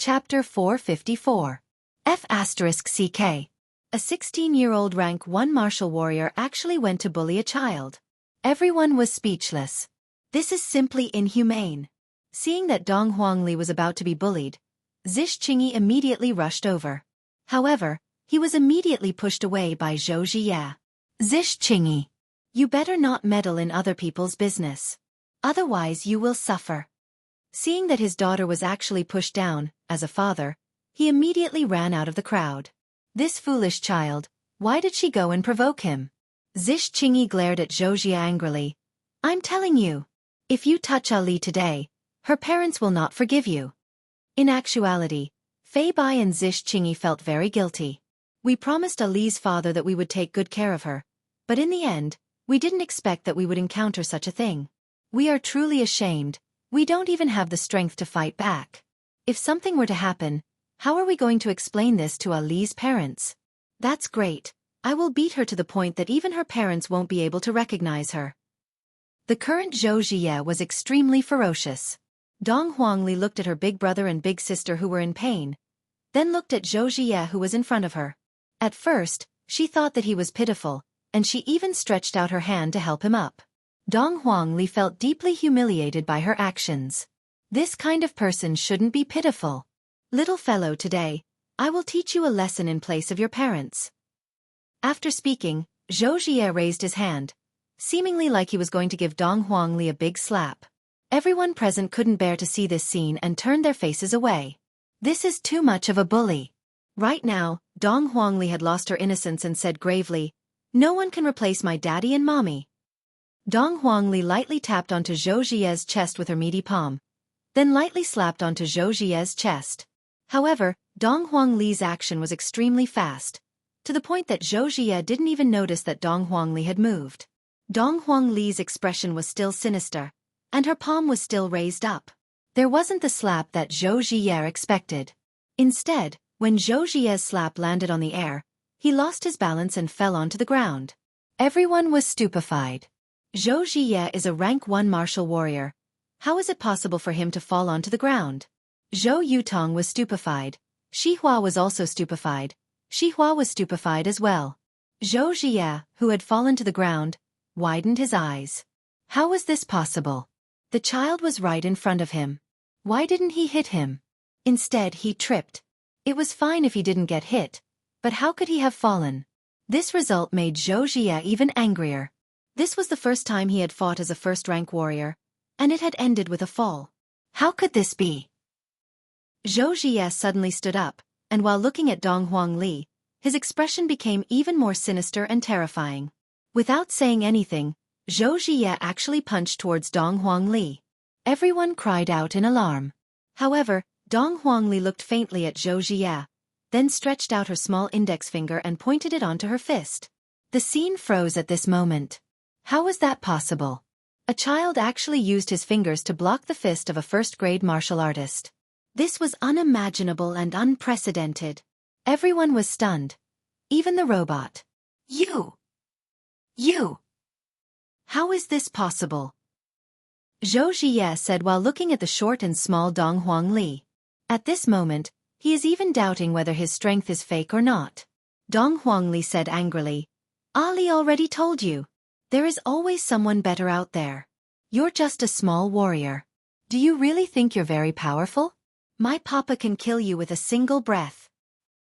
Chapter 454. F***CK. A 16-year-old rank 1 martial warrior actually went to bully a child. Everyone was speechless. This is simply inhumane. Seeing that Dong Huangli was about to be bullied, Zish Qingyi immediately rushed over. However, he was immediately pushed away by Zhou Zhiya. Zish Qingyi, you better not meddle in other people's business. Otherwise you will suffer. Seeing that his daughter was actually pushed down, as a father, he immediately ran out of the crowd. This foolish child, why did she go and provoke him? Zish Qingyi glared at Zhou Zhiya angrily. I'm telling you, if you touch Ali today, her parents will not forgive you. In actuality, Fei Bai and Zish Qingyi felt very guilty. We promised Ali's father that we would take good care of her, but in the end, we didn't expect that we would encounter such a thing. We are truly ashamed. We don't even have the strength to fight back. If something were to happen, how are we going to explain this to Ali's parents? That's great. I will beat her to the point that even her parents won't be able to recognize her. The current Zhou Zhiya was extremely ferocious. Dong Huangli looked at her big brother and big sister who were in pain, then looked at Zhou Zhiya who was in front of her. At first, she thought that he was pitiful, and she even stretched out her hand to help him up. Dong Huangli felt deeply humiliated by her actions. This kind of person shouldn't be pitiful. Little fellow, today, I will teach you a lesson in place of your parents. After speaking, Zhou Zhiya raised his hand, seemingly like he was going to give Dong Huangli a big slap. Everyone present couldn't bear to see this scene and turned their faces away. This is too much of a bully. Right now, Dong Huangli had lost her innocence and said gravely, "No one can replace my daddy and mommy." Dong Huangli lightly tapped onto Zhou Zhiya's chest with her meaty palm, then lightly slapped onto Zhou Zhiya's chest. However, Dong Huangli's action was extremely fast, to the point that Zhou Zhiya didn't even notice that Dong Huangli had moved. Dong Huangli's expression was still sinister, and her palm was still raised up. There wasn't the slap that Zhou Zhiya expected. Instead, when Zhou Zhiya's slap landed on the air, he lost his balance and fell onto the ground. Everyone was stupefied. Zhou Zhiya is a rank 1 martial warrior. How is it possible for him to fall onto the ground? Zhou Yutong was stupefied. Xihua was also stupefied. Xihua was stupefied as well. Zhou Zhiya, who had fallen to the ground, widened his eyes. How was this possible? The child was right in front of him. Why didn't he hit him? Instead, he tripped. It was fine if he didn't get hit, but how could he have fallen? This result made Zhou Zhiya even angrier. This was the first time he had fought as a first-rank warrior, and it had ended with a fall. How could this be? Zhou Zhiya suddenly stood up, and while looking at Dong Huangli, his expression became even more sinister and terrifying. Without saying anything, Zhou Zhiya actually punched towards Dong Huangli. Everyone cried out in alarm. However, Dong Huangli looked faintly at Zhou Zhiya, then stretched out her small index finger and pointed it onto her fist. The scene froze at this moment. How was that possible? A child actually used his fingers to block the fist of a first-grade martial artist. This was unimaginable and unprecedented. Everyone was stunned. Even the robot. You! How is this possible? Zhou Zhiya said while looking at the short and small Dong Huangli. At this moment, he is even doubting whether his strength is fake or not. Dong Huangli said angrily, "Ali already told you. There is always someone better out there. You're just a small warrior. Do you really think you're very powerful? My papa can kill you with a single breath."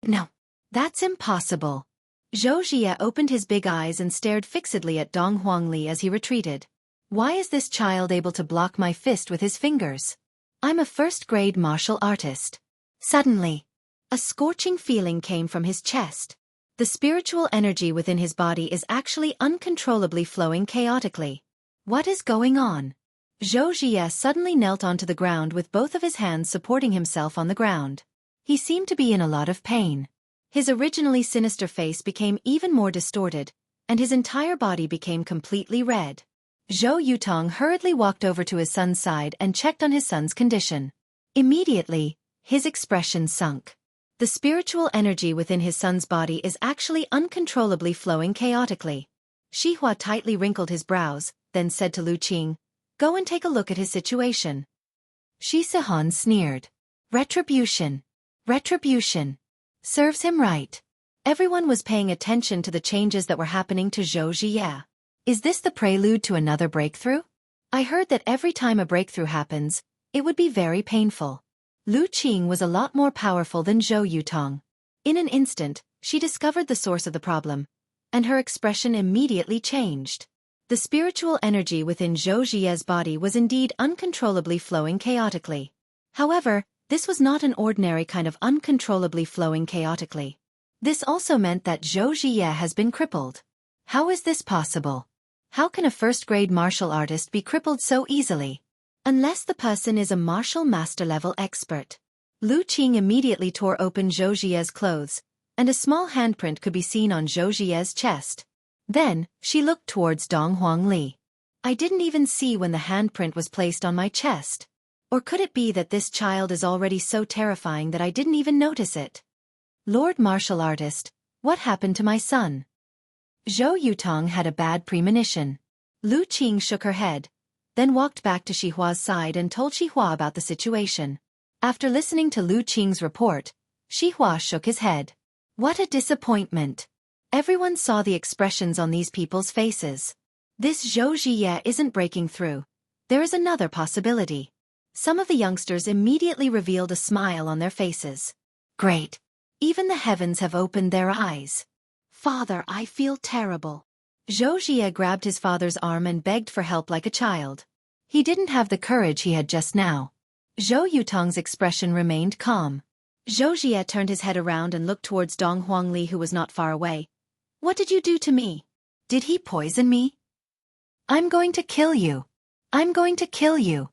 No, that's impossible. Zhou Zhiya opened his big eyes and stared fixedly at Dong Huangli as he retreated. Why is this child able to block my fist with his fingers? I'm a first-grade martial artist. Suddenly, a scorching feeling came from his chest. The spiritual energy within his body is actually uncontrollably flowing chaotically. What is going on? Zhou Zhiya suddenly knelt onto the ground with both of his hands supporting himself on the ground. He seemed to be in a lot of pain. His originally sinister face became even more distorted, and his entire body became completely red. Zhou Yutong hurriedly walked over to his son's side and checked on his son's condition. Immediately, his expression sunk. The spiritual energy within his son's body is actually uncontrollably flowing chaotically. Xihua tightly wrinkled his brows, then said to Lu Qing, "Go and take a look at his situation." Shi Sihan sneered. Retribution. Retribution. Serves him right. Everyone was paying attention to the changes that were happening to Zhou Zhiye. Is this the prelude to another breakthrough? I heard that every time a breakthrough happens, it would be very painful. Lu Qing was a lot more powerful than Zhou Yutong. In an instant, she discovered the source of the problem, and her expression immediately changed. The spiritual energy within Zhou Zhiye's body was indeed uncontrollably flowing chaotically. However, this was not an ordinary kind of uncontrollably flowing chaotically. This also meant that Zhou Zhiye has been crippled. How is this possible? How can a first-grade martial artist be crippled so easily? Unless the person is a martial master-level expert. Lu Qing immediately tore open Zhou Zhiye's clothes, and a small handprint could be seen on Zhou Zhiye's chest. Then, she looked towards Dong Huangli. I didn't even see when the handprint was placed on my chest. Or could it be that this child is already so terrifying that I didn't even notice it? Lord Martial Artist, what happened to my son? Zhou Yutong had a bad premonition. Lu Qing shook her head, then walked back to Xihua's side and told Xihua about the situation. After listening to Lu Qing's report, Xihua shook his head. What a disappointment. Everyone saw the expressions on these people's faces. This Zhou Zhiye isn't breaking through. There is another possibility. Some of the youngsters immediately revealed a smile on their faces. Great. Even the heavens have opened their eyes. Father, I feel terrible. Zhou Zhiye grabbed his father's arm and begged for help like a child. He didn't have the courage he had just now. Zhou Yutong's expression remained calm. Zhou Zhiye turned his head around and looked towards Dong Huangli, who was not far away. What did you do to me? Did he poison me? I'm going to kill you. I'm going to kill you.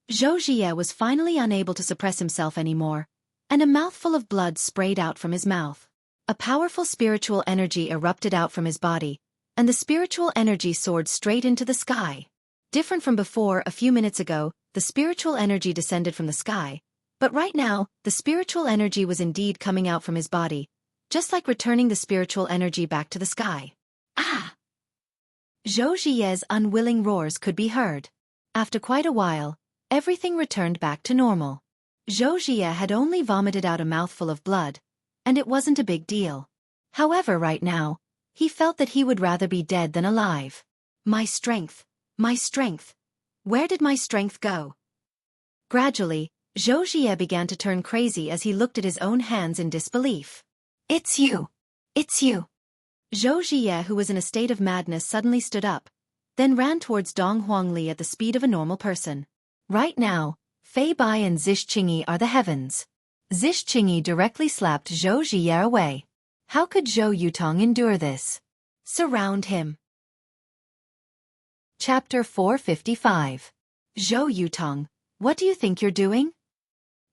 Zhou Zhiye was finally unable to suppress himself anymore, and a mouthful of blood sprayed out from his mouth. A powerful spiritual energy erupted out from his body, and the spiritual energy soared straight into the sky. Different from before, a few minutes ago, the spiritual energy descended from the sky, but right now, the spiritual energy was indeed coming out from his body, just like returning the spiritual energy back to the sky. Ah! Zhou Zhiye's unwilling roars could be heard. After quite a while, everything returned back to normal. Zhou Zhiye had only vomited out a mouthful of blood, and it wasn't a big deal. However, right now, he felt that he would rather be dead than alive. My strength. My strength. Where did my strength go? Gradually, Zhou Zhiye began to turn crazy as he looked at his own hands in disbelief. It's you. It's you. Zhou Zhiye, who was in a state of madness, suddenly stood up, then ran towards Dong Huangli at the speed of a normal person. Right now, Fei Bai and Zish Qingyi are the heavens. Zish Qingyi directly slapped Zhou Zhiye away. How could Zhou Yutong endure this? Surround him. Chapter 455. Zhou Yutong, what do you think you're doing?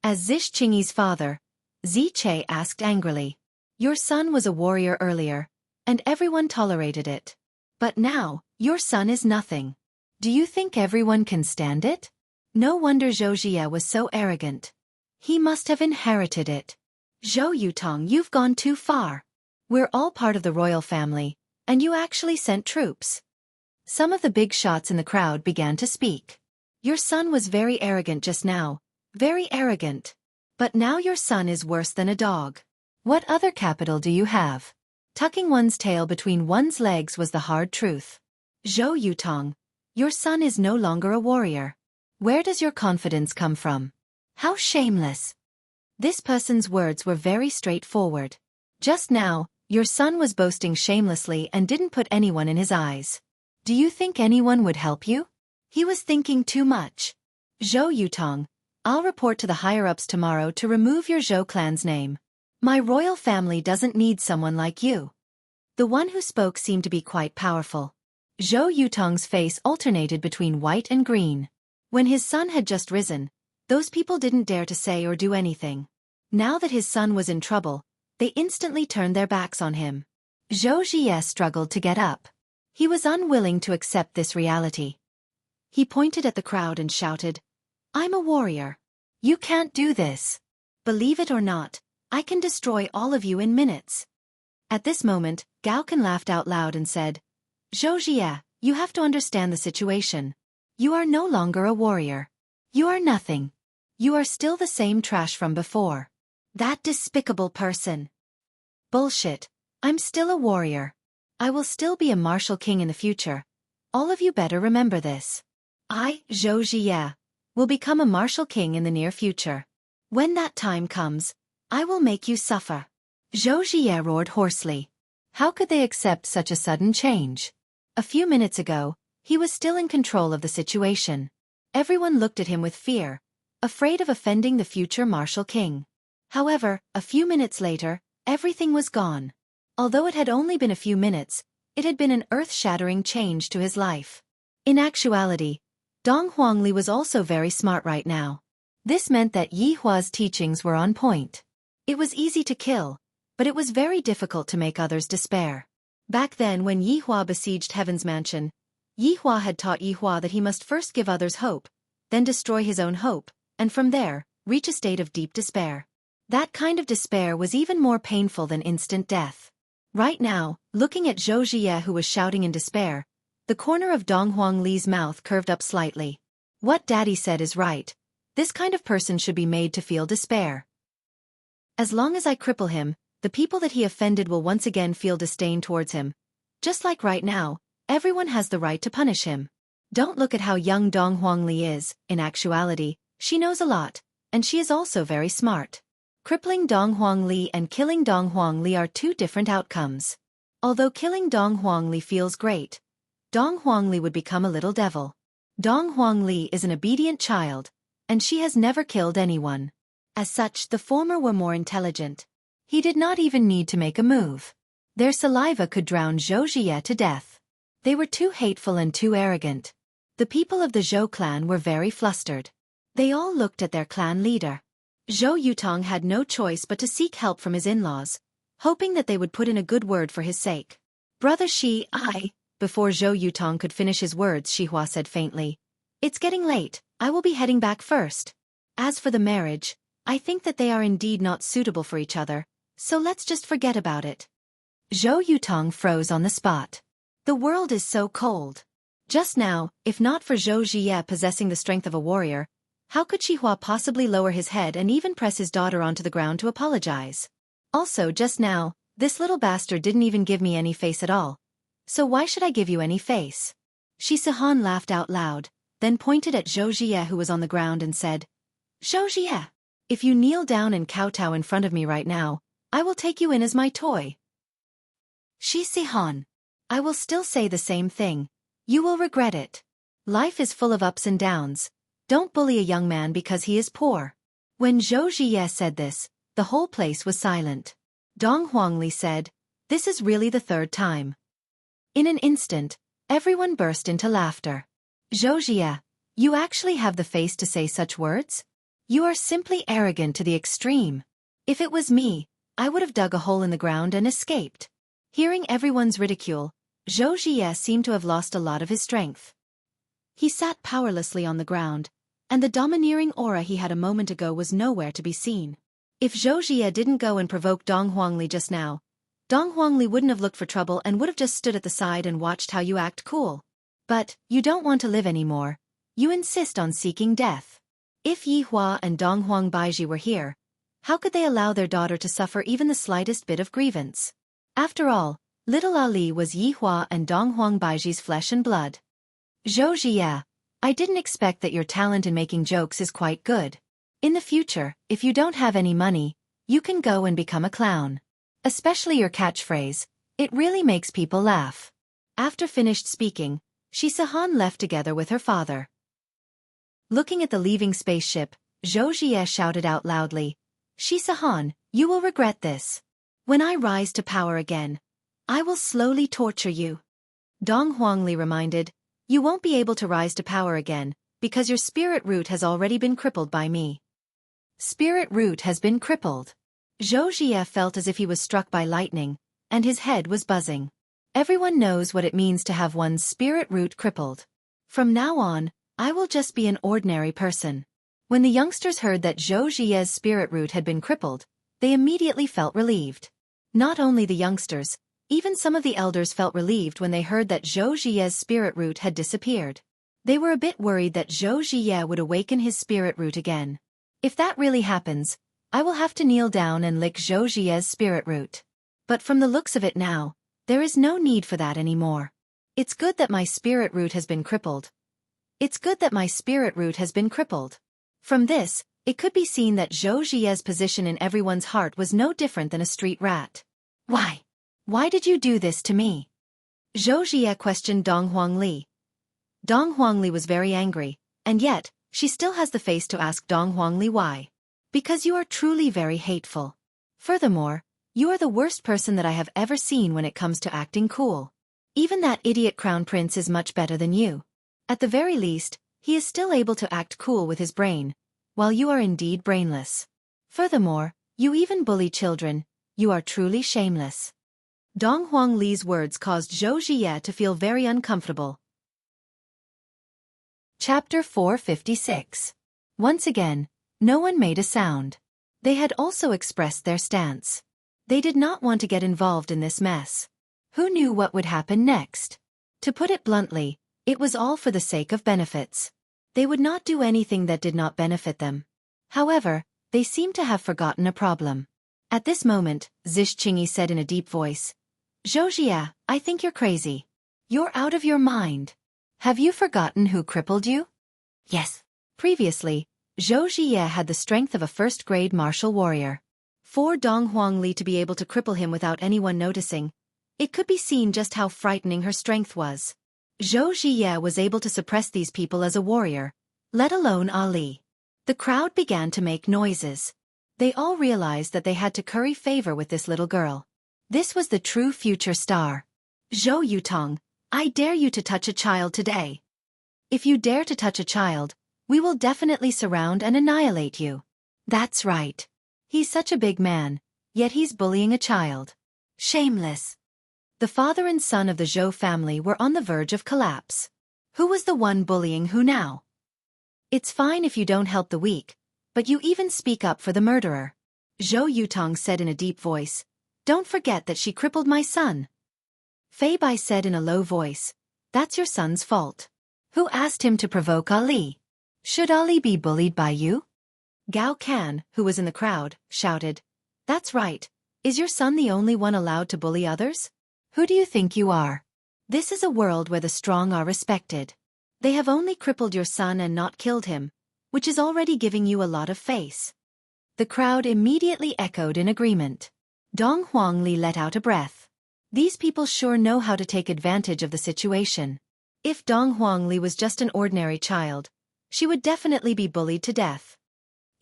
As Zish Qingyi's father, Ziche asked angrily. Your son was a warrior earlier, and everyone tolerated it. But now, your son is nothing. Do you think everyone can stand it? No wonder Zhou Zhiye was so arrogant. He must have inherited it. Zhou Yutong, you've gone too far. We're all part of the royal family, and you actually sent troops. Some of the big shots in the crowd began to speak. Your son was very arrogant just now, very arrogant. But now your son is worse than a dog. What other capital do you have? Tucking one's tail between one's legs was the hard truth. Zhou Yutong, your son is no longer a warrior. Where does your confidence come from? How shameless. This person's words were very straightforward. Just now, your son was boasting shamelessly and didn't put anyone in his eyes. Do you think anyone would help you? He was thinking too much. Zhou Yutong, I'll report to the higher-ups tomorrow to remove your Zhou clan's name. My royal family doesn't need someone like you. The one who spoke seemed to be quite powerful. Zhou Yutong's face alternated between white and green. When his son had just risen, those people didn't dare to say or do anything. Now that his son was in trouble, they instantly turned their backs on him. Zhou Zhiye struggled to get up. He was unwilling to accept this reality. He pointed at the crowd and shouted, I'm a warrior. You can't do this. Believe it or not, I can destroy all of you in minutes. At this moment, Gaokan laughed out loud and said, Zhou Zhiye, you have to understand the situation. You are no longer a warrior. You are nothing. You are still the same trash from before. That despicable person. Bullshit. I'm still a warrior. I will still be a martial king in the future. All of you better remember this. I, Zhou Jie, will become a martial king in the near future. When that time comes, I will make you suffer. Zhou Jie roared hoarsely. How could they accept such a sudden change? A few minutes ago, he was still in control of the situation. Everyone looked at him with fear, afraid of offending the future martial king. However, a few minutes later, everything was gone. Although it had only been a few minutes, it had been an earth-shattering change to his life. In actuality, Dong Huangli was also very smart right now. This meant that Yi Hua's teachings were on point. It was easy to kill, but it was very difficult to make others despair. Back then when Yi Hua besieged Heaven's Mansion, Yi Hua had taught Yi Hua that he must first give others hope, then destroy his own hope, and from there, reach a state of deep despair. That kind of despair was even more painful than instant death. Right now, looking at Zhou Jie who was shouting in despair, the corner of Dong Huangli's mouth curved up slightly. What Daddy said is right. This kind of person should be made to feel despair. As long as I cripple him, the people that he offended will once again feel disdain towards him. Just like right now, everyone has the right to punish him. Don't look at how young Dong Huangli is. In actuality, she knows a lot, and she is also very smart. Crippling Dong Huangli and killing Dong Huangli are two different outcomes. Although killing Dong Huangli feels great, Dong Huangli would become a little devil. Dong Huangli is an obedient child, and she has never killed anyone. As such, the former were more intelligent. He did not even need to make a move. Their saliva could drown Zhou Jie to death. They were too hateful and too arrogant. The people of the Zhou clan were very flustered. They all looked at their clan leader. Zhou Yutong had no choice but to seek help from his in-laws, hoping that they would put in a good word for his sake. Brother Before Zhou Yutong could finish his words, Xihua said faintly, "It's getting late, I will be heading back first. As for the marriage, I think that they are indeed not suitable for each other, so let's just forget about it." Zhou Yutong froze on the spot. The world is so cold. Just now, if not for Zhou Jie possessing the strength of a warrior, how could Xihua possibly lower his head and even press his daughter onto the ground to apologize? Also, just now, this little bastard didn't even give me any face at all. So why should I give you any face? Xiaofan laughed out loud, then pointed at Zhou Jie who was on the ground and said, "Zhou Jie, if you kneel down and kowtow in front of me right now, I will take you in as my toy." Xiaofan, I will still say the same thing. You will regret it. Life is full of ups and downs. Don't bully a young man because he is poor. When Zhou Jie said this, the whole place was silent. Dong Huangli said, "This is really the third time." In an instant, everyone burst into laughter. Zhou Jie, you actually have the face to say such words? You are simply arrogant to the extreme. If it was me, I would have dug a hole in the ground and escaped. Hearing everyone's ridicule, Zhou Jie seemed to have lost a lot of his strength. He sat powerlessly on the ground, and the domineering aura he had a moment ago was nowhere to be seen. If Zhou Jie didn't go and provoke Dong Huangli just now, Dong Huangli wouldn't have looked for trouble and would have just stood at the side and watched how you act cool. But, you don't want to live anymore. You insist on seeking death. If Yi Hua and Dong Huang Baiji were here, how could they allow their daughter to suffer even the slightest bit of grievance? After all, little Ali was Yi Hua and Dong Huang Baiji's flesh and blood. Zhou Jie, I didn't expect that your talent in making jokes is quite good. In the future, if you don't have any money, you can go and become a clown. Especially your catchphrase, it really makes people laugh. After finished speaking, Xiaofan left together with her father. Looking at the leaving spaceship, Zhou Jie shouted out loudly, "Xiaofan, you will regret this. When I rise to power again, I will slowly torture you." Dong Huangli reminded, "You won't be able to rise to power again, because your spirit root has already been crippled by me." Spirit root has been crippled. Zhou Jie felt as if he was struck by lightning, and his head was buzzing. Everyone knows what it means to have one's spirit root crippled. From now on, I will just be an ordinary person. When the youngsters heard that Zhou Jie's spirit root had been crippled, they immediately felt relieved. Not only the youngsters, even some of the elders felt relieved when they heard that Zhou Jie's spirit root had disappeared. They were a bit worried that Zhou Jie would awaken his spirit root again. If that really happens, I will have to kneel down and lick Zhou Jie's spirit root. But from the looks of it now, there is no need for that anymore. It's good that my spirit root has been crippled. It's good that my spirit root has been crippled. From this, it could be seen that Zhou Jie's position in everyone's heart was no different than a street rat. Why? Why did you do this to me? Zhou Jie questioned Dong Huangli. Dong Huangli was very angry, and yet, she still has the face to ask Dong Huangli why. Because you are truly very hateful. Furthermore, you are the worst person that I have ever seen when it comes to acting cool. Even that idiot crown prince is much better than you. At the very least, he is still able to act cool with his brain, while you are indeed brainless. Furthermore, you even bully children, you are truly shameless. Dong Huangli's words caused Zhou Jie to feel very uncomfortable. Chapter 456. Once again, no one made a sound. They had also expressed their stance. They did not want to get involved in this mess. Who knew what would happen next? To put it bluntly, it was all for the sake of benefits. They would not do anything that did not benefit them. However, they seemed to have forgotten a problem. At this moment, Zish Qingyi said in a deep voice, Zhou Jie, I think you're crazy. You're out of your mind. Have you forgotten who crippled you? Yes. Previously, Zhou Jie had the strength of a first-grade martial warrior. For Dong Huangli to be able to cripple him without anyone noticing, it could be seen just how frightening her strength was. Zhou Jie was able to suppress these people as a warrior, let alone Ali. The crowd began to make noises. They all realized that they had to curry favor with this little girl. This was the true future star. Zhou Yutong, I dare you to touch a child today. If you dare to touch a child, we will definitely surround and annihilate you. That's right. He's such a big man, yet he's bullying a child. Shameless. The father and son of the Zhou family were on the verge of collapse. Who was the one bullying who now? It's fine if you don't help the weak, but you even speak up for the murderer. Zhou Yutong said in a deep voice. Don't forget that she crippled my son. Fei Bai said in a low voice. That's your son's fault. Who asked him to provoke Ali? Should Ali be bullied by you? Gao Can, who was in the crowd, shouted. That's right. Is your son the only one allowed to bully others? Who do you think you are? This is a world where the strong are respected. They have only crippled your son and not killed him, which is already giving you a lot of face. The crowd immediately echoed in agreement. Dong Huangli let out a breath. These people sure know how to take advantage of the situation. If Dong Huangli was just an ordinary child, she would definitely be bullied to death.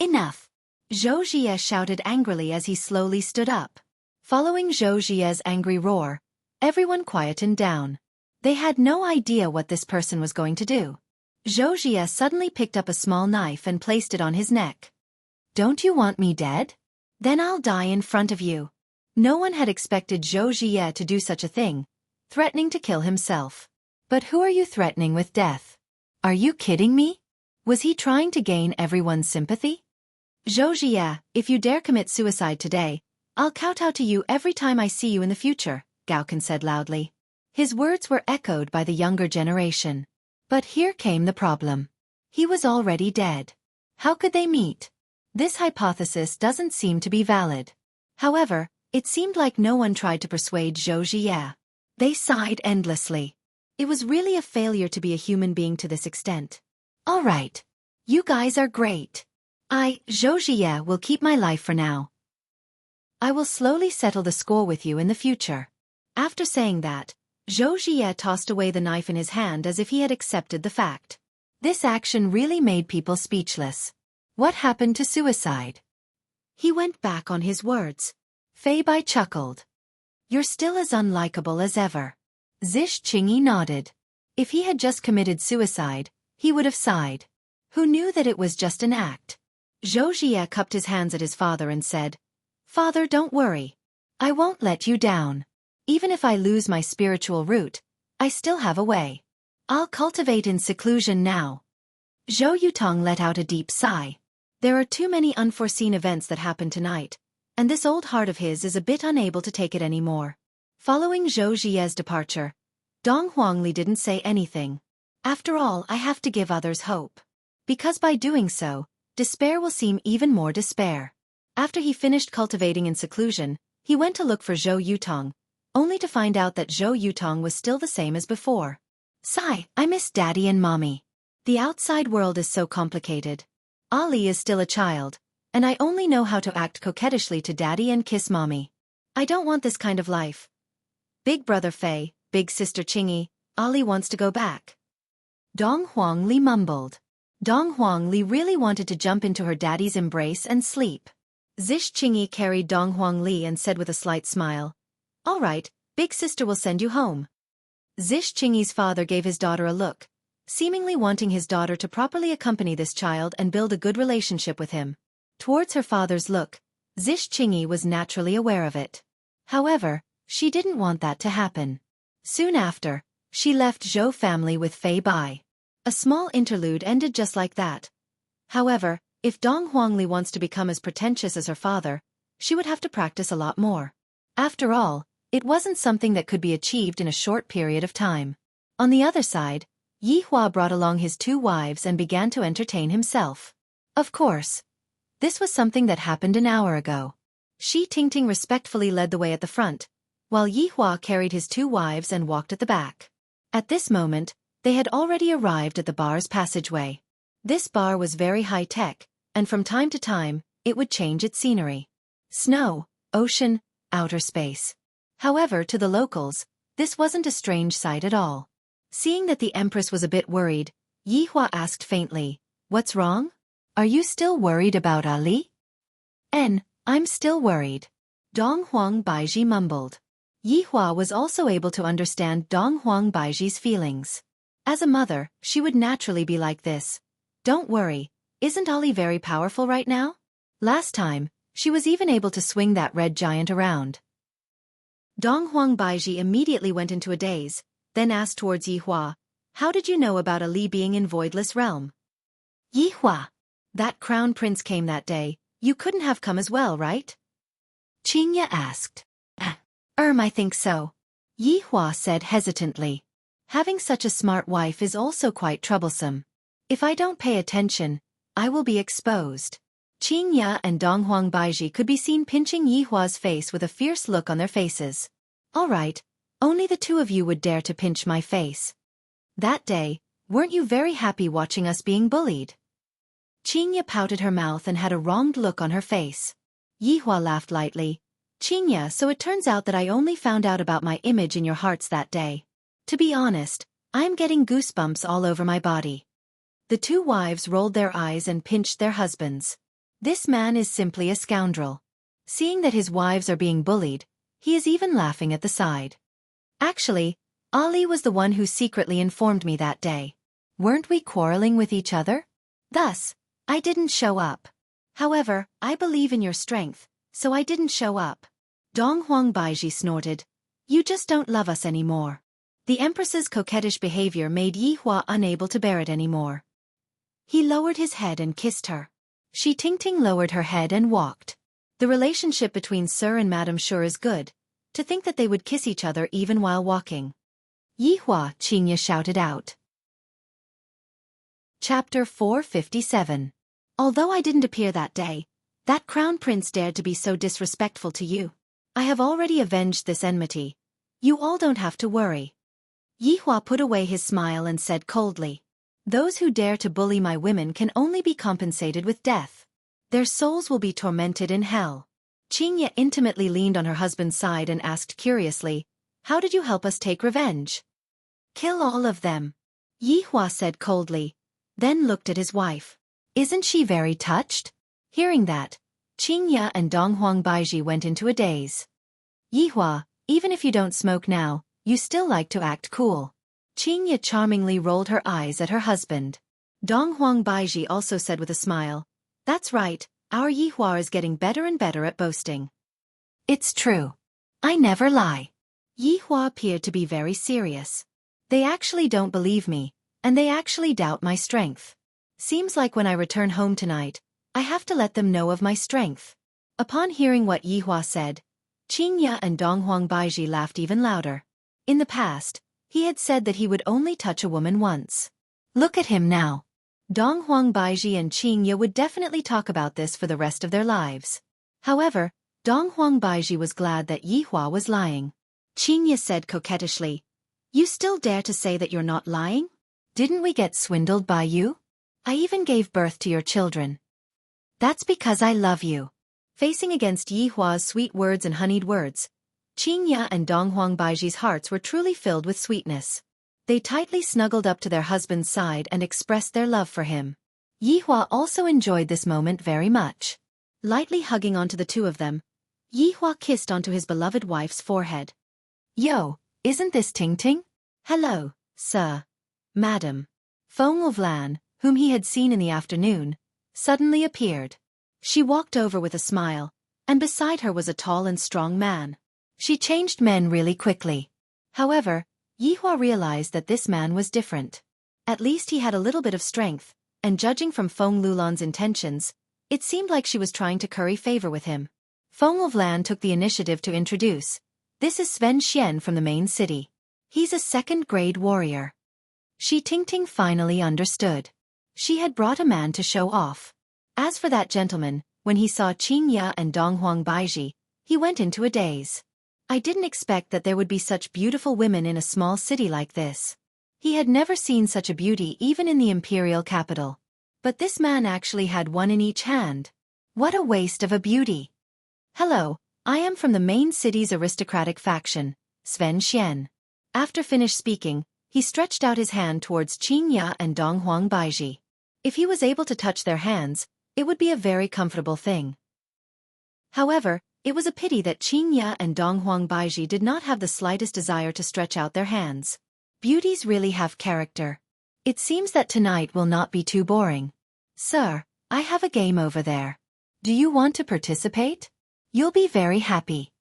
Enough! Zhou Jie shouted angrily as he slowly stood up. Following Zhou Jie's angry roar, everyone quietened down. They had no idea what this person was going to do. Zhou Jie suddenly picked up a small knife and placed it on his neck. Don't you want me dead? Then I'll die in front of you. No one had expected Zhou Jie to do such a thing, threatening to kill himself. But who are you threatening with death? Are you kidding me? Was he trying to gain everyone's sympathy? Zhou Jie, if you dare commit suicide today, I'll kowtow to you every time I see you in the future, Gao Can said loudly. His words were echoed by the younger generation. But here came the problem. He was already dead. How could they meet? This hypothesis doesn't seem to be valid. However, it seemed like no one tried to persuade Zhou Jie. They sighed endlessly. It was really a failure to be a human being to this extent. All right. You guys are great. Zhou Jie, will keep my life for now. I will slowly settle the score with you in the future. After saying that, Zhou Jie tossed away the knife in his hand as if he had accepted the fact. This action really made people speechless. What happened to suicide? He went back on his words. Fei Bai chuckled. You're still as unlikable as ever. Zish Qingyi nodded. If he had just committed suicide, he would have sighed. Who knew that it was just an act? Zhou Jie cupped his hands at his father and said, Father, don't worry. I won't let you down. Even if I lose my spiritual root, I still have a way. I'll cultivate in seclusion now. Zhou Yutong let out a deep sigh. There are too many unforeseen events that happened tonight, and this old heart of his is a bit unable to take it anymore. Following Zhou Jie's departure, Dong Huangli didn't say anything. After all, I have to give others hope. Because by doing so, despair will seem even more despair. After he finished cultivating in seclusion, he went to look for Zhou Yutong, only to find out that Zhou Yutong was still the same as before. Sigh, I miss Daddy and Mommy. The outside world is so complicated. Ali is still a child, and I only know how to act coquettishly to Daddy and kiss Mommy. I don't want this kind of life. Big brother Fei, big sister Qingyi, Ali wants to go back. Dong Huangli mumbled. Dong Huangli really wanted to jump into her daddy's embrace and sleep. Zish Qingyi carried Dong Huangli and said with a slight smile, "All right, big sister will send you home." Zish Qingyi's father gave his daughter a look, seemingly wanting his daughter to properly accompany this child and build a good relationship with him. Towards her father's look, Zish Qingyi was naturally aware of it. However, she didn't want that to happen. Soon after, she left Zhou family with Fei Bai. A small interlude ended just like that. However, if Dong Huangli wants to become as pretentious as her father, she would have to practice a lot more. After all, it wasn't something that could be achieved in a short period of time. On the other side, Yi Hua brought along his 2 wives and began to entertain himself. Of course, this was something that happened an hour ago. Shi Tingting respectfully led the way at the front, while Yi Hua carried his 2 wives and walked at the back. At this moment, they had already arrived at the bar's passageway. This bar was very high-tech, and from time to time, it would change its scenery. Snow, ocean, outer space. However, to the locals, this wasn't a strange sight at all. Seeing that the Empress was a bit worried, Yi Hua asked faintly, "What's wrong? Are you still worried about Ali?" I'm still worried." Dong Huang Baiji mumbled. Yi Hua was also able to understand Dong Huang Baiji's feelings. As a mother, she would naturally be like this. "Don't worry, isn't Ali very powerful right now? Last time, she was even able to swing that red giant around." Dong Huang Baiji immediately went into a daze, then asked towards Yi Hua, "How did you know about Ali being in Voidless Realm?" "Yi Hua, that crown prince came that day, you couldn't have come as well, right?" Qingya asked. I think so," Yi Hua said hesitantly. "Having such a smart wife is also quite troublesome. If I don't pay attention, I will be exposed." Qingya and Dong Huang Baiji could be seen pinching Yi Hua's face with a fierce look on their faces. "All right, only the 2 of you would dare to pinch my face. That day, weren't you very happy watching us being bullied?" Qingya pouted her mouth and had a wronged look on her face. Yi Hua laughed lightly. "Qingya, so it turns out that I only found out about my image in your hearts that day. To be honest, I'm getting goosebumps all over my body." The 2 wives rolled their eyes and pinched their husbands. This man is simply a scoundrel. Seeing that his wives are being bullied, he is even laughing at the side. "Actually, Ali was the one who secretly informed me that day. Weren't we quarreling with each other? Thus, I didn't show up. However, I believe in your strength, so I didn't show up." Dong Huang Baiji snorted. "You just don't love us anymore." The Empress's coquettish behavior made Yi Hua unable to bear it anymore. He lowered his head and kissed her. Shi Tingting lowered her head and walked. The relationship between Sir and Madame sure is good. To think that they would kiss each other even while walking. "Yi Hua," Qingya shouted out. Chapter 457. "Although I didn't appear that day, that crown prince dared to be so disrespectful to you. I have already avenged this enmity. You all don't have to worry." Yi Hua put away his smile and said coldly, "Those who dare to bully my women can only be compensated with death. Their souls will be tormented in hell." Qingya intimately leaned on her husband's side and asked curiously, "How did you help us take revenge?" "Kill all of them," Yi Hua said coldly, then looked at his wife. "Isn't she very touched?" Hearing that, Qingya and Dong Huang Baiji went into a daze. "Yi Hua, even if you don't smoke now, you still like to act cool." Qingya charmingly rolled her eyes at her husband. Dong Huang Baiji also said with a smile, "That's right, our Yi Hua is getting better and better at boasting." "It's true. I never lie." Yi Hua appeared to be very serious. "They actually don't believe me, and they actually doubt my strength. Seems like when I return home tonight, I have to let them know of my strength." Upon hearing what Yi Hua said, Qingya and Dong Huang Baiji laughed even louder. In the past, he had said that he would only touch a woman once. Look at him now. Dong Huang Baiji and Qing Ye would definitely talk about this for the rest of their lives. However, Dong Huang Baiji was glad that Yi Hua was lying. Qing Ye said coquettishly, "You still dare to say that you're not lying? Didn't we get swindled by you? I even gave birth to your children. That's because I love you." Facing against Yi Hua's sweet words and honeyed words, Qing Ye and Dong Huang Baiji's hearts were truly filled with sweetness. They tightly snuggled up to their husband's side and expressed their love for him. Yi Hua also enjoyed this moment very much. Lightly hugging onto the two of them, Yi Hua kissed onto his beloved wife's forehead. "Yo, isn't this Ting Ting?" "Hello, sir. Madam." Feng Lan, whom he had seen in the afternoon, suddenly appeared. She walked over with a smile, and beside her was a tall and strong man. She changed men really quickly. However, Yi Hua realized that this man was different. At least he had a little bit of strength, and judging from Feng Lulan's intentions, it seemed like she was trying to curry favor with him. Feng Lan took the initiative to introduce. "This is Sven Xian from the main city. He's a second-grade warrior." Shi Tingting finally understood. She had brought a man to show off. As for that gentleman, when he saw Qing Ye and Dong Huang Baiji, he went into a daze. I didn't expect that there would be such beautiful women in a small city like this. He had never seen such a beauty even in the imperial capital. But this man actually had one in each hand. What a waste of a beauty. "Hello, I am from the main city's aristocratic faction, Sven Xian." After finished speaking, he stretched out his hand towards Qing Ye and Dong Huang Baiji. If he was able to touch their hands, it would be a very comfortable thing. However, it was a pity that Qing Ye and Dong Huang Baiji did not have the slightest desire to stretch out their hands. Beauties really have character. It seems that tonight will not be too boring. "Sir, I have a game over there. Do you want to participate? You'll be very happy."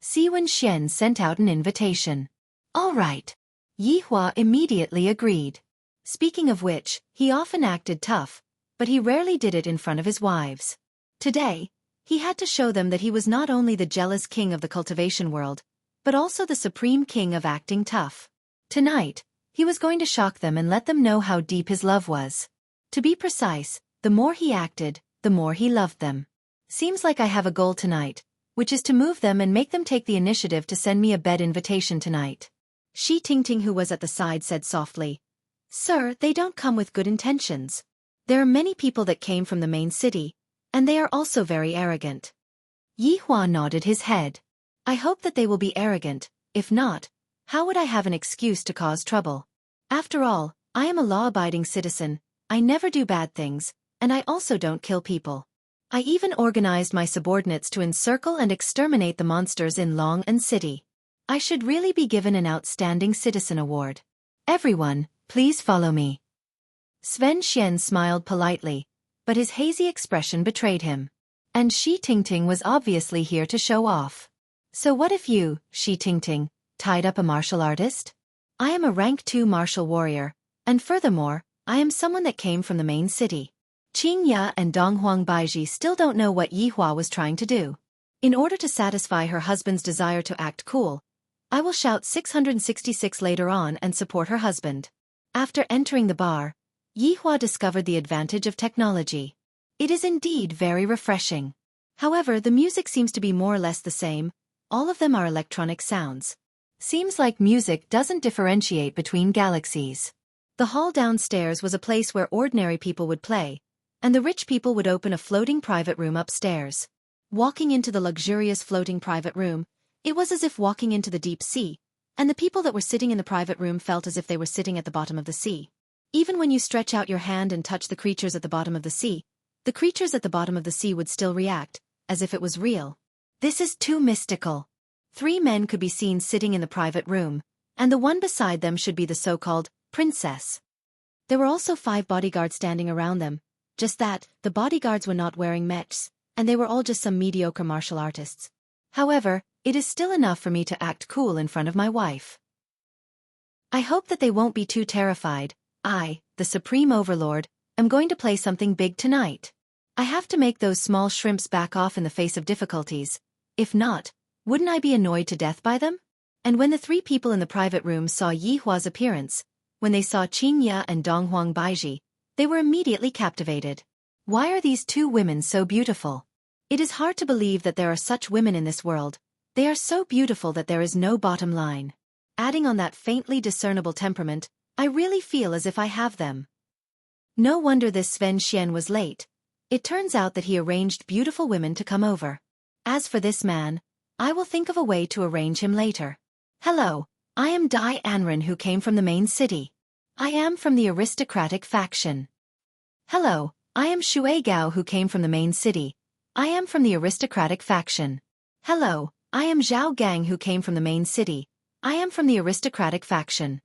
Si Wenxian sent out an invitation. "All right." Yi Hua immediately agreed. Speaking of which, he often acted tough, but he rarely did it in front of his wives. Today, he had to show them that he was not only the jealous king of the cultivation world, but also the supreme king of acting tough. Tonight, he was going to shock them and let them know how deep his love was. To be precise, the more he acted, the more he loved them. Seems like I have a goal tonight, which is to move them and make them take the initiative to send me a bed invitation tonight. Shi Tingting, who was at the side, said softly, "Sir, they don't come with good intentions. There are many people that came from the main city, and they are also very arrogant." Yi Hua nodded his head. "I hope that they will be arrogant. If not, how would I have an excuse to cause trouble? After all, I am a law-abiding citizen, I never do bad things, and I also don't kill people. I even organized my subordinates to encircle and exterminate the monsters in Long and City. I should really be given an Outstanding Citizen Award. Everyone, please follow me." Sven Xian smiled politely, but his hazy expression betrayed him. And Shi Tingting was obviously here to show off. "So what if you, Shi Tingting, tied up a martial artist? I am a rank 2 martial warrior, and furthermore, I am someone that came from the main city." Qing Ye and Dong Huang Baiji still don't know what Yi Hua was trying to do. In order to satisfy her husband's desire to act cool, I will shout 666 later on and support her husband. After entering the bar, Yi Hua discovered the advantage of technology. It is indeed very refreshing. However, the music seems to be more or less the same, all of them are electronic sounds. Seems like music doesn't differentiate between galaxies. The hall downstairs was a place where ordinary people would play, and the rich people would open a floating private room upstairs. Walking into the luxurious floating private room, it was as if walking into the deep sea, and the people that were sitting in the private room felt as if they were sitting at the bottom of the sea. Even when you stretch out your hand and touch the creatures at the bottom of the sea would still react, as if it was real. This is too mystical. 3 men could be seen sitting in the private room, and the one beside them should be the so-called princess. There were also 5 bodyguards standing around them, just that, the bodyguards were not wearing mechs, and they were all just some mediocre martial artists. However, it is still enough for me to act cool in front of my wife. I hope that they won't be too terrified. I, the Supreme Overlord, am going to play something big tonight. I have to make those small shrimps back off in the face of difficulties. If not, wouldn't I be annoyed to death by them? And when the 3 people in the private room saw Yi Hua's appearance, when they saw Qing Ye and Dong Huang Baiji, They were immediately captivated. Why are these two women so beautiful? It is hard to believe that there are such women in this world. They are so beautiful that there is no bottom line. Adding on that faintly discernible temperament, I really feel as if I have them. No wonder this Sven Xian was late. It turns out that he arranged beautiful women to come over. As for this man, I will think of a way to arrange him later. Hello, I am Dai Anren who came from the main city. I am from the aristocratic faction. Hello, I am Shui Gao who came from the main city. I am from the aristocratic faction. Hello, I am Zhao Gang who came from the main city. I am from the aristocratic faction.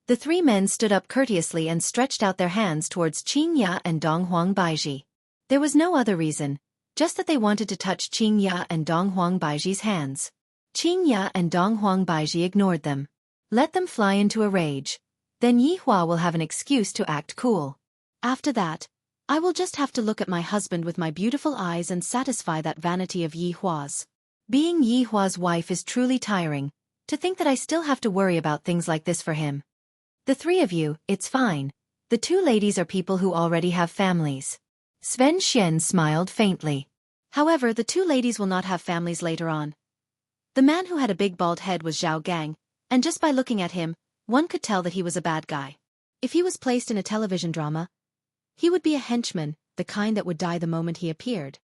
The three men stood up courteously and stretched out their hands towards Qing Ya and Dong Huang Baiji. There was no other reason, just that they wanted to touch Qing Ya and Dong Huang Baiji's hands. Qing Ya and Dong Huang Baiji ignored them. Let them fly into a rage. Then Yi Hua will have an excuse to act cool. After that, I will just have to look at my husband with my beautiful eyes and satisfy that vanity of Yi Hua's. Being Yi Hua's wife is truly tiring. To think that I still have to worry about things like this for him. The three of you, it's fine. The two ladies are people who already have families. Sven Xian smiled faintly. However, the two ladies will not have families later on. The man who had a big bald head was Zhao Gang, and just by looking at him, one could tell that he was a bad guy. If he was placed in a television drama, he would be a henchman, the kind that would die the moment he appeared.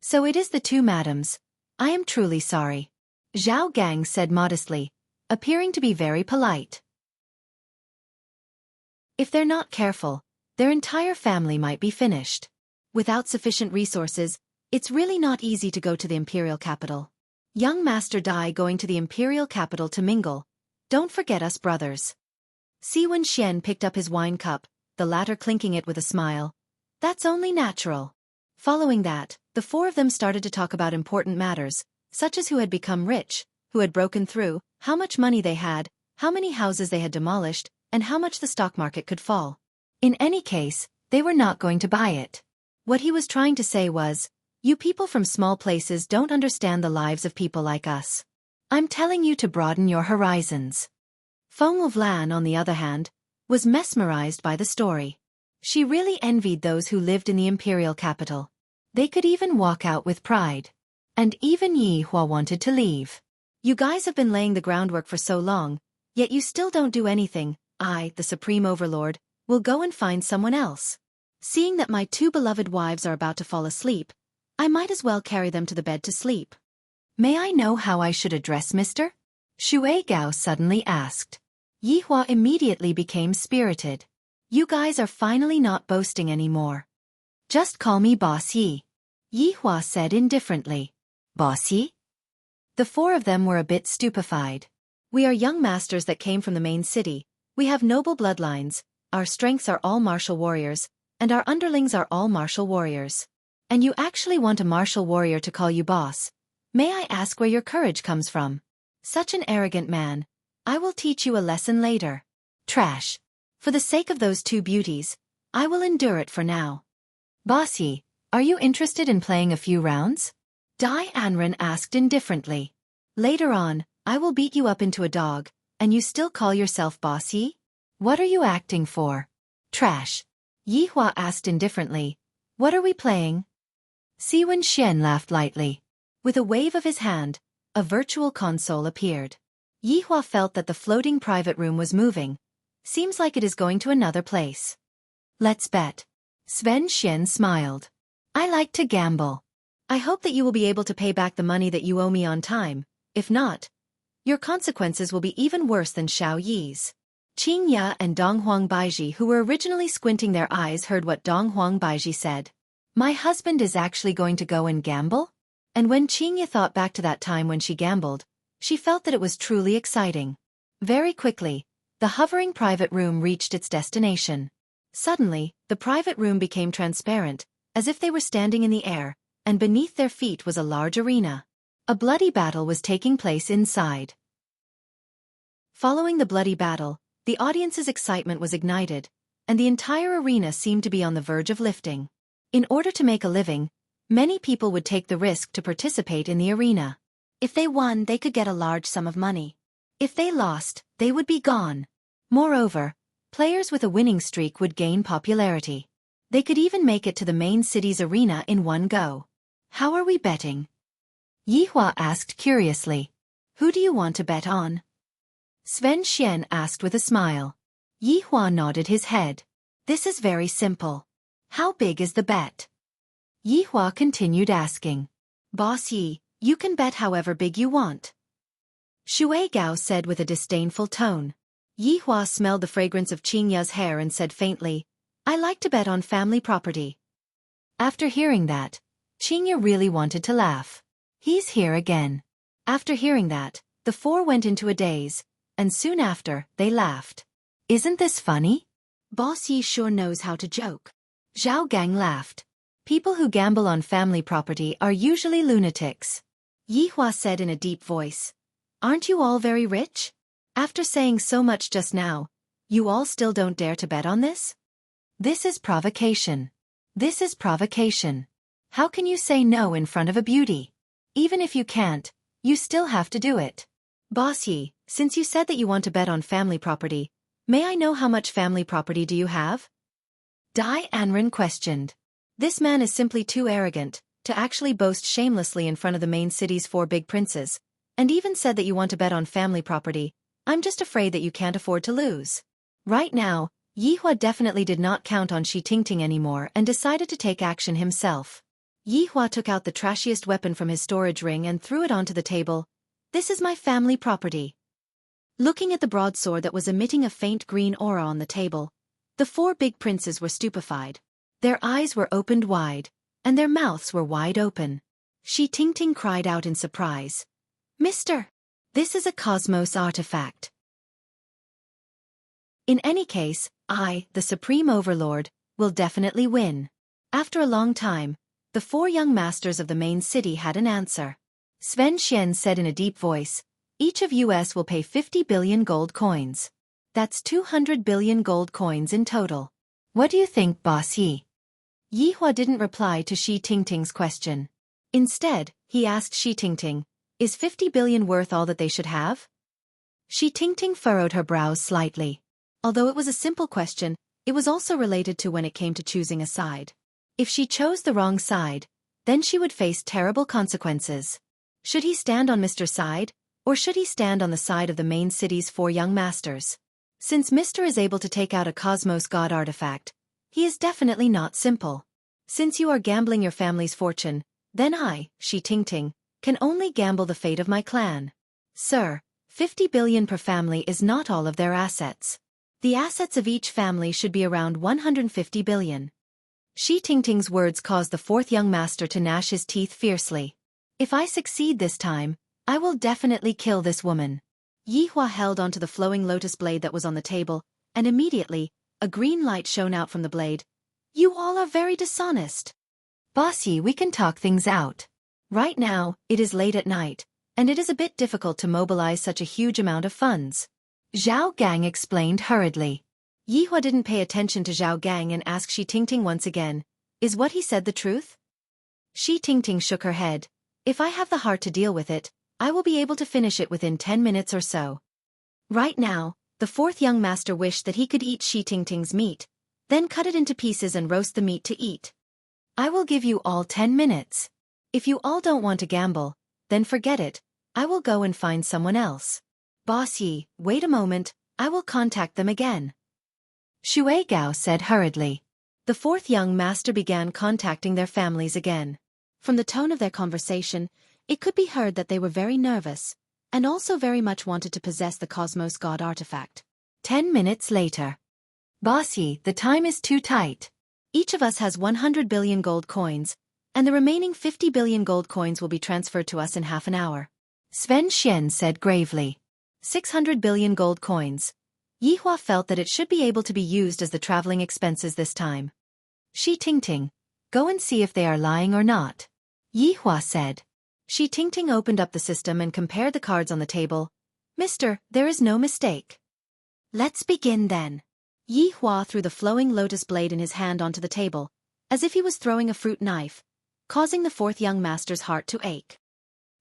So it is the two madams. I am truly sorry. Zhao Gang said modestly, appearing to be very polite. If they're not careful, their entire family might be finished. Without sufficient resources, it's really not easy to go to the imperial capital. Young Master Dai going to the imperial capital to mingle. Don't forget us brothers. Si Wen Xian picked up his wine cup, the latter clinking it with a smile. That's only natural. Following that, the four of them started to talk about important matters, such as who had become rich, who had broken through, how much money they had, how many houses they had demolished, and how much the stock market could fall. In any case, they were not going to buy it. What he was trying to say was, you people from small places don't understand the lives of people like us. I'm telling you to broaden your horizons. Feng Lan, on the other hand, was mesmerized by the story. She really envied those who lived in the imperial capital. They could even walk out with pride. And even Yi Hua wanted to leave. You guys have been laying the groundwork for so long, yet you still don't do anything. I, the Supreme Overlord, will go and find someone else. Seeing that my two beloved wives are about to fall asleep, I might as well carry them to the bed to sleep. May I know how I should address Mr. Shui Gao suddenly asked. Yi Hua immediately became spirited. You guys are finally not boasting anymore. Just call me Boss Yi. Yi Hua said indifferently. Boss Yi? The four of them were a bit stupefied. We are young masters that came from the main city. We have noble bloodlines, our strengths are all martial warriors, and our underlings are all martial warriors. And you actually want a martial warrior to call you boss. May I ask where your courage comes from? Such an arrogant man. I will teach you a lesson later. Trash. For the sake of those two beauties, I will endure it for now. Boss Yi, are you interested in playing a few rounds? Dai Anren asked indifferently. Later on, I will beat you up into a dog, and you still call yourself Boss Yi? What are you acting for? Trash. Yi Hua asked indifferently. What are we playing? Si Wen Xian laughed lightly. With a wave of his hand, a virtual console appeared. Yi Hua felt that the floating private room was moving. Seems like it is going to another place. Let's bet. Sven Xian smiled. I like to gamble. I hope that you will be able to pay back the money that you owe me on time. If not, your consequences will be even worse than Xiao Yi's. Qing Ya and Dong Huang Baiji, who were originally squinting their eyes, heard what Dong Huang Baiji said. My husband is actually going to go and gamble? And when Qing Ya thought back to that time when she gambled, she felt that it was truly exciting. Very quickly, the hovering private room reached its destination. Suddenly, the private room became transparent, as if they were standing in the air, and beneath their feet was a large arena. A bloody battle was taking place inside. Following the bloody battle, the audience's excitement was ignited, and the entire arena seemed to be on the verge of lifting. In order to make a living, many people would take the risk to participate in the arena. If they won, they could get a large sum of money. If they lost, they would be gone. Moreover, Players with a winning streak would gain popularity. They could even make it to the main city's arena in one go. How are we betting? Yihua asked curiously. Who do you want to bet on? Sven Xian asked with a smile. Yihua nodded his head. This is very simple. How big is the bet? Yihua continued asking. Boss Yi, you can bet however big you want. Shui Gao said with a disdainful tone. Yihua smelled the fragrance of Qingya's hair and said faintly, I like to bet on family property. After hearing that, Qingya really wanted to laugh. He's here again. After hearing that, the four went into a daze, and soon after, they laughed. Isn't this funny? Boss Yi sure knows how to joke. Zhao Gang laughed. People who gamble on family property are usually lunatics. Yihua said in a deep voice. Aren't you all very rich? After saying so much just now, you all still don't dare to bet on this? This is provocation. This is provocation. How can you say no in front of a beauty? Even if you can't, you still have to do it. Boss Yi, since you said that you want to bet on family property, may I know how much family property do you have? Dai Anren questioned. This man is simply too arrogant to actually boast shamelessly in front of the main city's four big princes, and even said that you want to bet on family property. I'm just afraid that you can't afford to lose. Right now, Yihua definitely did not count on Shi Tingting anymore and decided to take action himself. Yihua took out the trashiest weapon from his storage ring and threw it onto the table. This is my family property. Looking at the broadsword that was emitting a faint green aura on the table, the four big princes were stupefied. Their eyes were opened wide, and their mouths were wide open. Shi Tingting cried out in surprise. Mister! This is a cosmos artifact. In any case, I, the Supreme Overlord, will definitely win. After a long time, the four young masters of the main city had an answer. Sven Xian said in a deep voice, each of us will pay 50 billion gold coins. That's 200 billion gold coins in total. What do you think, Boss Yi? Yihua didn't reply to Shi Tingting's question. Instead, he asked Shi Tingting, is 50 billion worth all that they should have? Shi Tingting furrowed her brows slightly. Although it was a simple question, it was also related to when it came to choosing a side. If she chose the wrong side, then she would face terrible consequences. Should he stand on Mr. side, or should he stand on the side of the main city's four young masters? Since Mr. is able to take out a Cosmos God artifact, he is definitely not simple. Since you are gambling your family's fortune, then I, Shi Tingting, can only gamble the fate of my clan. Sir, 50 billion per family is not all of their assets. The assets of each family should be around 150 billion. Shi Tingting's words caused the fourth young master to gnash his teeth fiercely. If I succeed this time, I will definitely kill this woman. Yihua held onto the flowing lotus blade that was on the table, and immediately, a green light shone out from the blade. You all are very dishonest. Boss Yi, we can talk things out. Right now, it is late at night, and it is a bit difficult to mobilize such a huge amount of funds. Zhao Gang explained hurriedly. Yihua didn't pay attention to Zhao Gang and asked Shi Tingting once again, is what he said the truth? Shi Tingting shook her head. If I have the heart to deal with it, I will be able to finish it within 10 minutes or so. Right now, the fourth young master wished that he could eat Shi Tingting's meat, then cut it into pieces and roast the meat to eat. I will give you all 10 minutes. If you all don't want to gamble, then forget it, I will go and find someone else. Boss Yi, wait a moment, I will contact them again. Shui Gao said hurriedly. The fourth young master began contacting their families again. From the tone of their conversation, it could be heard that they were very nervous, and also very much wanted to possess the Cosmos God artifact. 10 minutes later. Boss Yi, the time is too tight. Each of us has 100 billion gold coins, and the remaining 50 billion gold coins will be transferred to us in half an hour. Sven Xian said gravely. 600 billion gold coins. Yihua felt that it should be able to be used as the traveling expenses this time. Shi Tingting, go and see if they are lying or not. Yihua said. Shi Tingting opened up the system and compared the cards on the table. Mister, there is no mistake. Let's begin then. Yihua threw the flowing lotus blade in his hand onto the table, as if he was throwing a fruit knife, causing the fourth young master's heart to ache.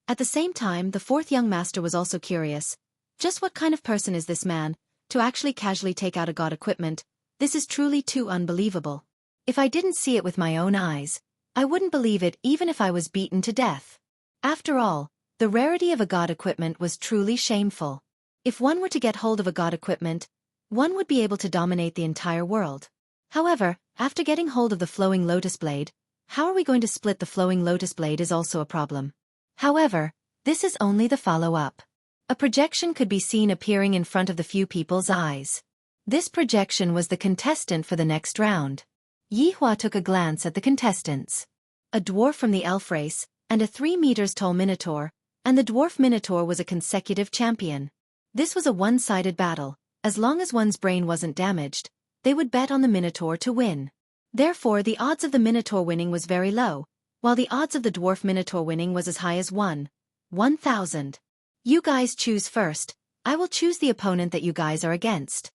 At the same time, the fourth young master was also curious. Just what kind of person is this man, to actually casually take out a god equipment, this is truly too unbelievable. If I didn't see it with my own eyes, I wouldn't believe it even if I was beaten to death. After all, the rarity of a god equipment was truly shameful. If one were to get hold of a god equipment, one would be able to dominate the entire world. However, after getting hold of the flowing lotus blade, how are we going to split the flowing lotus blade is also a problem. However, this is only the follow-up. A projection could be seen appearing in front of the few people's eyes. This projection was the contestant for the next round. Yihua took a glance at the contestants. A dwarf from the elf race, and a 3 meters tall minotaur, and the dwarf minotaur was a consecutive champion. This was a one-sided battle. As long as one's brain wasn't damaged, they would bet on the minotaur to win. Therefore, the odds of the minotaur winning was very low, while the odds of the dwarf minotaur winning was as high as 1,000. You guys choose first. I will choose the opponent that you guys are against.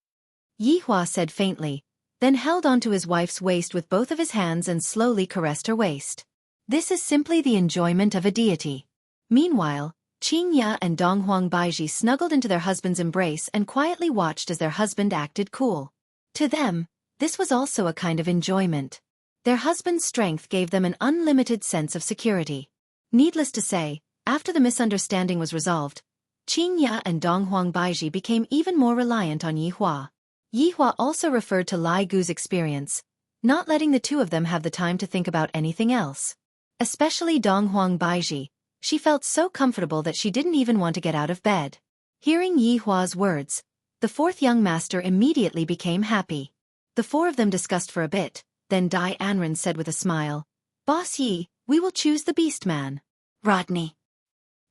Yihua said faintly, then held onto his wife's waist with both of his hands and slowly caressed her waist. This is simply the enjoyment of a deity. Meanwhile, Qingya and Donghuang Baiji snuggled into their husband's embrace and quietly watched as their husband acted cool. To them, this was also a kind of enjoyment. Their husband's strength gave them an unlimited sense of security. Needless to say, after the misunderstanding was resolved, Qingya and Donghuang Baiji became even more reliant on Yihua. Yihua also referred to Lai Gu's experience, not letting the two of them have the time to think about anything else. Especially Donghuang Baiji, she felt so comfortable that she didn't even want to get out of bed. Hearing Yihua's words, the fourth young master immediately became happy. The four of them discussed for a bit, then Dai Anren said with a smile, "Boss Yi, we will choose the beast man." "Rodney."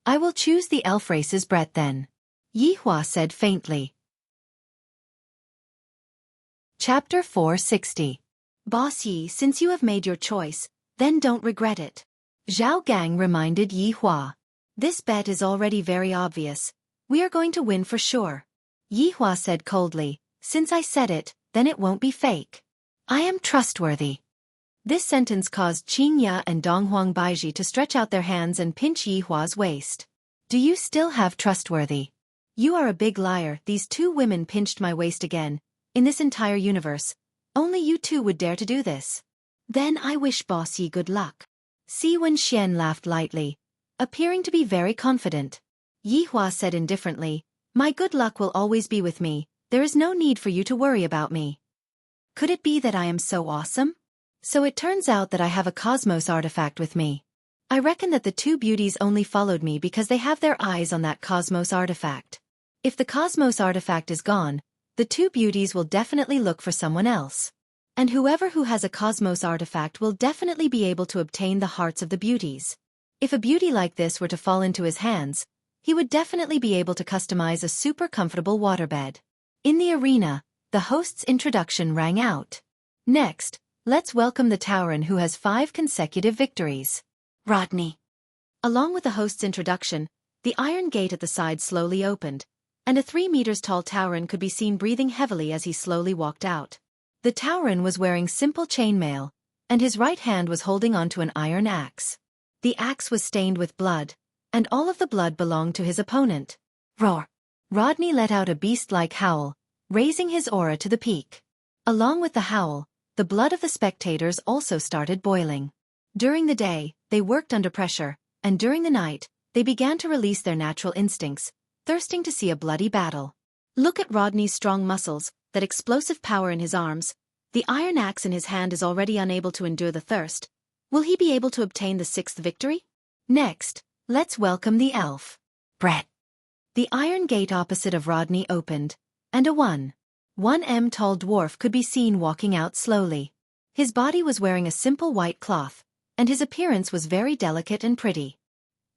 "I will choose the elf race's Brett then," Yihua said faintly. Chapter 460. Boss Yi, since you have made your choice, then don't regret it. Zhao Gang reminded Yihua. This bet is already very obvious. We are going to win for sure. Yihua said coldly, since I said it, then it won't be fake. I am trustworthy. This sentence caused Qingya and Donghuang Baiji to stretch out their hands and pinch Yihua's waist. Do you still have trustworthy? You are a big liar. These two women pinched my waist again. In this entire universe, only you two would dare to do this. Then I wish Boss Yi good luck. Si Wenxian laughed lightly, appearing to be very confident. Yihua said indifferently, my good luck will always be with me. There is no need for you to worry about me. Could it be that I am so awesome? So it turns out that I have a cosmos artifact with me. I reckon that the two beauties only followed me because they have their eyes on that cosmos artifact. If the cosmos artifact is gone, the two beauties will definitely look for someone else. And whoever who has a cosmos artifact will definitely be able to obtain the hearts of the beauties. If a beauty like this were to fall into his hands, he would definitely be able to customize a super comfortable waterbed. In the arena, the host's introduction rang out. Next, let's welcome the Tauren who has 5 consecutive victories. Rodney. Along with the host's introduction, the iron gate at the side slowly opened, and a 3 meters tall Tauren could be seen breathing heavily as he slowly walked out. The Tauren was wearing simple chainmail, and his right hand was holding onto an iron axe. The axe was stained with blood, and all of the blood belonged to his opponent. Roar! Rodney let out a beast-like howl, raising his aura to the peak. Along with the howl, the blood of the spectators also started boiling. During the day, they worked under pressure, and during the night, they began to release their natural instincts, thirsting to see a bloody battle. Look at Rodney's strong muscles, that explosive power in his arms. The iron axe in his hand is already unable to endure the thirst. Will he be able to obtain the 6th victory? Next, let's welcome the elf. Brett. The iron gate opposite of Rodney opened, and a 1m tall dwarf could be seen walking out slowly. His body was wearing a simple white cloth, and his appearance was very delicate and pretty.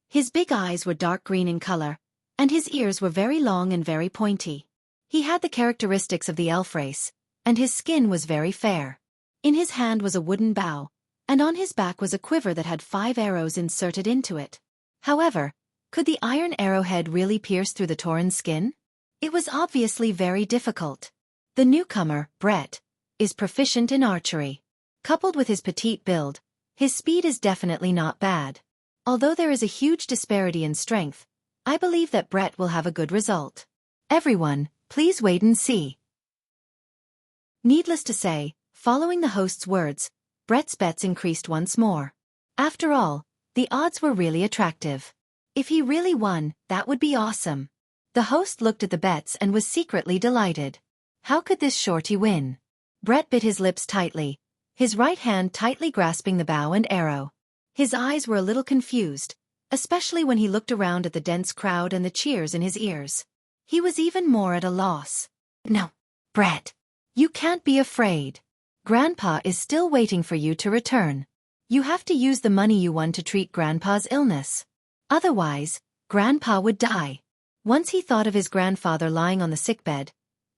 His big eyes were dark green in color, and his ears were very long and very pointy. He had the characteristics of the elf race, and his skin was very fair. In his hand was a wooden bow, and on his back was a quiver that had 5 arrows inserted into it. However, could the iron arrowhead really pierce through the Tauren's skin? It was obviously very difficult. The newcomer, Brett, is proficient in archery. Coupled with his petite build, his speed is definitely not bad. Although there is a huge disparity in strength, I believe that Brett will have a good result. Everyone, Please wait and see. Needless to say, following the host's words, Brett's bets increased once more. After all, the odds were really attractive. If he really won, that would be awesome. The host looked at the bets and was secretly delighted. How could this shorty win? Brett bit his lips tightly, his right hand tightly grasping the bow and arrow. His eyes were a little confused, especially when he looked around at the dense crowd and the cheers in his ears. He was even more at a loss. No, Brett. You can't be afraid. Grandpa is still waiting for you to return. You have to use the money you won to treat Grandpa's illness. Otherwise, Grandpa would die. Once he thought of his grandfather lying on the sickbed,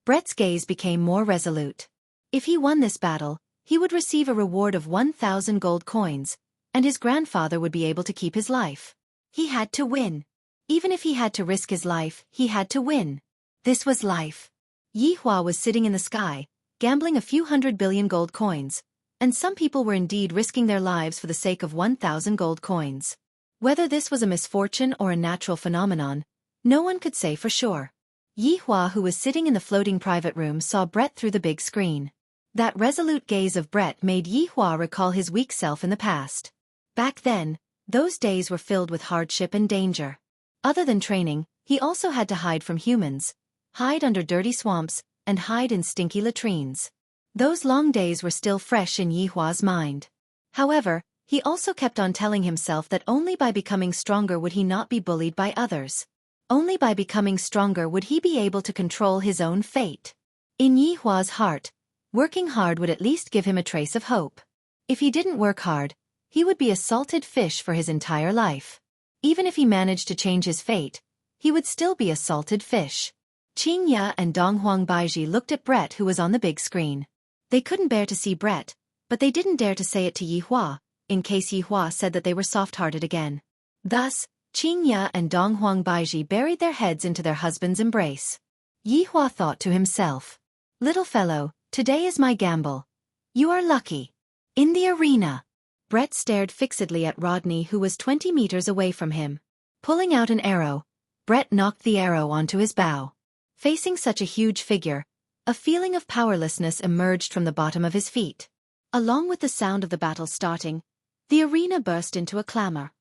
Brett's gaze became more resolute. If he won this battle, he would receive a reward of 1,000 gold coins, and his grandfather would be able to keep his life. He had to win. Even if he had to risk his life, he had to win. This was life. Yi Hua was sitting in the sky, gambling a few 100 billion gold coins, and some people were indeed risking their lives for the sake of 1,000 gold coins. Whether this was a misfortune or a natural phenomenon, no one could say for sure. Yi Hua, who was sitting in the floating private room, saw Brett through the big screen. That resolute gaze of Brett made Yi Hua recall his weak self in the past. Back then, those days were filled with hardship and danger. Other than training, he also had to hide from humans, hide under dirty swamps, and hide in stinky latrines. Those long days were still fresh in Yi Hua's mind. However, he also kept on telling himself that only by becoming stronger would he not be bullied by others. Only by becoming stronger would he be able to control his own fate. In Yi Hua's heart, working hard would at least give him a trace of hope. If he didn't work hard, he would be a salted fish for his entire life. Even if he managed to change his fate, he would still be a salted fish. Qing Ya and Donghuang Baiji looked at Brett, who was on the big screen. They couldn't bear to see Brett, but they didn't dare to say it to Yi Hua, in case Yi Hua said that they were soft-hearted again. Thus, Qing Ya and Donghuang Baiji buried their heads into their husband's embrace. Yi Hua thought to himself, "Little fellow, today is my gamble. You are lucky." In the arena, Brett stared fixedly at Rodney, who was 20 meters away from him. Pulling out an arrow, Brett knocked the arrow onto his bow. Facing such a huge figure, a feeling of powerlessness emerged from the bottom of his feet. Along with the sound of the battle starting, the arena burst into a clamor.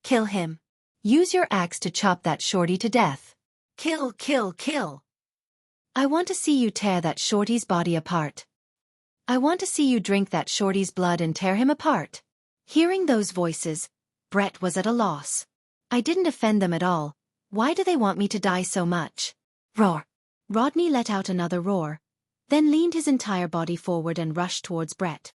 "Kill him. Use your axe to chop that shorty to death. Kill, kill, kill. I want to see you tear that shorty's body apart. I want to see you drink that shorty's blood and tear him apart." Hearing those voices, Brett was at a loss. "I didn't offend them at all. Why do they want me to die so much?" Roar. Rodney let out another roar, then leaned his entire body forward and rushed towards Brett.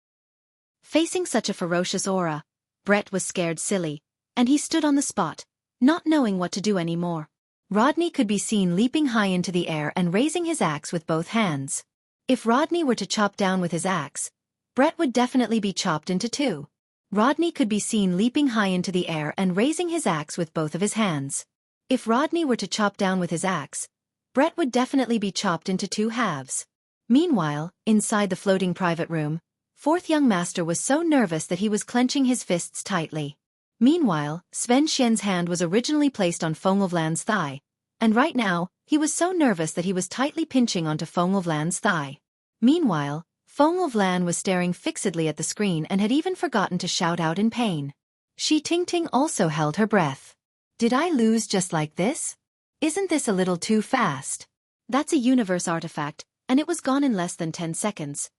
Facing such a ferocious aura, Brett was scared silly, and he stood on the spot, not knowing what to do anymore. Rodney could be seen leaping high into the air and raising his axe with both hands. If Rodney were to chop down with his axe, Brett would definitely be chopped into two. Rodney could be seen leaping high into the air and raising his axe with both of his hands. If Rodney were to chop down with his axe, Brett would definitely be chopped into two halves. Meanwhile, inside the floating private room, fourth young master was so nervous that he was clenching his fists tightly. Meanwhile, Sven Xian's hand was originally placed on Fongolvlan's thigh, and right now, he was so nervous that he was tightly pinching onto Fongolvlan's thigh. Meanwhile, Fongolvlan was staring fixedly at the screen and had even forgotten to shout out in pain. Shi Tingting also held her breath. "Did I lose just like this? Isn't this a little too fast?" "That's a universe artifact, and it was gone in less than 10 seconds.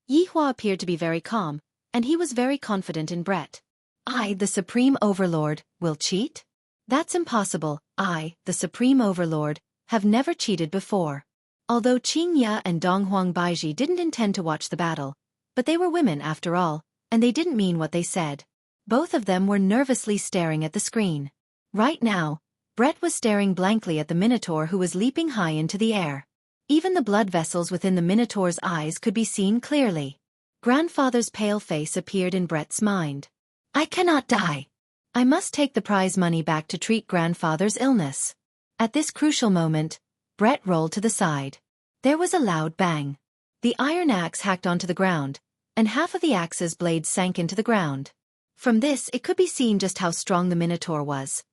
Yi Hua appeared to be very calm, and he was very confident in Brett. "I, the Supreme Overlord, will cheat? That's impossible. I, the Supreme Overlord, have never cheated before." Although Qing Ya and Donghuang Baiji didn't intend to watch the battle, but they were women after all, and they didn't mean what they said. Both of them were nervously staring at the screen. Right now, Brett was staring blankly at the Minotaur, who was leaping high into the air. Even the blood vessels within the Minotaur's eyes could be seen clearly. Grandfather's pale face appeared in Brett's mind. "I cannot die. I must take the prize money back to treat Grandfather's illness." At this crucial moment, Brett rolled to the side. There was a loud bang. The iron axe hacked onto the ground, and half of the axe's blade sank into the ground. From this, it could be seen just how strong the Minotaur was.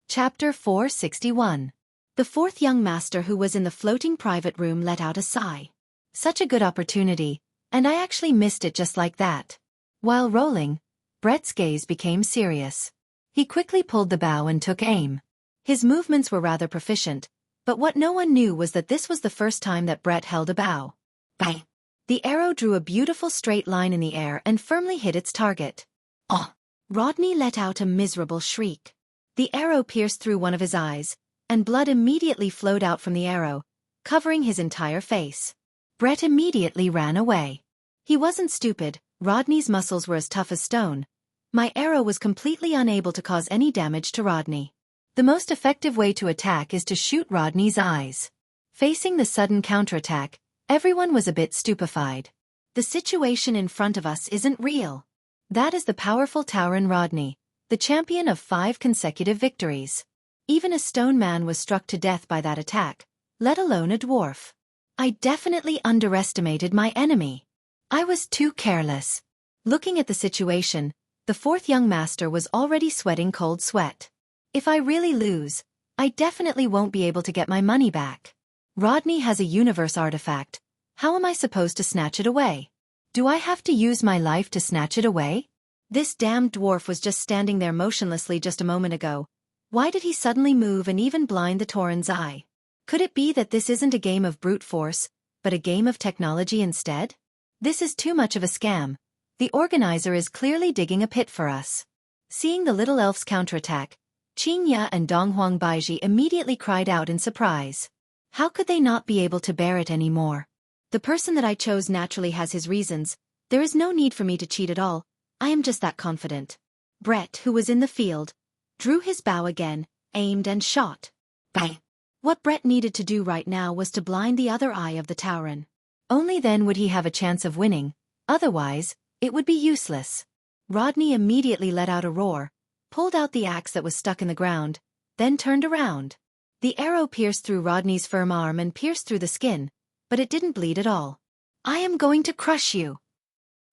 Chapter 461. The fourth young master who was in the floating private room let out a sigh. Such a good opportunity, and I actually missed it just like that. While rolling, Brett's gaze became serious. He quickly pulled the bow and took aim. His movements were rather proficient, but what no one knew was that this was the first time that Brett held a bow. Bang! The arrow drew a beautiful straight line in the air and firmly hit its target. Oh! Rodney let out a miserable shriek. The arrow pierced through one of his eyes, and blood immediately flowed out from the arrow, covering his entire face. Brett immediately ran away. He wasn't stupid, Rodney's muscles were as tough as stone. My arrow was completely unable to cause any damage to Rodney. The most effective way to attack is to shoot Rodney's eyes. Facing the sudden counterattack, everyone was a bit stupefied. The situation in front of us isn't real. That is the powerful Tauren Rodney, the champion of 5 consecutive victories. Even a stone man was struck to death by that attack, let alone a dwarf. I definitely underestimated my enemy. I was too careless. Looking at the situation, the fourth young master was already sweating cold sweat. If I really lose, I definitely won't be able to get my money back. Rodney has a universe artifact. How am I supposed to snatch it away? Do I have to use my life to snatch it away? This damned dwarf was just standing there motionlessly just a moment ago. Why did he suddenly move and even blind the Tauren's eye? Could it be that this isn't a game of brute force, but a game of technology instead? This is too much of a scam. The organizer is clearly digging a pit for us. Seeing the little elf's counterattack, Qingya and Donghuang Baiji immediately cried out in surprise. How could they not be able to bear it anymore? The person that I chose naturally has his reasons. There is no need for me to cheat at all. I am just that confident. Brett, who was in the field, drew his bow again, aimed and shot. Bang! What Brett needed to do right now was to blind the other eye of the Tauren. Only then would he have a chance of winning, otherwise, it would be useless. Rodney immediately let out a roar, pulled out the axe that was stuck in the ground, then turned around. The arrow pierced through Rodney's firm arm and pierced through the skin, but it didn't bleed at all. I am going to crush you.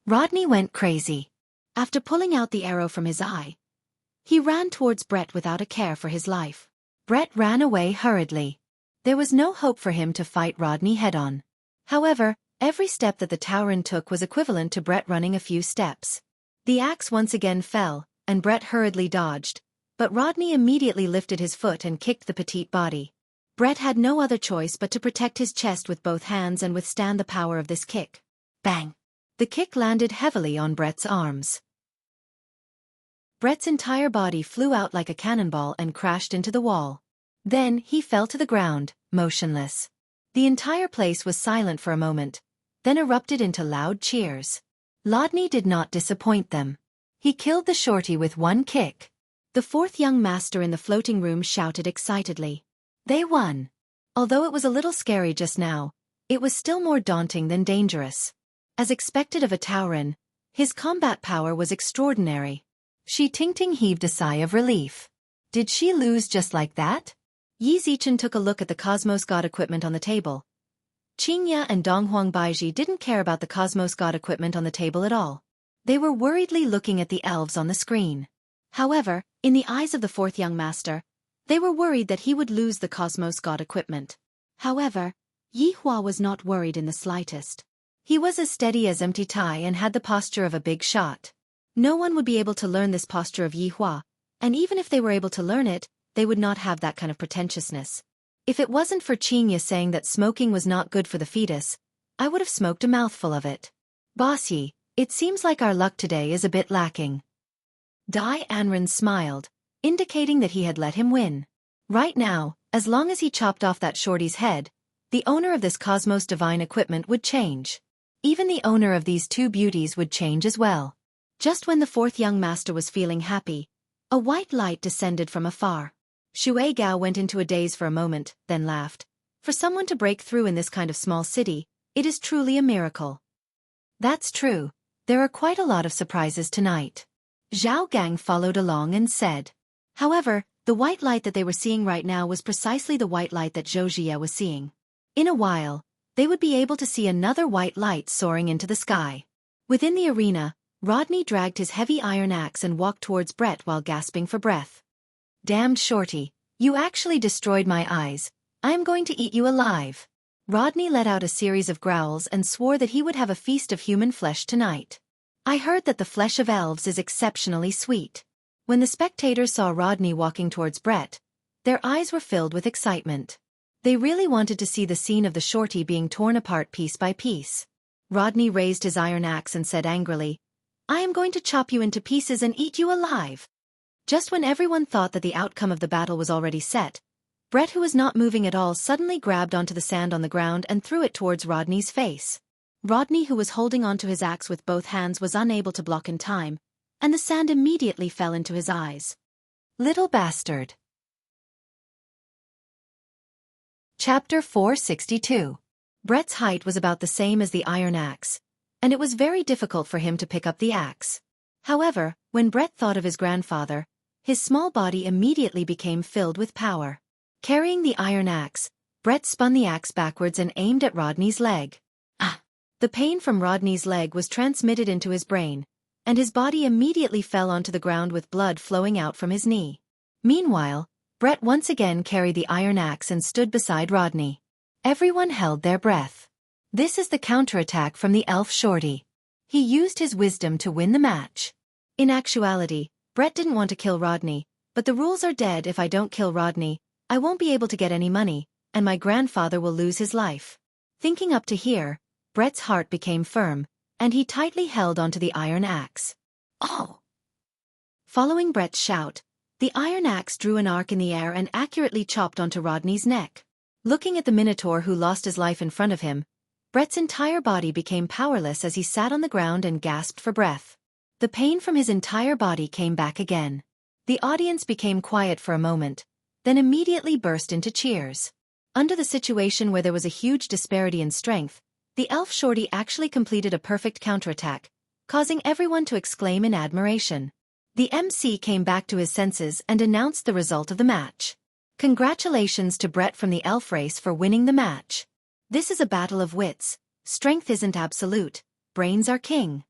Rodney went crazy. After pulling out the arrow from his eye, he ran towards Brett without a care for his life. Brett ran away hurriedly. There was no hope for him to fight Rodney head-on. However, every step that the Tauren took was equivalent to Brett running a few steps. The axe once again fell, and Brett hurriedly dodged, but Rodney immediately lifted his foot and kicked the petite body. Brett had no other choice but to protect his chest with both hands and withstand the power of this kick. Bang! The kick landed heavily on Brett's arms. Brett's entire body flew out like a cannonball and crashed into the wall. Then he fell to the ground, motionless. The entire place was silent for a moment, then erupted into loud cheers. Rodney did not disappoint them. He killed the shorty with one kick. The fourth young master in the floating room shouted excitedly. They won. Although it was a little scary just now, it was still more daunting than dangerous. As expected of a Tauren, his combat power was extraordinary. Shi Tingting heaved a sigh of relief. Did she lose just like that? Yi Zichen took a look at the Cosmos God equipment on the table. Qingya and Donghuang Baiji didn't care about the Cosmos God equipment on the table at all. They were worriedly looking at the elves on the screen. However, in the eyes of the fourth young master, they were worried that he would lose the Cosmos God equipment. However, Yi Hua was not worried in the slightest. He was as steady as empty Tai and had the posture of a big shot. No one would be able to learn this posture of Yi Hua, and even if they were able to learn it, they would not have that kind of pretentiousness. If it wasn't for Qingya saying that smoking was not good for the fetus, I would have smoked a mouthful of it. Boss Yi, it seems like our luck today is a bit lacking. Dai Anren smiled, indicating that he had let him win. Right now, as long as he chopped off that shorty's head, the owner of this Cosmos Divine equipment would change. Even the owner of these two beauties would change as well. Just when the fourth young master was feeling happy, a white light descended from afar. Shui Gao went into a daze for a moment, then laughed. For someone to break through in this kind of small city, it is truly a miracle. That's true. There are quite a lot of surprises tonight. Zhao Gang followed along and said. However, the white light that they were seeing right now was precisely the white light that Zhou Jie was seeing. In a while, they would be able to see another white light soaring into the sky. Within the arena, Rodney dragged his heavy iron axe and walked towards Brett while gasping for breath. Damned shorty, You actually destroyed my eyes. I am going to eat you alive. Rodney let out a series of growls and swore that he would have a feast of human flesh tonight. I heard that the flesh of elves is exceptionally sweet. When the spectators saw Rodney walking towards Brett, their eyes were filled with excitement. They really wanted to see the scene of the shorty being torn apart piece by piece. Rodney raised his iron axe and said angrily, I am going to chop you into pieces and eat you alive. Just when everyone thought that the outcome of the battle was already set, Brett, who was not moving at all, suddenly grabbed onto the sand on the ground and threw it towards Rodney's face. Rodney, who was holding onto his axe with both hands, was unable to block in time, and the sand immediately fell into his eyes. Little bastard. Chapter 462. Brett's height was about the same as the iron axe, and it was very difficult for him to pick up the axe. However, when Brett thought of his grandfather, his small body immediately became filled with power. Carrying the iron axe, Brett spun the axe backwards and aimed at Rodney's leg. Ah! The pain from Rodney's leg was transmitted into his brain, and his body immediately fell onto the ground with blood flowing out from his knee. Meanwhile, Brett once again carried the iron axe and stood beside Rodney. Everyone held their breath. This is the counterattack from the elf shorty. He used his wisdom to win the match. In actuality, Brett didn't want to kill Rodney, but the rules are dead. If I don't kill Rodney, I won't be able to get any money, and my grandfather will lose his life. Thinking up to here, Brett's heart became firm, and he tightly held onto the iron axe. Oh! Following Brett's shout, the iron axe drew an arc in the air and accurately chopped onto Rodney's neck. Looking at the Minotaur who lost his life in front of him, Brett's entire body became powerless as he sat on the ground and gasped for breath. The pain from his entire body came back again. The audience became quiet for a moment, then immediately burst into cheers. Under the situation where there was a huge disparity in strength, the elf shorty actually completed a perfect counterattack, causing everyone to exclaim in admiration. The MC came back to his senses and announced the result of the match. Congratulations to Brett from the elf race for winning the match. This is a battle of wits. Strength isn't absolute. Brains are king.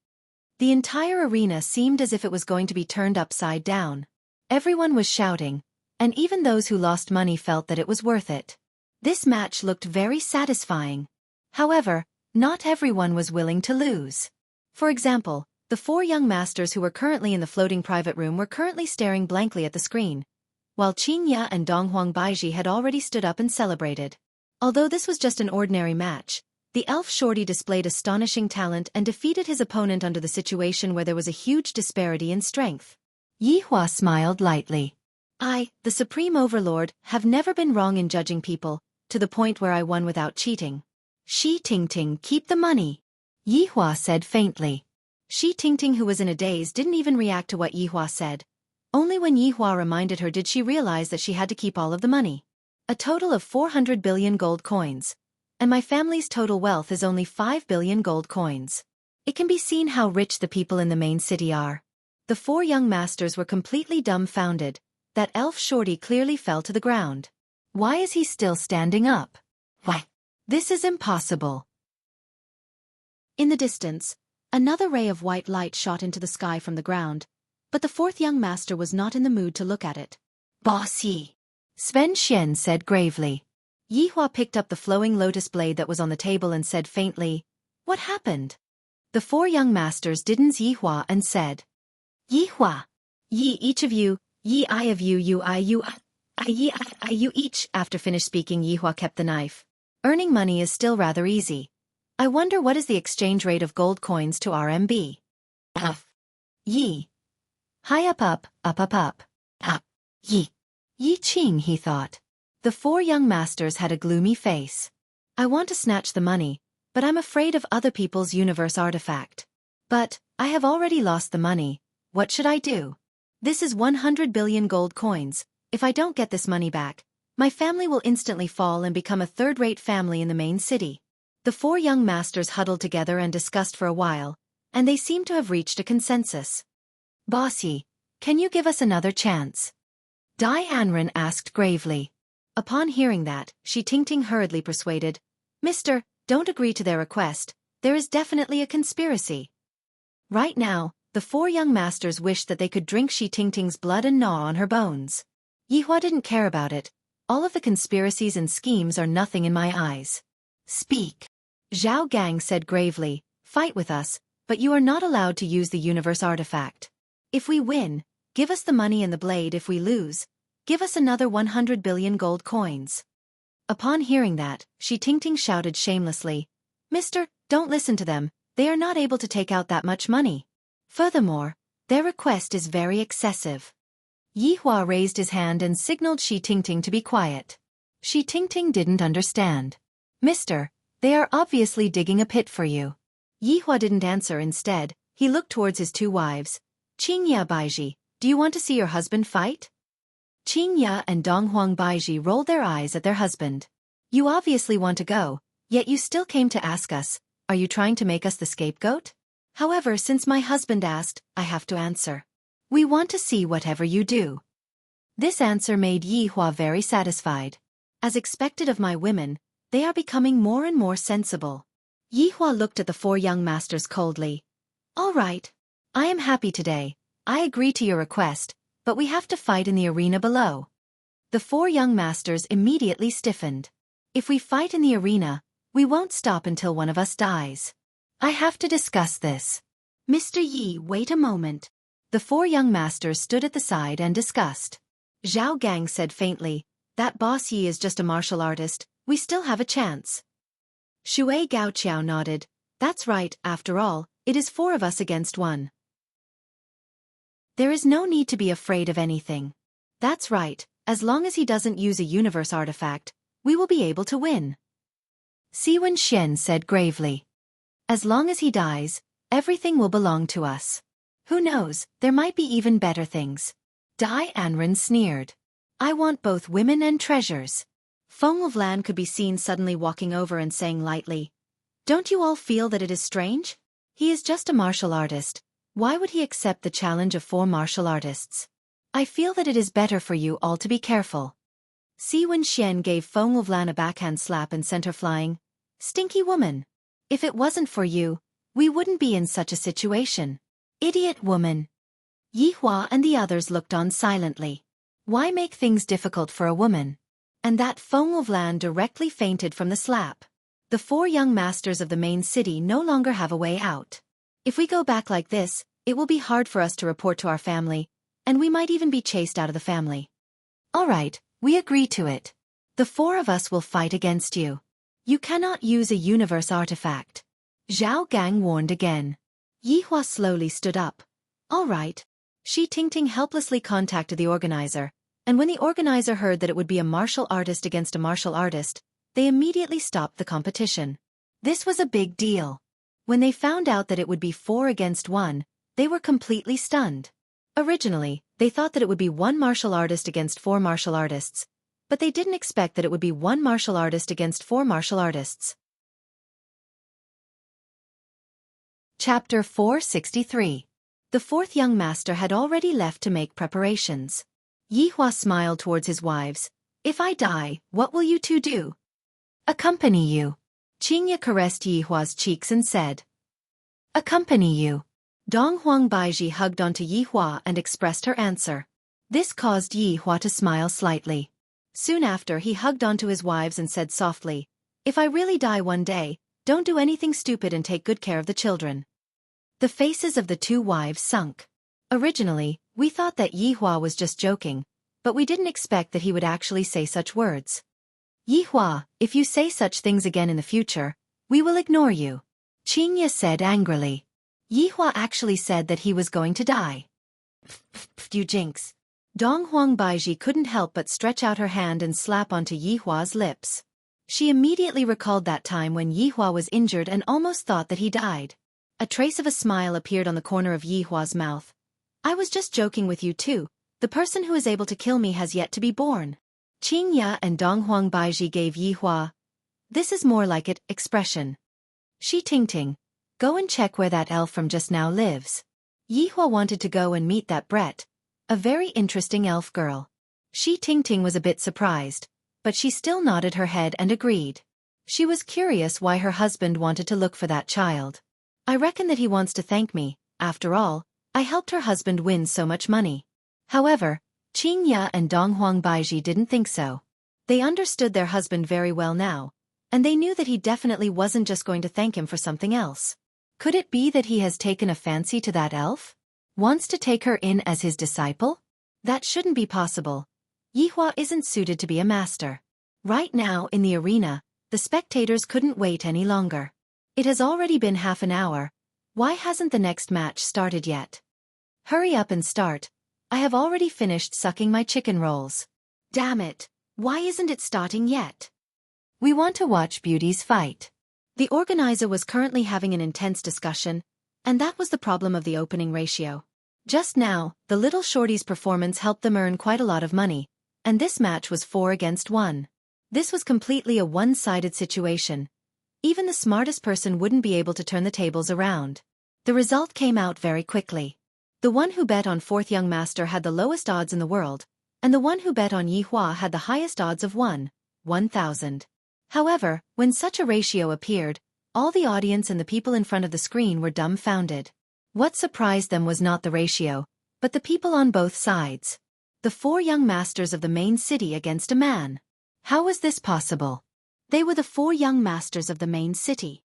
The entire arena seemed as if it was going to be turned upside down. Everyone was shouting, and even those who lost money felt that it was worth it. This match looked very satisfying. However, not everyone was willing to lose. For example, the four young masters who were currently in the floating private room were currently staring blankly at the screen, while Qing Ya and Donghuang Baiji had already stood up and celebrated. Although this was just an ordinary match, the elf shorty displayed astonishing talent and defeated his opponent under the situation where there was a huge disparity in strength. Yihua smiled lightly. I, the Supreme Overlord, have never been wrong in judging people, to the point where I won without cheating. Shi Tingting, keep the money. Yihua said faintly. Shi Tingting, who was in a daze, didn't even react to what Yihua said. Only when Yihua reminded her did she realize that she had to keep all of the money. A total of 400 billion gold coins. And my family's total wealth is only 5 billion gold coins. It can be seen how rich the people in the main city are. The four young masters were completely dumbfounded. That elf shorty clearly fell to the ground. Why is he still standing up? Why? This is impossible. In the distance, another ray of white light shot into the sky from the ground, but the fourth young master was not in the mood to look at it. Boss Yi, Sven Xian said gravely. Yihua picked up the flowing lotus blade that was on the table and said faintly, What happened? The four young masters didn't Yihua and said, Yihua, Yi each of you, Yi I of you, you I you I Yi I you each. After finished speaking, Yihua kept the knife. Earning money is still rather easy. I wonder what is the exchange rate of gold coins to RMB. Yi. High up. Up. Yi. Yi Qing, he thought. The four young masters had a gloomy face. I want to snatch the money, but I'm afraid of other people's universe artifact. But, I have already lost the money. What should I do? This is 100 billion gold coins. If I don't get this money back, my family will instantly fall and become a third-rate family in the main city. The four young masters huddled together and discussed for a while, and they seemed to have reached a consensus. Bossy, can you give us another chance? Dai Anren asked gravely. Upon hearing that, Shi Tingting hurriedly persuaded, Mister, don't agree to their request, there is definitely a conspiracy. Right now, the four young masters wished that they could drink Shi Tingting's blood and gnaw on her bones. Yihua didn't care about it. All of the conspiracies and schemes are nothing in my eyes. Speak. Zhao Gang said gravely, fight with us, but you are not allowed to use the universe artifact. If we win, give us the money and the blade. If we lose, give us another 100 billion gold coins. Upon hearing that, Shi Tingting shouted shamelessly, Mister, don't listen to them, they are not able to take out that much money. Furthermore, their request is very excessive. Yihua raised his hand and signaled Shi Tingting to be quiet. Shi Tingting didn't understand. Mister, they are obviously digging a pit for you. Yihua didn't answer. Instead, he looked towards his two wives. Qingya Baiji, do you want to see your husband fight? Qingya and Donghuang Baiji rolled their eyes at their husband. You obviously want to go, yet you still came to ask us. Are you trying to make us the scapegoat? However, since my husband asked, I have to answer. We want to see whatever you do. This answer made Yihua very satisfied. As expected of my women, they are becoming more and more sensible. Yihua looked at the four young masters coldly. All right. I am happy today. I agree to your request, but we have to fight in the arena below. The four young masters immediately stiffened. If we fight in the arena, we won't stop until one of us dies. I have to discuss this. Mr. Yi, wait a moment. The four young masters stood at the side and discussed. Zhao Gang said faintly, that boss Yi is just a martial artist, we still have a chance. Shui Gaoqiao nodded, that's right, after all, it is four of us against one. There is no need to be afraid of anything. That's right, as long as he doesn't use a universe artifact, we will be able to win. Siwen Xian said gravely. As long as he dies, everything will belong to us. Who knows, there might be even better things. Dai Anren sneered. I want both women and treasures. Feng of Lan could be seen suddenly walking over and saying lightly, don't you all feel that it is strange? He is just a martial artist. Why would he accept the challenge of four martial artists? I feel that it is better for you all to be careful. Siwen Xian gave Feng of Lan a backhand slap and sent her flying. Stinky woman. If it wasn't for you, we wouldn't be in such a situation. Idiot woman. Yihua and the others looked on silently. Why make things difficult for a woman? And that Feng of Lan directly fainted from the slap. The four young masters of the main city no longer have a way out. If we go back like this, it will be hard for us to report to our family, and we might even be chased out of the family. All right, we agree to it. The four of us will fight against you. You cannot use a universe artifact. Zhao Gang warned again. Yihua slowly stood up. All right. Shi Tingting helplessly contacted the organizer, and when the organizer heard that it would be a martial artist against a martial artist, they immediately stopped the competition. This was a big deal. When they found out that it would be 4 against 1, they were completely stunned. Originally, they thought that it would be 1 martial artist against 4 martial artists, but they didn't expect that it would be 1 martial artist against 4 martial artists. Chapter 463. The fourth young master had already left to make preparations. Yihua smiled towards his wives. If I die, what will you two do? Accompany you. Qingya caressed Yihua's cheeks and said. Accompany you. Donghuang Baiji hugged onto Yihua and expressed her answer. This caused Yihua to smile slightly. Soon after he hugged onto his wives and said softly, if I really die one day, don't do anything stupid and take good care of the children. The faces of the two wives sunk. Originally, we thought that Yihua was just joking, but we didn't expect that he would actually say such words. Yihua, if you say such things again in the future, we will ignore you. Qingya said angrily. Yihua actually said that he was going to die. You jinx. Donghuang Baiji couldn't help but stretch out her hand and slap onto Yihua's lips. She immediately recalled that time when Yihua was injured and almost thought that he died. A trace of a smile appeared on the corner of Yihua's mouth. I was just joking with you too. The person who is able to kill me has yet to be born. Qingya and Donghuang Baiji gave Yihua, this is more like it, expression. Shi Tingting, go and check where that elf from just now lives. Yihua wanted to go and meet that Brett, a very interesting elf girl. Shi Tingting was a bit surprised, but she still nodded her head and agreed. She was curious why her husband wanted to look for that child. I reckon that he wants to thank me. After all, I helped her husband win so much money. However, Qingya and Donghuang Baiji didn't think so. They understood their husband very well now, and they knew that he definitely wasn't just going to thank him for something else. Could it be that he has taken a fancy to that elf? Wants to take her in as his disciple? That shouldn't be possible. Yihua isn't suited to be a master. Right now, in the arena, the spectators couldn't wait any longer. It has already been half an hour. Why hasn't the next match started yet? Hurry up and start. I have already finished sucking my chicken rolls. Damn it, why isn't it starting yet? We want to watch beauties fight. The organizer was currently having an intense discussion, and that was the problem of the opening ratio. Just now, the little shorty's performance helped them earn quite a lot of money, and this match was 4 against 1. This was completely a one-sided situation. Even the smartest person wouldn't be able to turn the tables around. The result came out very quickly. The one who bet on 4th young master had the lowest odds in the world, and the one who bet on Yihua had the highest odds of 1,000. However, when such a ratio appeared, all the audience and the people in front of the screen were dumbfounded. What surprised them was not the ratio, but the people on both sides. The 4 young masters of the main city against a man. How was this possible? They were the 4 young masters of the main city.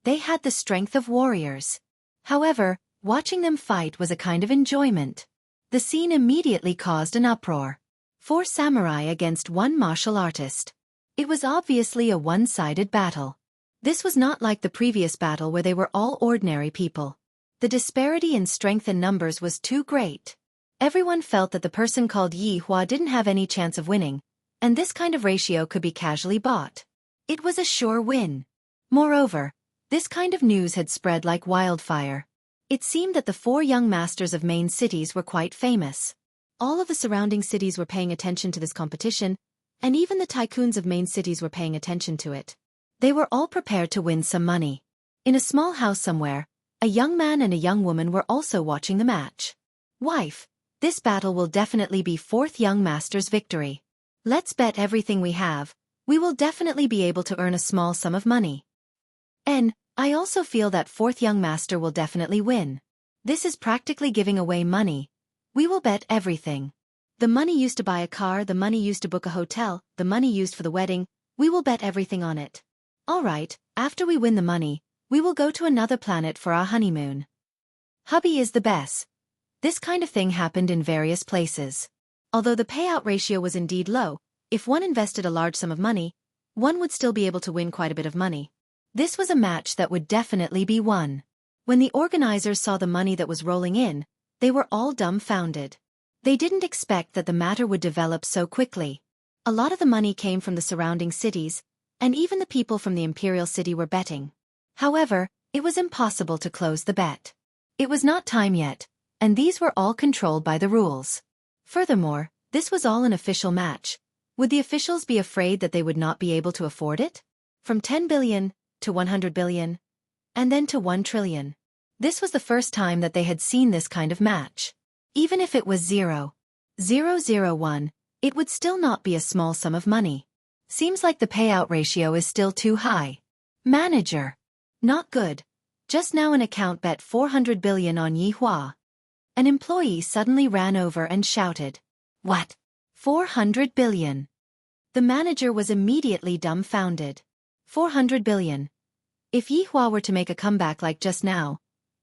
They had the strength of warriors. However, watching them fight was a kind of enjoyment. The scene immediately caused an uproar. 4 samurai against 1 martial artist. It was obviously a one-sided battle. This was not like the previous battle where they were all ordinary people. The disparity in strength and numbers was too great. Everyone felt that the person called Yi Hua didn't have any chance of winning, and this kind of ratio could be casually bought. It was a sure win. Moreover, this kind of news had spread like wildfire. It seemed that the 4 young masters of main cities were quite famous. All of the surrounding cities were paying attention to this competition, and even the tycoons of main cities were paying attention to it. They were all prepared to win some money. In a small house somewhere, a young man and a young woman were also watching the match. Wife, this battle will definitely be 4th young master's victory. Let's bet everything we have. We will definitely be able to earn a small sum of money. And I also feel that 4th young master will definitely win. This is practically giving away money. We will bet everything. The money used to buy a car, the money used to book a hotel, the money used for the wedding, we will bet everything on it. Alright, after we win the money, we will go to another planet for our honeymoon. Hubby is the best. This kind of thing happened in various places. Although the payout ratio was indeed low, if one invested a large sum of money, one would still be able to win quite a bit of money. This was a match that would definitely be won. When the organizers saw the money that was rolling in, they were all dumbfounded. They didn't expect that the matter would develop so quickly. A lot of the money came from the surrounding cities, and even the people from the imperial city were betting. However, it was impossible to close the bet. It was not time yet, and these were all controlled by the rules. Furthermore, this was all an official match. Would the officials be afraid that they would not be able to afford it? From 10 billion to 100 billion, and then to 1 trillion. This was the first time that they had seen this kind of match. Even if it was 0.001, it would still not be a small sum of money. Seems like the payout ratio is still too high. Manager. Not good. Just now an account bet 400 billion on Yi Hua. An employee suddenly ran over and shouted. What? 400 billion. The manager was immediately dumbfounded. 400 billion. If Yi Hua were to make a comeback like just now,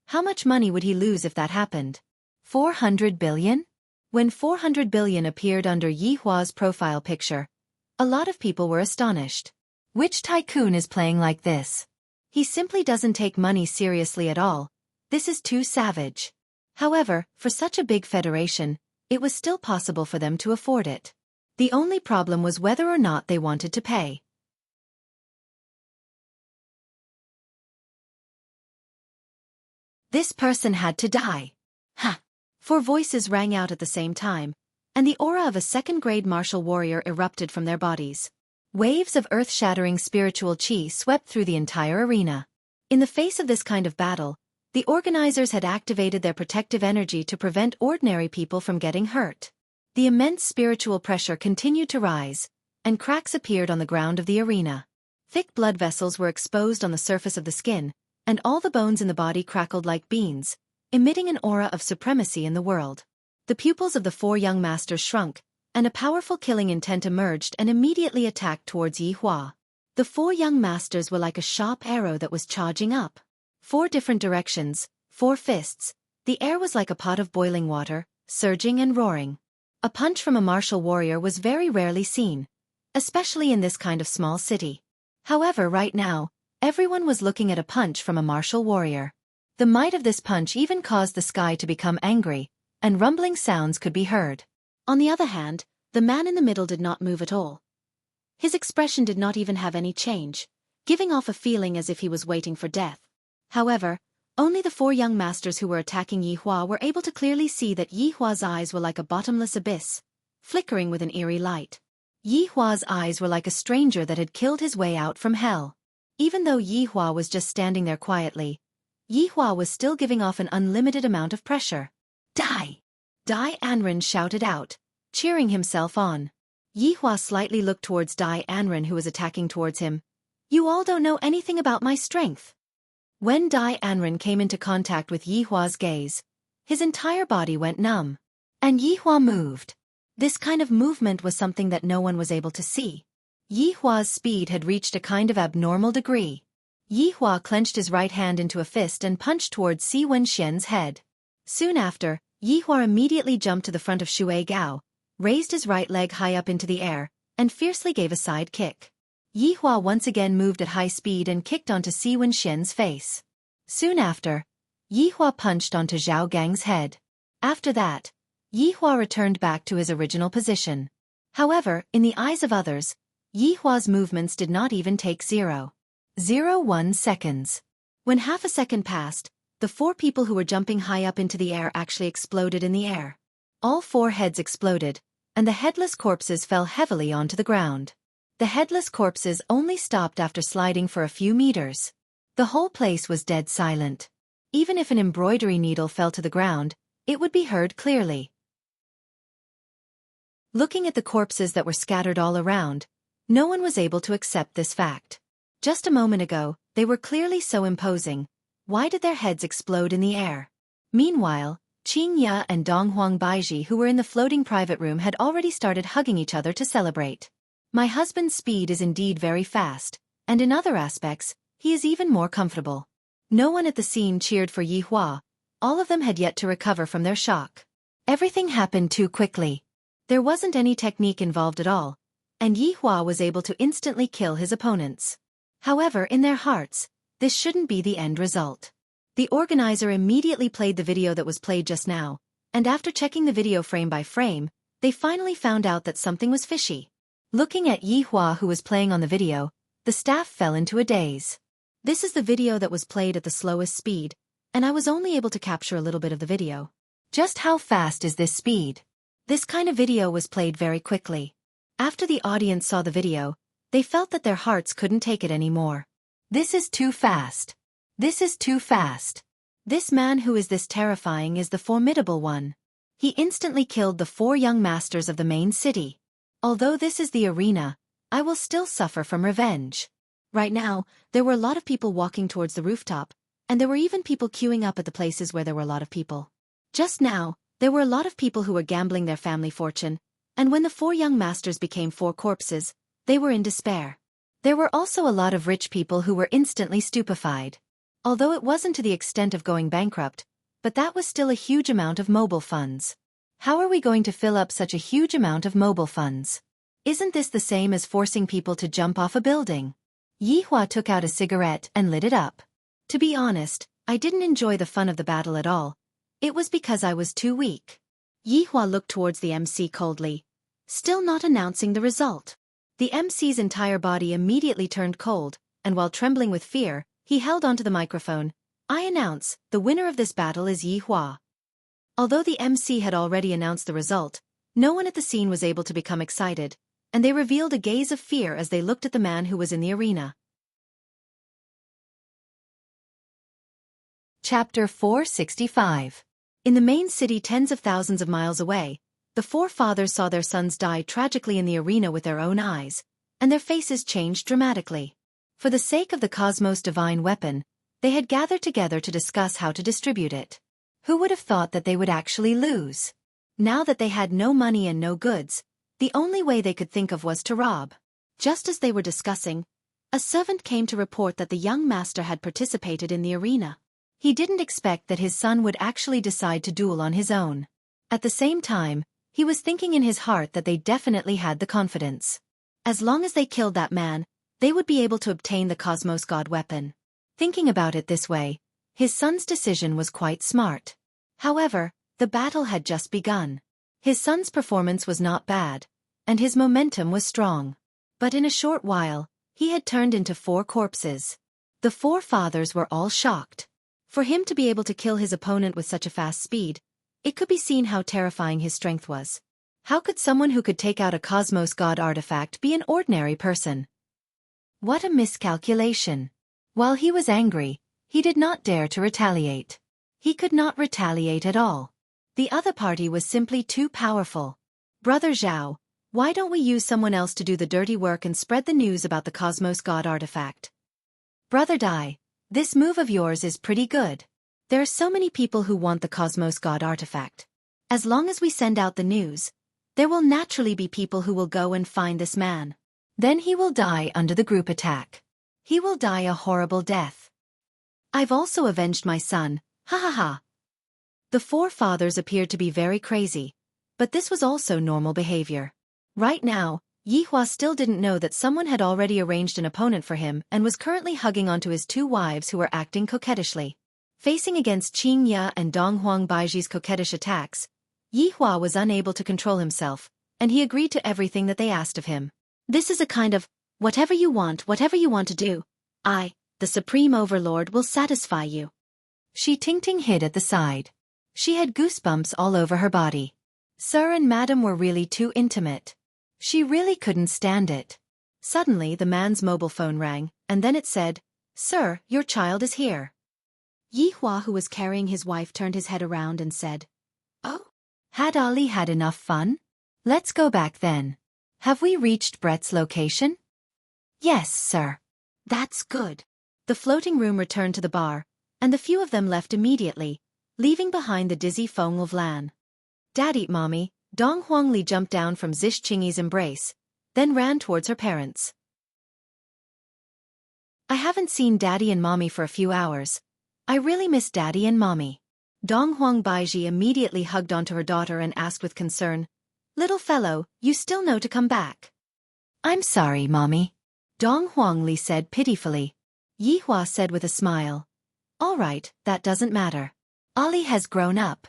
how much money would he lose if that happened? 400 billion? When 400 billion appeared under Yi Hua's profile picture, a lot of people were astonished. Which tycoon is playing like this? He simply doesn't take money seriously at all. This is too savage. However, for such a big federation, it was still possible for them to afford it. The only problem was whether or not they wanted to pay. This person had to die. Ha! 4 voices rang out at the same time, and the aura of a second-grade martial warrior erupted from their bodies. Waves of earth-shattering spiritual chi swept through the entire arena. In the face of this kind of battle, the organizers had activated their protective energy to prevent ordinary people from getting hurt. The immense spiritual pressure continued to rise, and cracks appeared on the ground of the arena. Thick blood vessels were exposed on the surface of the skin, and all the bones in the body crackled like beans, emitting an aura of supremacy in the world. The pupils of the four young masters shrunk, and a powerful killing intent emerged and immediately attacked towards Yi Hua. The four young masters were like a sharp arrow that was charging up. 4 different directions, 4 fists. The air was like a pot of boiling water, surging and roaring. A punch from a martial warrior was very rarely seen, especially in this kind of small city. However, right now, everyone was looking at a punch from a martial warrior. The might of this punch even caused the sky to become angry, and rumbling sounds could be heard. On the other hand, the man in the middle did not move at all. His expression did not even have any change, giving off a feeling as if he was waiting for death. However, only the 4 young masters who were attacking Yi Hua were able to clearly see that Yi Hua's eyes were like a bottomless abyss, flickering with an eerie light. Yi Hua's eyes were like a stranger that had killed his way out from hell. Even though Yi Hua was just standing there quietly, Yi Hua was still giving off an unlimited amount of pressure. Die! Dai Anren shouted out, cheering himself on. Yi Hua slightly looked towards Dai Anren who was attacking towards him. You all don't know anything about my strength. When Dai Anren came into contact with Yi Hua's gaze, his entire body went numb. And Yi Hua moved. This kind of movement was something that no one was able to see. Yi Hua's speed had reached a kind of abnormal degree. Yi Hua clenched his right hand into a fist and punched towards Si Wenxian's head. Soon after, Yi Hua immediately jumped to the front of Shui Gao, raised his right leg high up into the air, and fiercely gave a side kick. Yi Hua once again moved at high speed and kicked onto Si Wenxian's face. Soon after, Yi Hua punched onto Zhao Gang's head. After that, Yi Hua returned back to his original position. However, in the eyes of others, Yi Hua's movements did not even take 0.01 seconds. When half a second passed, the 4 people who were jumping high up into the air actually exploded in the air. All 4 heads exploded, and the headless corpses fell heavily onto the ground. The headless corpses only stopped after sliding for a few meters. The whole place was dead silent. Even if an embroidery needle fell to the ground, it would be heard clearly. Looking at the corpses that were scattered all around, no one was able to accept this fact. Just a moment ago, they were clearly so imposing. Why did their heads explode in the air? Meanwhile, Qing Ya and Donghuang Baiji, who were in the floating private room, had already started hugging each other to celebrate. My husband's speed is indeed very fast, and in other aspects, he is even more comfortable. No one at the scene cheered for Yi Hua. All of them had yet to recover from their shock. Everything happened too quickly. There wasn't any technique involved at all, and Yi Hua was able to instantly kill his opponents. However, in their hearts, this shouldn't be the end result. The organizer immediately played the video that was played just now, and after checking the video frame by frame, they finally found out that something was fishy. Looking at Yi Hua who was playing on the video, the staff fell into a daze. This is the video that was played at the slowest speed, and I was only able to capture a little bit of the video. Just how fast is this speed? This kind of video was played very quickly. After the audience saw the video, they felt that their hearts couldn't take it anymore. This is too fast. This is too fast. This man who is this terrifying is the formidable one. He instantly killed the 4 young masters of the main city. Although this is the arena, I will still suffer from revenge. Right now, there were a lot of people walking towards the rooftop, and there were even people queuing up at the places where there were a lot of people. Just now, there were a lot of people who were gambling their family fortune, and when the 4 young masters became 4 corpses, they were in despair. There were also a lot of rich people who were instantly stupefied. Although it wasn't to the extent of going bankrupt, but that was still a huge amount of mobile funds. How are we going to fill up such a huge amount of mobile funds? Isn't this the same as forcing people to jump off a building? Yi Hua took out a cigarette and lit it up. To be honest, I didn't enjoy the fun of the battle at all. It was because I was too weak. Yi Hua looked towards the MC coldly, still not announcing the result. The MC's entire body immediately turned cold, and while trembling with fear, he held onto the microphone. I announce, the winner of this battle is Yi Hua. Although the MC had already announced the result, no one at the scene was able to become excited, and they revealed a gaze of fear as they looked at the man who was in the arena. Chapter 465. In the main city tens of thousands of miles away, the 4 fathers saw their sons die tragically in the arena with their own eyes, and their faces changed dramatically. For the sake of the Cosmos divine weapon, they had gathered together to discuss how to distribute it. Who would have thought that they would actually lose? Now that they had no money and no goods, the only way they could think of was to rob. Just as they were discussing, a servant came to report that the young master had participated in the arena. He didn't expect that his son would actually decide to duel on his own. At the same time, he was thinking in his heart that they definitely had the confidence. As long as they killed that man, they would be able to obtain the Cosmos God weapon. Thinking about it this way, his son's decision was quite smart. However, the battle had just begun. His son's performance was not bad, and his momentum was strong. But in a short while, he had turned into 4 corpses. The 4 fathers were all shocked. For him to be able to kill his opponent with such a fast speed, it could be seen how terrifying his strength was. How could someone who could take out a Cosmos God artifact be an ordinary person? What a miscalculation. While he was angry, he did not dare to retaliate. He could not retaliate at all. The other party was simply too powerful. Brother Zhao, why don't we use someone else to do the dirty work and spread the news about the Cosmos God artifact? Brother Dai, this move of yours is pretty good. There are so many people who want the Cosmos God artifact. As long as we send out the news, there will naturally be people who will go and find this man. Then he will die under the group attack. He will die a horrible death. I've also avenged my son, ha ha ha. The 4 fathers appeared to be very crazy, but this was also normal behavior. Right now, Yihua still didn't know that someone had already arranged an opponent for him and was currently hugging onto his 2 wives who were acting coquettishly. Facing against Qing Ya and Donghuang Baiji's coquettish attacks, Yihua was unable to control himself, and he agreed to everything that they asked of him. This is a kind of, whatever you want to do, I, the Supreme Overlord, will satisfy you. Shi Tingting hid at the side. She had goosebumps all over her body. Sir and Madam were really too intimate. She really couldn't stand it. Suddenly the man's mobile phone rang, and then it said, "Sir, your child is here." Yihua, who was carrying his wife, turned his head around and said, "Oh, had Ali had enough fun? Let's go back then. Have we reached Brett's location?" "Yes, sir." "That's good." The floating room returned to the bar, and the few of them left immediately, leaving behind the dizzy Feng of Lan. "Daddy, Mommy," Dong Huangli jumped down from Zish Qingyi's embrace, then ran towards her parents. "I haven't seen Daddy and Mommy for a few hours. I really miss Daddy and Mommy." Donghuang Baiji immediately hugged onto her daughter and asked with concern, "Little fellow, you still know to come back?" "I'm sorry, Mommy," Dong Huangli said pitifully. Yihua said with a smile, "All right, that doesn't matter. Ali has grown up."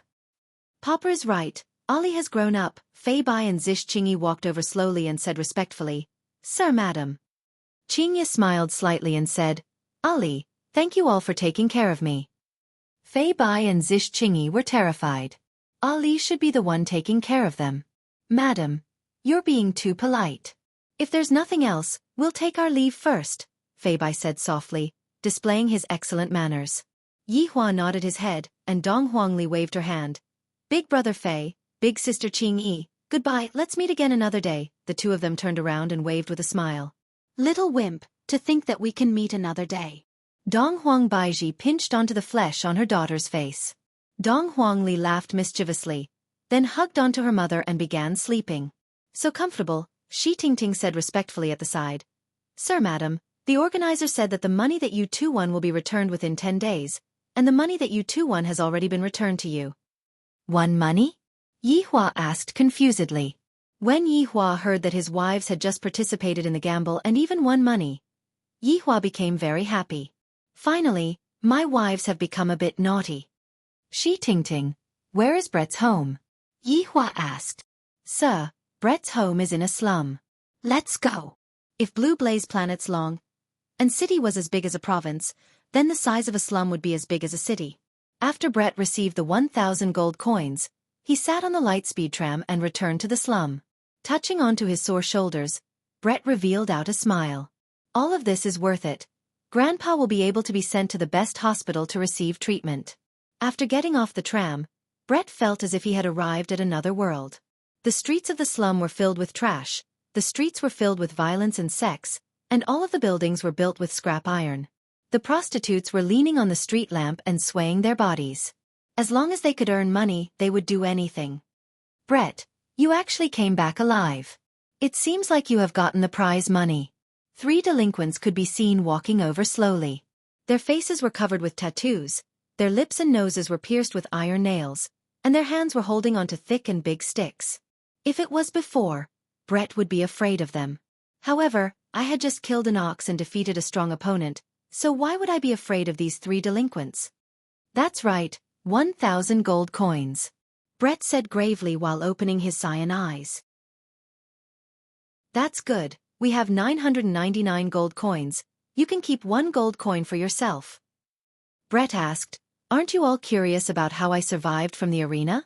"Papa is right, Ali has grown up." Fei Bai and Zish Qingyi walked over slowly and said respectfully, "Sir, Madam." Qingyi smiled slightly and said, "Ali, thank you all for taking care of me." Fei Bai and Zish Qingyi were terrified. Ali should be the one taking care of them. "Madam, you're being too polite. If there's nothing else, we'll take our leave first," Fei Bai said softly, displaying his excellent manners. Yihua nodded his head, and Dong Huangli waved her hand. "Big brother Fei, big sister Qingyi, goodbye, let's meet again another day." The 2 of them turned around and waved with a smile. "Little wimp, to think that we can meet another day." Donghuang Baiji pinched onto the flesh on her daughter's face. Dong Huangli laughed mischievously, then hugged onto her mother and began sleeping. "So comfortable," Shi Tingting said respectfully at the side. "Sir, Madam, the organizer said that the money that you 2 won will be returned within 10 days, and the money that you 2 won has already been returned to you." "Won money?" Yihua asked confusedly. When Yihua heard that his wives had just participated in the gamble and even won money, Yihua became very happy. "Finally, my wives have become a bit naughty." "Shi Tingting, where is Brett's home?" Yihua asked. "Sir, Brett's home is in a slum." "Let's go." If Blue Blaze Planet's long and city was as big as a province, then the size of a slum would be as big as a city. After Brett received the 1,000 gold coins, he sat on the light-speed tram and returned to the slum. Touching onto his sore shoulders, Brett revealed out a smile. "All of this is worth it. Grandpa will be able to be sent to the best hospital to receive treatment." After getting off the tram, Brett felt as if he had arrived at another world. The streets of the slum were filled with trash, the streets were filled with violence and sex, and all of the buildings were built with scrap iron. The prostitutes were leaning on the street lamp and swaying their bodies. As long as they could earn money, they would do anything. Brett, you actually came back alive. It seems like you have gotten the prize money. 3 delinquents could be seen walking over slowly. Their faces were covered with tattoos, their lips and noses were pierced with iron nails, and their hands were holding onto thick and big sticks. If it was before, Brett would be afraid of them. However, I had just killed an ox and defeated a strong opponent, so why would I be afraid of these 3 delinquents? That's right, 1,000 gold coins. Brett said gravely while opening his cyan eyes. That's good, we have 999 gold coins, you can keep 1 gold coin for yourself. Brett asked, aren't you all curious about how I survived from the arena?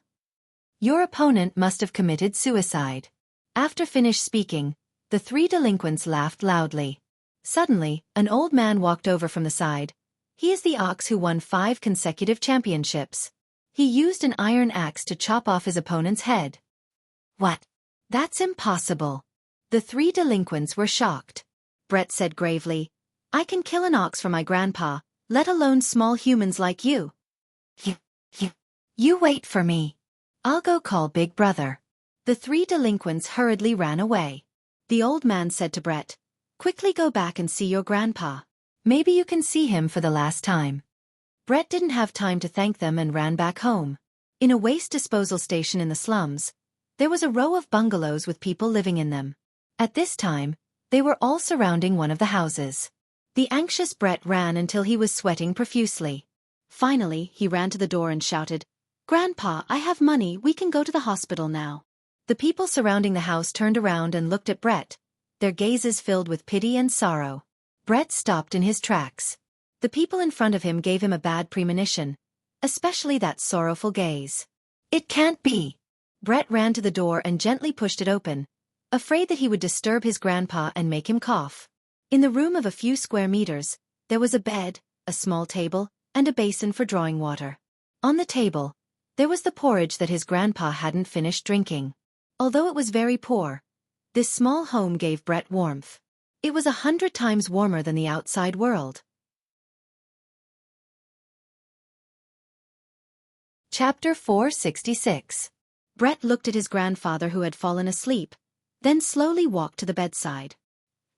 Your opponent must have committed suicide. After finished speaking, the 3 delinquents laughed loudly. Suddenly, an old man walked over from the side. He is the ox who won 5 consecutive championships. He used an iron axe to chop off his opponent's head. What? That's impossible. The 3 delinquents were shocked. Brett said gravely, I can kill an ox for my grandpa, let alone small humans like you. You wait for me. I'll go call Big Brother. The 3 delinquents hurriedly ran away. The old man said to Brett, quickly go back and see your grandpa. Maybe you can see him for the last time. Brett didn't have time to thank them and ran back home. In a waste disposal station in the slums, there was a row of bungalows with people living in them. At this time, they were all surrounding one of the houses. The anxious Brett ran until he was sweating profusely. Finally, he ran to the door and shouted, Grandpa, I have money, we can go to the hospital now. The people surrounding the house turned around and looked at Brett, their gazes filled with pity and sorrow. Brett stopped in his tracks. The people in front of him gave him a bad premonition, especially that sorrowful gaze. It can't be. Brett ran to the door and gently pushed it open, afraid that he would disturb his grandpa and make him cough. In the room of a few square meters, there was a bed, a small table, and a basin for drawing water. On the table, there was the porridge that his grandpa hadn't finished drinking. Although it was very poor, this small home gave Brett warmth. It was 100 times warmer than the outside world. Chapter 466. Brett looked at his grandfather who had fallen asleep, then slowly walked to the bedside.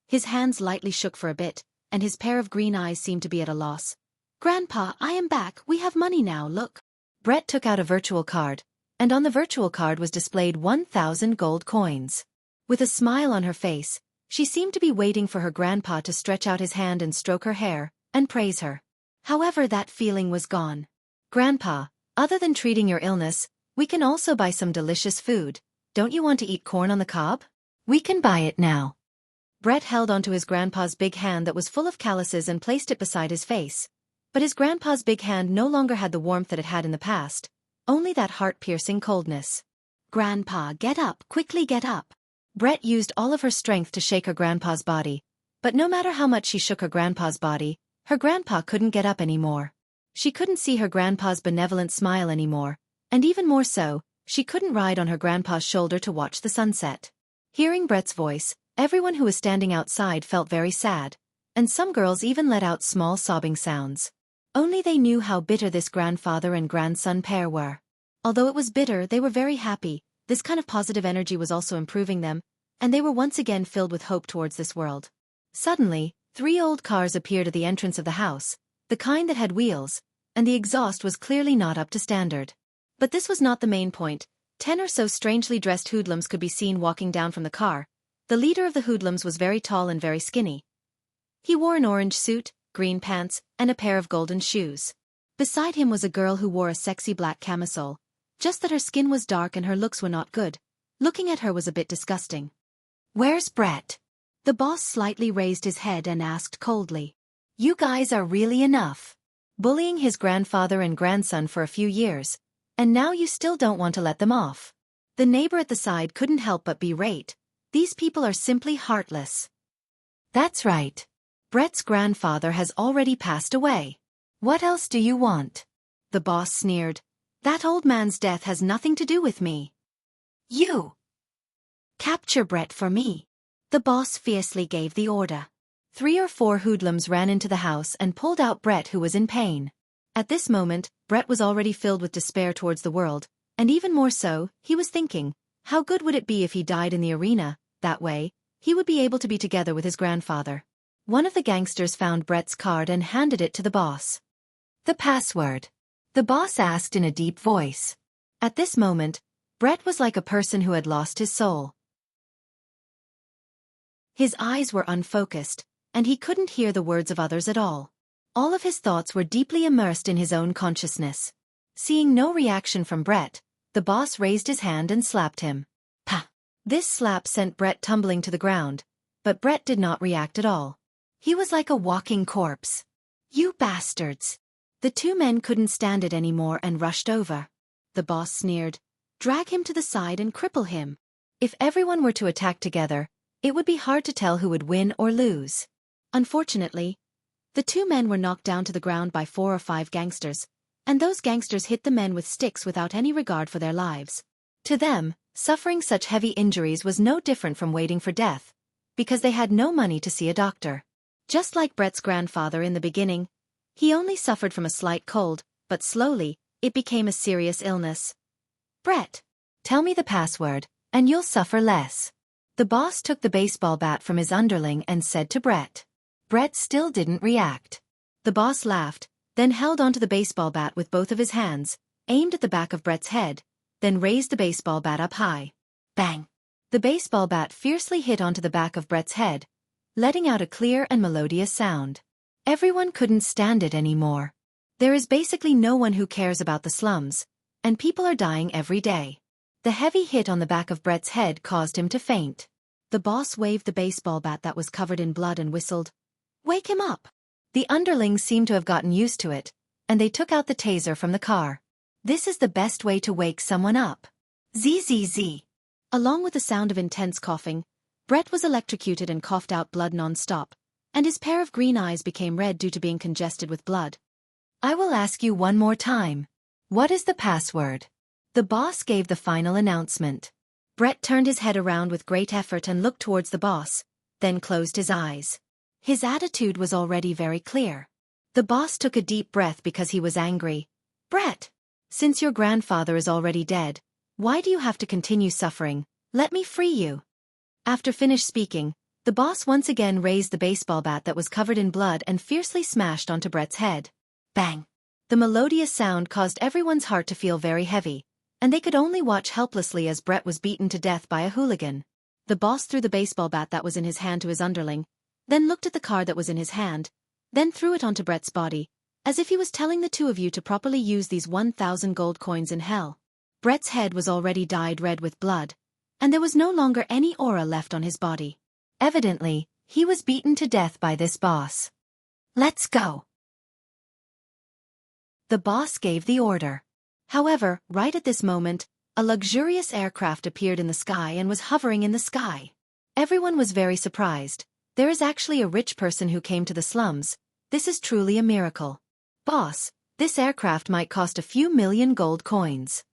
His hands lightly shook for a bit, and his pair of green eyes seemed to be at a loss. Grandpa, I am back, we have money now, look. Brett took out a virtual card, and on the virtual card was displayed 1,000 gold coins. With a smile on her face, she seemed to be waiting for her grandpa to stretch out his hand and stroke her hair, and praise her. However, that feeling was gone. Grandpa, other than treating your illness, we can also buy some delicious food. Don't you want to eat corn on the cob? We can buy it now. Brett held onto his grandpa's big hand that was full of calluses and placed it beside his face. But his grandpa's big hand no longer had the warmth that it had in the past, only that heart-piercing coldness. Grandpa, get up, quickly get up. Brett used all of her strength to shake her grandpa's body, but no matter how much she shook her grandpa's body, her grandpa couldn't get up anymore. She couldn't see her grandpa's benevolent smile anymore, and even more so, she couldn't ride on her grandpa's shoulder to watch the sunset. Hearing Brett's voice, everyone who was standing outside felt very sad, and some girls even let out small sobbing sounds. Only they knew how bitter this grandfather and grandson pair were. Although it was bitter, they were very happy. This kind of positive energy was also improving them, and they were once again filled with hope towards this world. Suddenly, 3 old cars appeared at the entrance of the house, the kind that had wheels, and the exhaust was clearly not up to standard. But this was not the main point. 10 or so strangely dressed hoodlums could be seen walking down from the car. The leader of the hoodlums was very tall and very skinny. He wore an orange suit, green pants, and a pair of golden shoes. Beside him was a girl who wore a sexy black camisole, just that her skin was dark and her looks were not good. Looking at her was a bit disgusting. Where's Brett? The boss slightly raised his head and asked coldly. You guys are really enough. Bullying his grandfather and grandson for a few years, and now you still don't want to let them off. The neighbor at the side couldn't help but berate. These people are simply heartless. That's right. Brett's grandfather has already passed away. What else do you want? The boss sneered. That old man's death has nothing to do with me. You! Capture Brett for me. The boss fiercely gave the order. 3 or 4 hoodlums ran into the house and pulled out Brett, who was in pain. At this moment, Brett was already filled with despair towards the world, And even more so, he was thinking, how good would it be if he died in the arena? That way, he would be able to be together with his grandfather. One of the gangsters found Brett's card and handed it to the boss. The password. The boss asked in a deep voice. At this moment, Brett was like a person who had lost his soul. His eyes were unfocused, and he couldn't hear the words of others at all. All of his thoughts were deeply immersed in his own consciousness. Seeing no reaction from Brett, the boss raised his hand and slapped him. Pah! This slap sent Brett tumbling to the ground, but Brett did not react at all. He was like a walking corpse. You bastards! The two men couldn't stand it anymore and rushed over. The boss sneered. Drag him to the side and cripple him. If everyone were to attack together, it would be hard to tell who would win or lose. Unfortunately, the two men were knocked down to the ground by 4 or 5 gangsters, and those gangsters hit the men with sticks without any regard for their lives. To them, suffering such heavy injuries was no different from waiting for death, because they had no money to see a doctor. Just like Brett's grandfather in the beginning, he only suffered from a slight cold, but slowly, it became a serious illness. Brett, tell me the password, and you'll suffer less. The boss took the baseball bat from his underling and said to Brett. Brett still didn't react. The boss laughed, then held onto the baseball bat with both of his hands, aimed at the back of Brett's head, then raised the baseball bat up high. Bang! The baseball bat fiercely hit onto the back of Brett's head, letting out a clear and melodious sound. Everyone couldn't stand it anymore. There is basically no one who cares about the slums, and people are dying every day. The heavy hit on the back of Brett's head caused him to faint. The boss waved the baseball bat that was covered in blood and whistled, "Wake him up!" The underlings seemed to have gotten used to it, and they took out the taser from the car. This is the best way to wake someone up. Zzz. Along with the sound of intense coughing, Brett was electrocuted and coughed out blood non-stop, and his pair of green eyes became red due to being congested with blood. I will ask you one more time. What is the password? The boss gave the final announcement. Brett turned his head around with great effort and looked towards the boss, then closed his eyes. His attitude was already very clear. The boss took a deep breath because he was angry. Brett, since your grandfather is already dead, why do you have to continue suffering? Let me free you. After finished speaking, the boss once again raised the baseball bat that was covered in blood and fiercely smashed onto Brett's head. Bang! The melodious sound caused everyone's heart to feel very heavy, and they could only watch helplessly as Brett was beaten to death by a hooligan. The boss threw the baseball bat that was in his hand to his underling, then looked at the card that was in his hand, then threw it onto Brett's body, as if he was telling the two of you to properly use these 1,000 gold coins in hell. Brett's head was already dyed red with blood, and there was no longer any aura left on his body. Evidently, he was beaten to death by this boss. Let's go. The boss gave the order. However, right at this moment, a luxurious aircraft appeared in the sky and was hovering in the sky. Everyone was very surprised. There is actually a rich person who came to the slums. This is truly a miracle. Boss, this aircraft might cost a few million gold coins.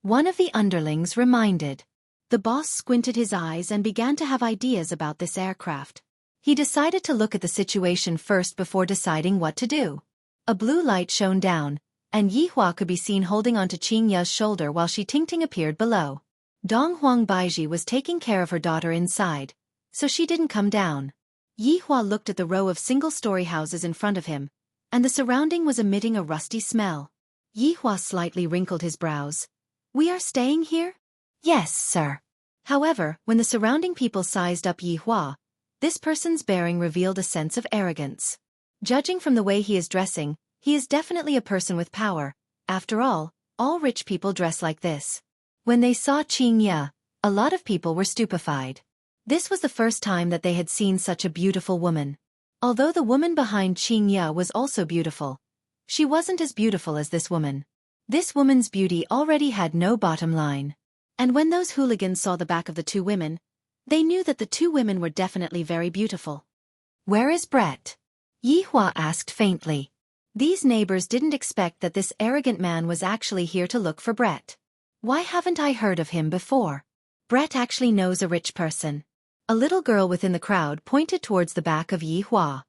One of the underlings reminded. The boss squinted his eyes and began to have ideas about this aircraft. He decided to look at the situation first before deciding what to do. A blue light shone down, and Yihua could be seen holding onto Qingya's shoulder while Shi Tingting appeared below. Dong Huang Baiji was taking care of her daughter inside, so she didn't come down. Yihua looked at the row of single-story houses in front of him, and the surrounding was emitting a rusty smell. Yihua slightly wrinkled his brows. We are staying here? Yes, sir. However, when the surrounding people sized up Yihua, this person's bearing revealed a sense of arrogance. Judging from the way he is dressing, he is definitely a person with power. After all rich people dress like this. When they saw Qingya, a lot of people were stupefied. This was the first time that they had seen such a beautiful woman. Although the woman behind Qingya was also beautiful, she wasn't as beautiful as this woman. This woman's beauty already had no bottom line. And when those hooligans saw the back of the two women, they knew that the two women were definitely very beautiful. Where is Brett? Yihua asked faintly. These neighbors didn't expect that this arrogant man was actually here to look for Brett. Why haven't I heard of him before? Brett actually knows a rich person. A little girl within the crowd pointed towards the back of Yihua.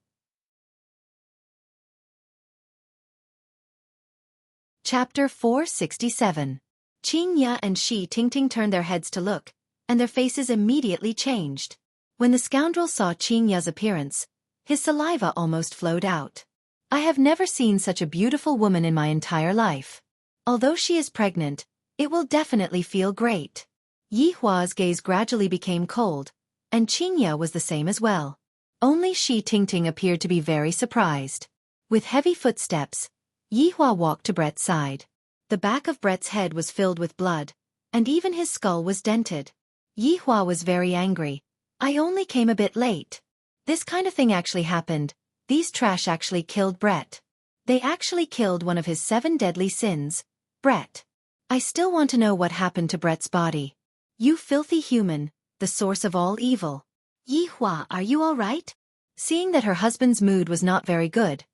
Chapter 467. Qingya and Shi Tingting turned their heads to look, and their faces immediately changed. When the scoundrel saw Qingya's appearance, his saliva almost flowed out. I have never seen such a beautiful woman in my entire life. Although she is pregnant, it will definitely feel great. Yi Hua's gaze gradually became cold, and Qingya was the same as well. Only Shi Tingting appeared to be very surprised. With heavy footsteps, Yi Hua walked to Brett's side. The back of Brett's head was filled with blood, and even his skull was dented. Yi Hua was very angry. I only came a bit late. This kind of thing actually happened. These trash actually killed Brett. They actually killed one of his 7 deadly sins, Brett. I still want to know what happened to Brett's body. You filthy human, the source of all evil. Yi Hua, are you all right? Seeing that her husband's mood was not very good,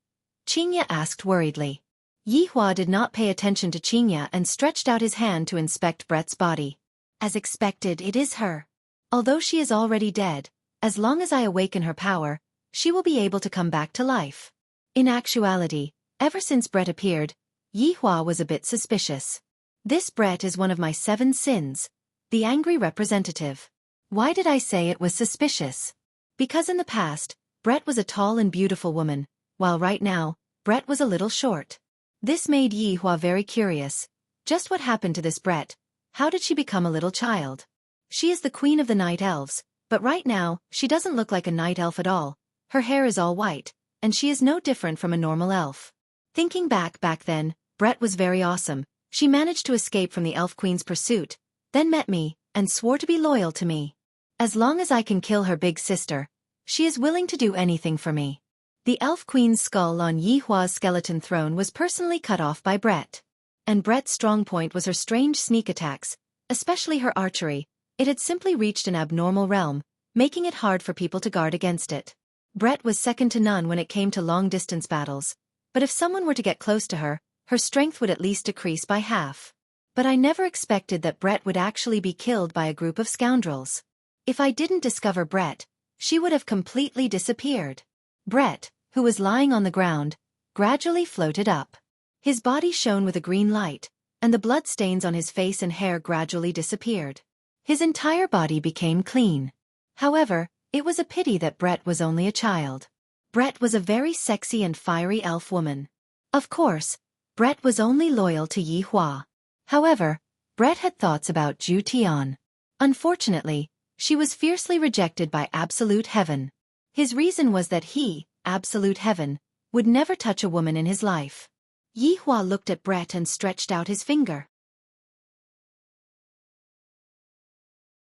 Qingya asked worriedly. Yi Hua did not pay attention to Qingya and stretched out his hand to inspect Brett's body. As expected, it is her. Although she is already dead, as long as I awaken her power, she will be able to come back to life. In actuality, ever since Brett appeared, Yi Hua was a bit suspicious. This Brett is one of my 7 sins, the angry representative. Why did I say it was suspicious? Because in the past, Brett was a tall and beautiful woman, while right now, Brett was a little short. This made Yi Hua very curious. Just what happened to this Brett? How did she become a little child? She is the queen of the night elves, but right now, she doesn't look like a night elf at all. Her hair is all white, and she is no different from a normal elf. Thinking back then, Brett was very awesome. She managed to escape from the elf queen's pursuit, then met me, and swore to be loyal to me. As long as I can kill her big sister, she is willing to do anything for me. The elf queen's skull on Yi Hua's skeleton throne was personally cut off by Brett. And Brett's strong point was her strange sneak attacks, especially her archery. It had simply reached an abnormal realm, making it hard for people to guard against it. Brett was second to none when it came to long-distance battles, but if someone were to get close to her, her strength would at least decrease by half. But I never expected that Brett would actually be killed by a group of scoundrels. If I didn't discover Brett, she would have completely disappeared. Brett, who was lying on the ground, gradually floated up. His body shone with a green light, and the blood stains on his face and hair gradually disappeared. His entire body became clean. However, it was a pity that Brett was only a child. Brett was a very sexy and fiery elf woman. Of course, Brett was only loyal to Yi Hua. However, Brett had thoughts about Ju Tian. Unfortunately, she was fiercely rejected by Absolute Heaven. His reason was that he, Absolute Heaven, would never touch a woman in his life. Yi Hua looked at Brett and stretched out his finger.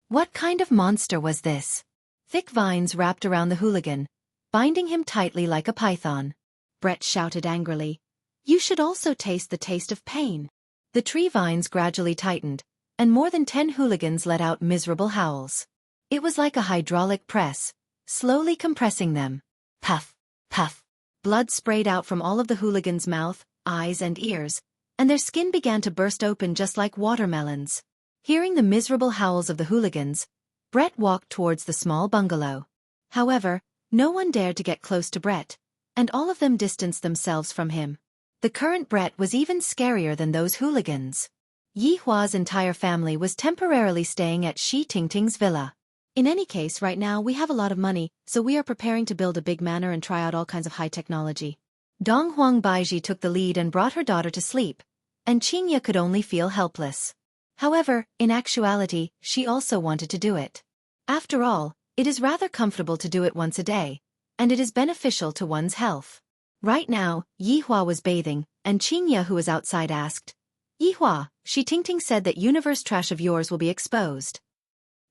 What kind of monster was this? Thick vines wrapped around the hooligan, binding him tightly like a python. Brett shouted angrily, "You should also taste the taste of pain." The tree vines gradually tightened, and more than 10 hooligans let out miserable howls. It was like a hydraulic press, slowly compressing them. Puff, puff. Blood sprayed out from all of the hooligans' mouth, eyes and ears, and their skin began to burst open just like watermelons. Hearing the miserable howls of the hooligans, Brett walked towards the small bungalow. However, no one dared to get close to Brett, and all of them distanced themselves from him. The current Brett was even scarier than those hooligans. Yi Hua's entire family was temporarily staying at Shi Tingting's villa. In any case, right now we have a lot of money, so we are preparing to build a big manor and try out all kinds of high technology. Dong Huang Baiji took the lead and brought her daughter to sleep, and Qingya could only feel helpless. However, in actuality, she also wanted to do it. After all, it is rather comfortable to do it once a day, and it is beneficial to one's health. Right now, Yi Hua was bathing, and Qingya, who was outside, asked, "Yi Hua, Shi Tingting said that universe trash of yours will be exposed."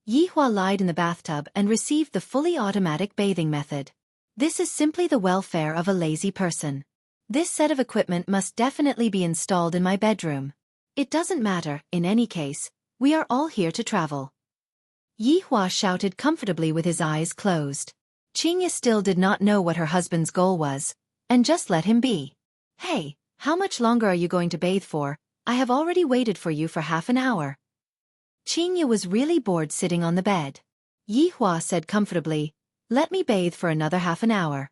Yi Hua lied in the bathtub and received the fully automatic bathing method. This is simply the welfare of a lazy person. This set of equipment must definitely be installed in my bedroom. It doesn't matter, in any case, we are all here to travel. Yi Hua shouted comfortably with his eyes closed. Qingya still did not know what her husband's goal was, and just let him be. "Hey, how much longer are you going to bathe for? I have already waited for you for half an hour." Qingya was really bored sitting on the bed. Yi Hua said comfortably, "Let me bathe for another half an hour."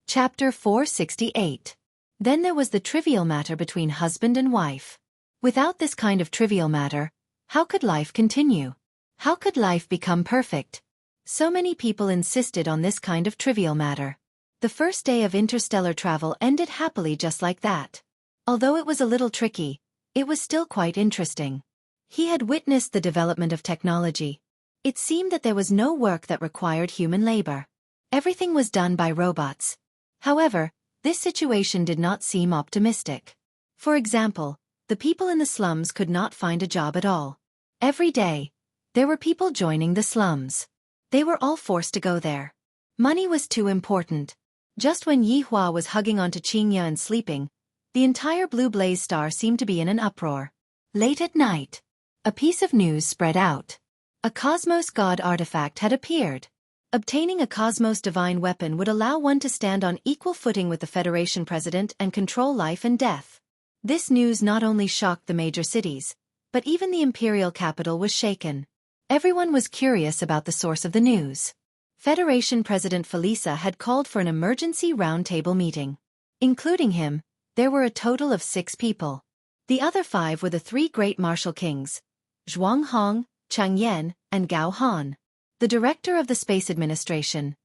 Chapter 468. Then there was the trivial matter between husband and wife. Without this kind of trivial matter, how could life continue? How could life become perfect? So many people insisted on this kind of trivial matter. The first day of interstellar travel ended happily just like that. Although it was a little tricky, it was still quite interesting. He had witnessed the development of technology. It seemed that there was no work that required human labor. Everything was done by robots. However, this situation did not seem optimistic. For example, the people in the slums could not find a job at all. Every day, there were people joining the slums. They were all forced to go there. Money was too important. Just when Yi Hua was hugging onto Qingya and sleeping, the entire blue blaze star seemed to be in an uproar. Late at night, a piece of news spread out. A Cosmos God artifact had appeared. Obtaining a Cosmos divine weapon would allow one to stand on equal footing with the Federation president and control life and death. This news not only shocked the major cities, but even the imperial capital was shaken. Everyone was curious about the source of the news. Federation President Felisa had called for an emergency roundtable meeting. Including him, there were a total of 6 people. The other 5 were the 3 great martial kings, Zhuanghong, Chang Yan, and Gao Han. The director of the Space Administration,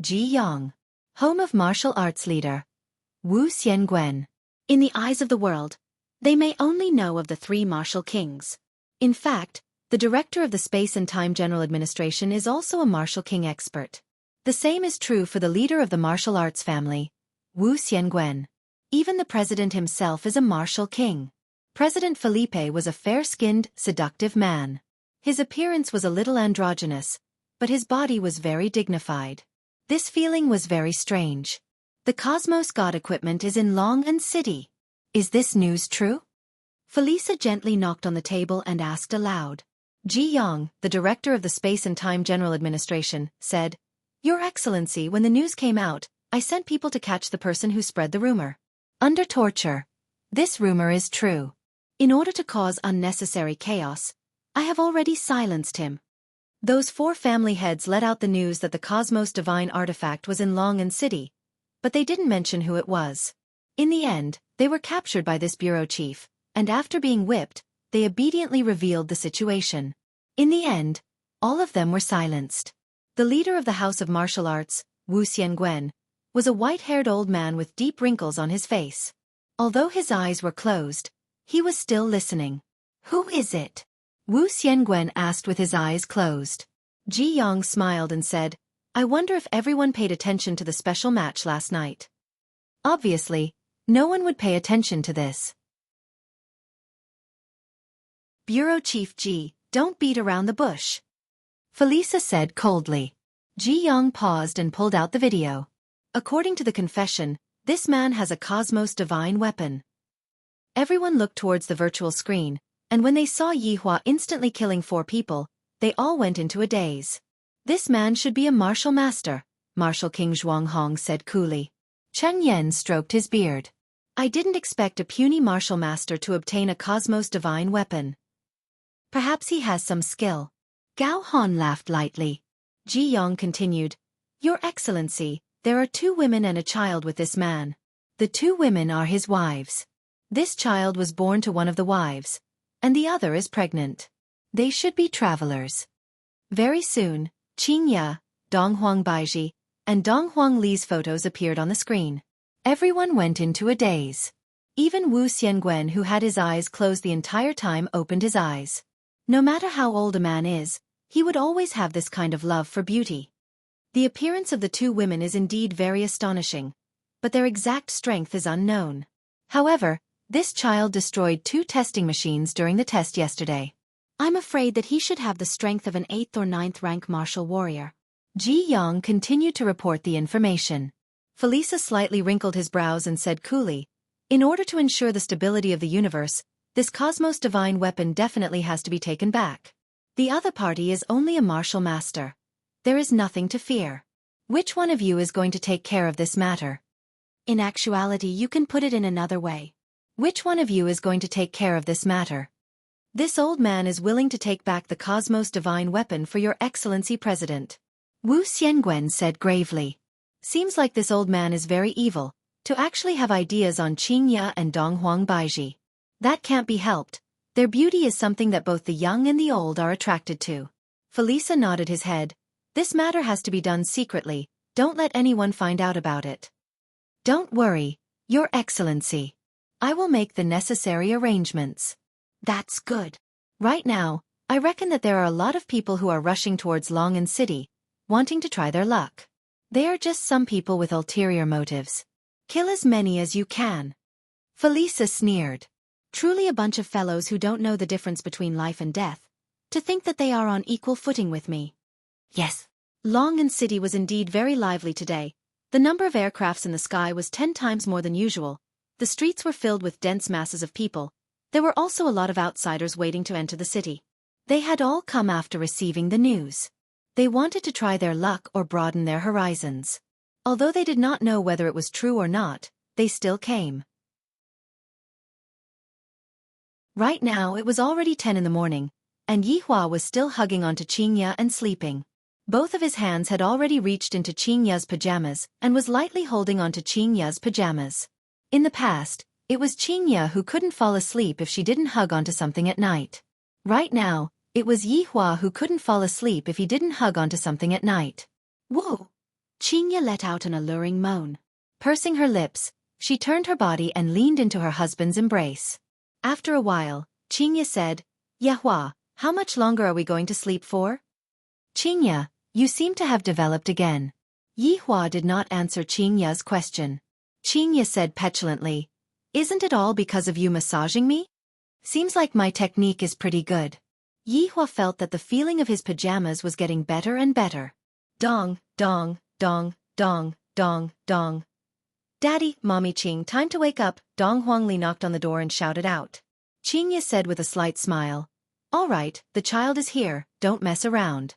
Ji Yang. Home of martial arts leader, Wu Xiangwen. In the eyes of the world, they may only know of the 3 martial kings. In fact, the director of the Space and Time General Administration is also a martial king expert. The same is true for the leader of the martial arts family, Wu Xiangwen. Even the president himself is a martial king. President Felipe was a fair-skinned, seductive man. His appearance was a little androgynous, but his body was very dignified. This feeling was very strange. The Cosmos God equipment is in Long City. Is this news true? Felisa gently knocked on the table and asked aloud. Ji Yang, the director of the Space and Time General Administration, said, "Your Excellency, when the news came out, I sent people to catch the person who spread the rumor. Under torture. This rumor is true. In order to cause unnecessary chaos, I have already silenced him." Those 4 family heads let out the news that the Cosmos divine artifact was in Long City, but they didn't mention who it was. In the end, they were captured by this bureau chief, and after being whipped, they obediently revealed the situation. In the end, all of them were silenced. The leader of the House of Martial Arts, Wu Xiangwen, was a white-haired old man with deep wrinkles on his face. Although his eyes were closed, he was still listening. "Who is it?" Wu Xiangwen asked with his eyes closed. Ji Yang smiled and said, "I wonder if everyone paid attention to the special match last night." Obviously, no one would pay attention to this. Bureau Chief Ji, don't beat around the bush. Felisa said coldly. Ji Yang paused and pulled out the video. According to the confession, this man has a Cosmos divine weapon. Everyone looked towards the virtual screen, and when they saw Yi Hua instantly killing 4 people, they all went into a daze. "This man should be a martial master," Martial King Zhuanghong said coolly. Cheng Yan stroked his beard. "I didn't expect a puny martial master to obtain a Cosmos divine weapon. Perhaps he has some skill." Gao Han laughed lightly. Ji Yang continued, "Your Excellency, there are 2 women and a child with this man. The 2 women are his wives. This child was born to one of the wives, and the other is pregnant. They should be travelers." Very soon, Qingya, Donghuang Baiji, and Donghuang Li's photos appeared on the screen. Everyone went into a daze. Even Wu Xiangwen, who had his eyes closed the entire time, opened his eyes. No matter how old a man is, he would always have this kind of love for beauty. The appearance of the 2 women is indeed very astonishing, but their exact strength is unknown. However, this child destroyed 2 testing machines during the test yesterday. I'm afraid that he should have the strength of an 8th or 9th rank martial warrior. Ji Yang continued to report the information. Felisa slightly wrinkled his brows and said coolly, "In order to ensure the stability of the universe, this Cosmos divine weapon definitely has to be taken back. The other party is only a martial master. There is nothing to fear. Which one of you is going to take care of this matter?" In actuality, you can put it in another way. Which one of you is going to take care of this matter? This old man is willing to take back the Cosmos divine weapon for your Excellency President. Wu Xiangwen said gravely. Seems like this old man is very evil, to actually have ideas on Qingya and Donghuang Baiji. That can't be helped. Their beauty is something that both the young and the old are attracted to. Felisa nodded his head. This matter has to be done secretly. Don't let anyone find out about it. Don't worry, Your Excellency. I will make the necessary arrangements. That's good. Right now, I reckon that there are a lot of people who are rushing towards Longan City, wanting to try their luck. They are just some people with ulterior motives. Kill as many as you can. Felisa sneered. Truly a bunch of fellows who don't know the difference between life and death. To think that they are on equal footing with me. Yes. Longan City was indeed very lively today. The number of aircrafts in the sky was 10 times more than usual. The streets were filled with dense masses of people. There were also a lot of outsiders waiting to enter the city. They had all come after receiving the news. They wanted to try their luck or broaden their horizons. Although they did not know whether it was true or not, they still came. Right now it was already 10 in the morning, and Yihua was still hugging onto Qingya and sleeping. Both of his hands had already reached into Qingya's pajamas and was lightly holding onto Qingya's pajamas. In the past, it was Qingya who couldn't fall asleep if she didn't hug onto something at night. Right now, it was Yihua who couldn't fall asleep if he didn't hug onto something at night. Whoa! Qingya let out an alluring moan. Pursing her lips, she turned her body and leaned into her husband's embrace. After a while, Qingya said, Yihua, how much longer are we going to sleep for? Qingya, you seem to have developed again. Yihua did not answer Qingya's question. Qingya said petulantly, Isn't it all because of you massaging me? Seems like my technique is pretty good. Yihua felt that the feeling of his pajamas was getting better and better. Dong, dong, dong, dong, dong, dong. Daddy, Mommy Qing, time to wake up. Dong Huangli knocked on the door and shouted out. Qingya said with a slight smile, All right, the child is here, don't mess around.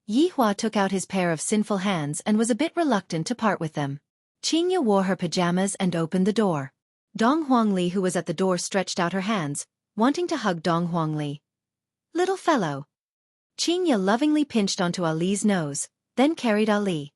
Yihua took out his pair of sinful hands and was a bit reluctant to part with them. Qingya wore her pajamas and opened the door. Dong Huangli, who was at the door, stretched out her hands, wanting to hug Dong Huangli. Little fellow. Qingya lovingly pinched onto Ali's nose, then carried Ali.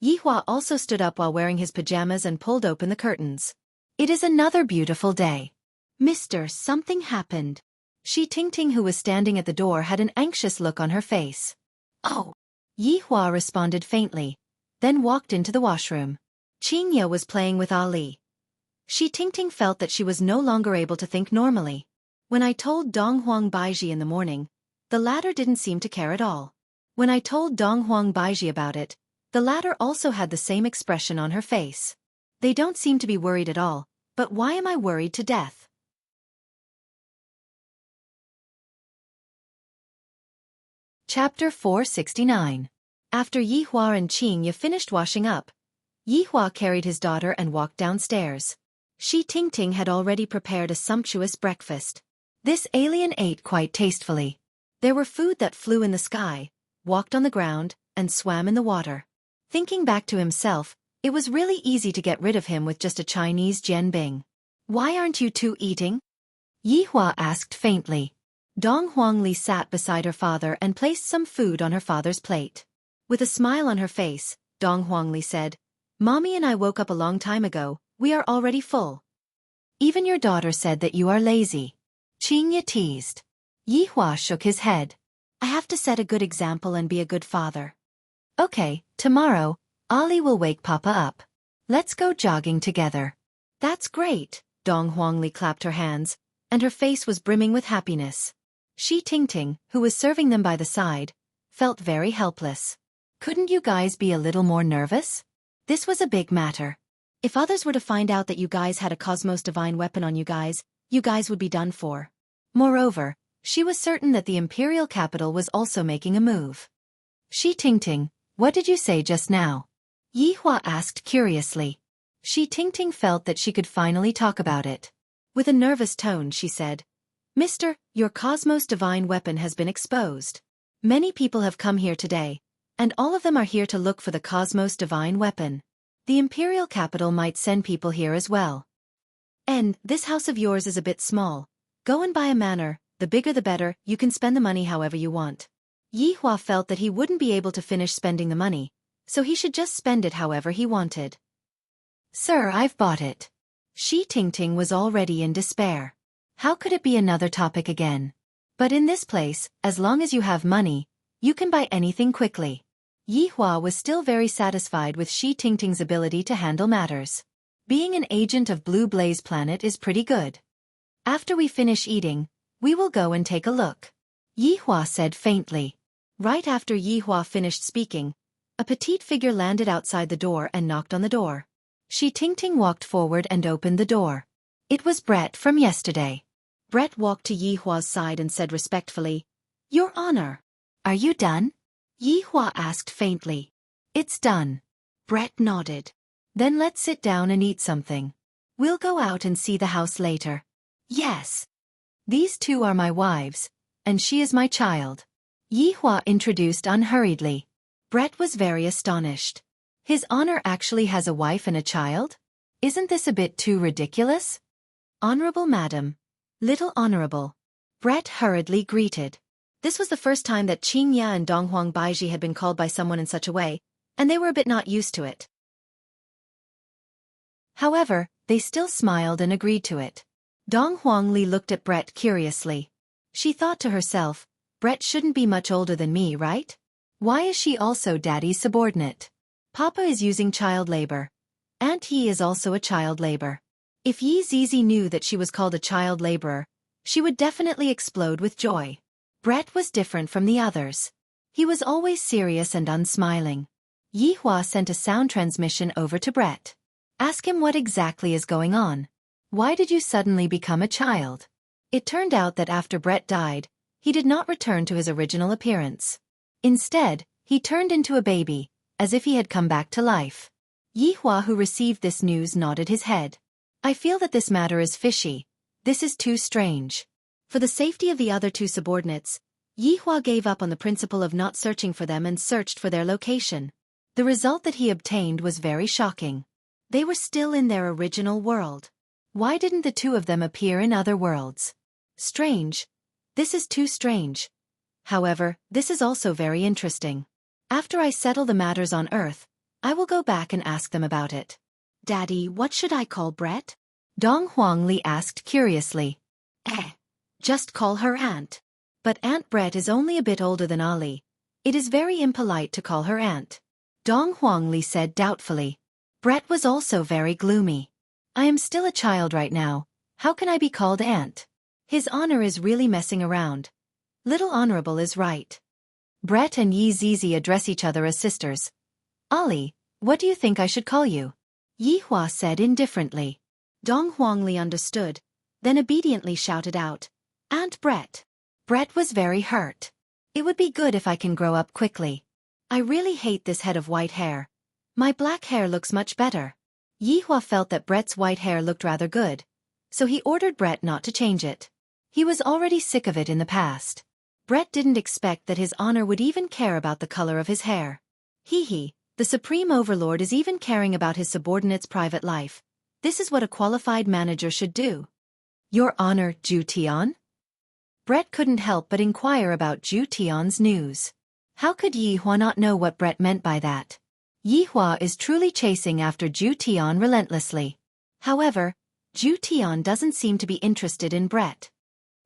Yihua also stood up while wearing his pajamas and pulled open the curtains. It is another beautiful day. Mister, something happened. Shi Tingting, who was standing at the door, had an anxious look on her face. Oh. Yihua responded faintly, then walked into the washroom. Qingya was playing with Ali. Shi Tingting felt that she was no longer able to think normally. When I told Donghuang Baiji in the morning, the latter didn't seem to care at all. When I told Donghuang Baiji about it, the latter also had the same expression on her face. They don't seem to be worried at all, but why am I worried to death? Chapter 469. After Yihua and Qingya finished washing up, Yihua carried his daughter and walked downstairs. Shi Tingting had already prepared a sumptuous breakfast. This alien ate quite tastefully. There were food that flew in the sky, walked on the ground, and swam in the water. Thinking back to himself, it was really easy to get rid of him with just a Chinese jianbing. Why aren't you two eating? Yihua asked faintly. Dong Huangli sat beside her father and placed some food on her father's plate. With a smile on her face, Dong Huangli said, Mommy and I woke up a long time ago, we are already full. Even your daughter said that you are lazy. Qingya teased. Yihua shook his head. I have to set a good example and be a good father. Okay, tomorrow, Ali will wake Papa up. Let's go jogging together. That's great, Dong Huangli clapped her hands, and her face was brimming with happiness. Shi Tingting, who was serving them by the side, felt very helpless. Couldn't you guys be a little more nervous? This was a big matter. If others were to find out that you guys had a Cosmos Divine weapon on you guys would be done for. Moreover, she was certain that the imperial capital was also making a move. Shi Tingting, what did you say just now? Yihua asked curiously. Shi Tingting felt that she could finally talk about it. With a nervous tone she said, Mister, your Cosmos Divine weapon has been exposed. Many people have come here today, and all of them are here to look for the Cosmos Divine weapon. The imperial capital might send people here as well. And this house of yours is a bit small. Go and buy a manor, the bigger the better, you can spend the money however you want. Yihua felt that he wouldn't be able to finish spending the money, so he should just spend it however he wanted. Sir, I've bought it. Shi Tingting was already in despair. How could it be another topic again? But in this place, as long as you have money, you can buy anything quickly. Yi Hua was still very satisfied with Shi Tingting's ability to handle matters. Being an agent of Blue Blaze Planet is pretty good. After we finish eating, we will go and take a look. Yi Hua said faintly. Right after Yi Hua finished speaking, a petite figure landed outside the door and knocked on the door. Shi Tingting walked forward and opened the door. It was Brett from yesterday. Brett walked to Yi Hua's side and said respectfully, Your Honor. Are you done? Yi Hua asked faintly. It's done. Brett nodded. Then let's sit down and eat something. We'll go out and see the house later. Yes. These two are my wives, and she is my child. Yi Hua introduced unhurriedly. Brett was very astonished. His Honor actually has a wife and a child? Isn't this a bit too ridiculous? Honorable Madam. Little Honorable. Brett hurriedly greeted. This was the first time that Qing Ya and Donghuang Baiji had been called by someone in such a way, and they were a bit not used to it. However, they still smiled and agreed to it. Dong Huangli looked at Brett curiously. She thought to herself, Brett shouldn't be much older than me, right? Why is she also Daddy's subordinate? Papa is using child labor. Aunt Yi is also a child labor. If Yi Zizi knew that she was called a child laborer, she would definitely explode with joy. Brett was different from the others. He was always serious and unsmiling. Yi Hua sent a sound transmission over to Brett. Ask him what exactly is going on. Why did you suddenly become a child? It turned out that after Brett died, he did not return to his original appearance. Instead, he turned into a baby, as if he had come back to life. Yi Hua, who received this news, nodded his head. I feel that this matter is fishy. This is too strange. For the safety of the other two subordinates, Yi Hua gave up on the principle of not searching for them and searched for their location. The result that he obtained was very shocking. They were still in their original world. Why didn't the two of them appear in other worlds? Strange. This is too strange. However, this is also very interesting. After I settle the matters on Earth, I will go back and ask them about it. Daddy, what should I call Brett? Dong Huangli asked curiously. Just call her Aunt. But Aunt Brett is only a bit older than Ali. It is very impolite to call her Aunt. Dong Huangli said doubtfully. Brett was also very gloomy. I am still a child right now. How can I be called Aunt? His Honor is really messing around. Little Honorable is right. Brett and Yi Zizi address each other as sisters. Ali, what do you think I should call you? Yi Hua said indifferently. Dong Huangli understood, then obediently shouted out, Aunt Brett. Brett was very hurt. It would be good if I can grow up quickly. I really hate this head of white hair. My black hair looks much better. Yi Hua felt that Brett's white hair looked rather good, so he ordered Brett not to change it. He was already sick of it in the past. Brett didn't expect that his Honor would even care about the color of his hair. Hee, the Supreme Overlord is even caring about his subordinate's private life. This is what a qualified manager should do. Your Honor, Zhu Tian? Brett couldn't help but inquire about Zhu Tian's news. How could Yi Hua not know what Brett meant by that? Yi Hua is truly chasing after Zhu Tian relentlessly. However, Zhu Tian doesn't seem to be interested in Brett.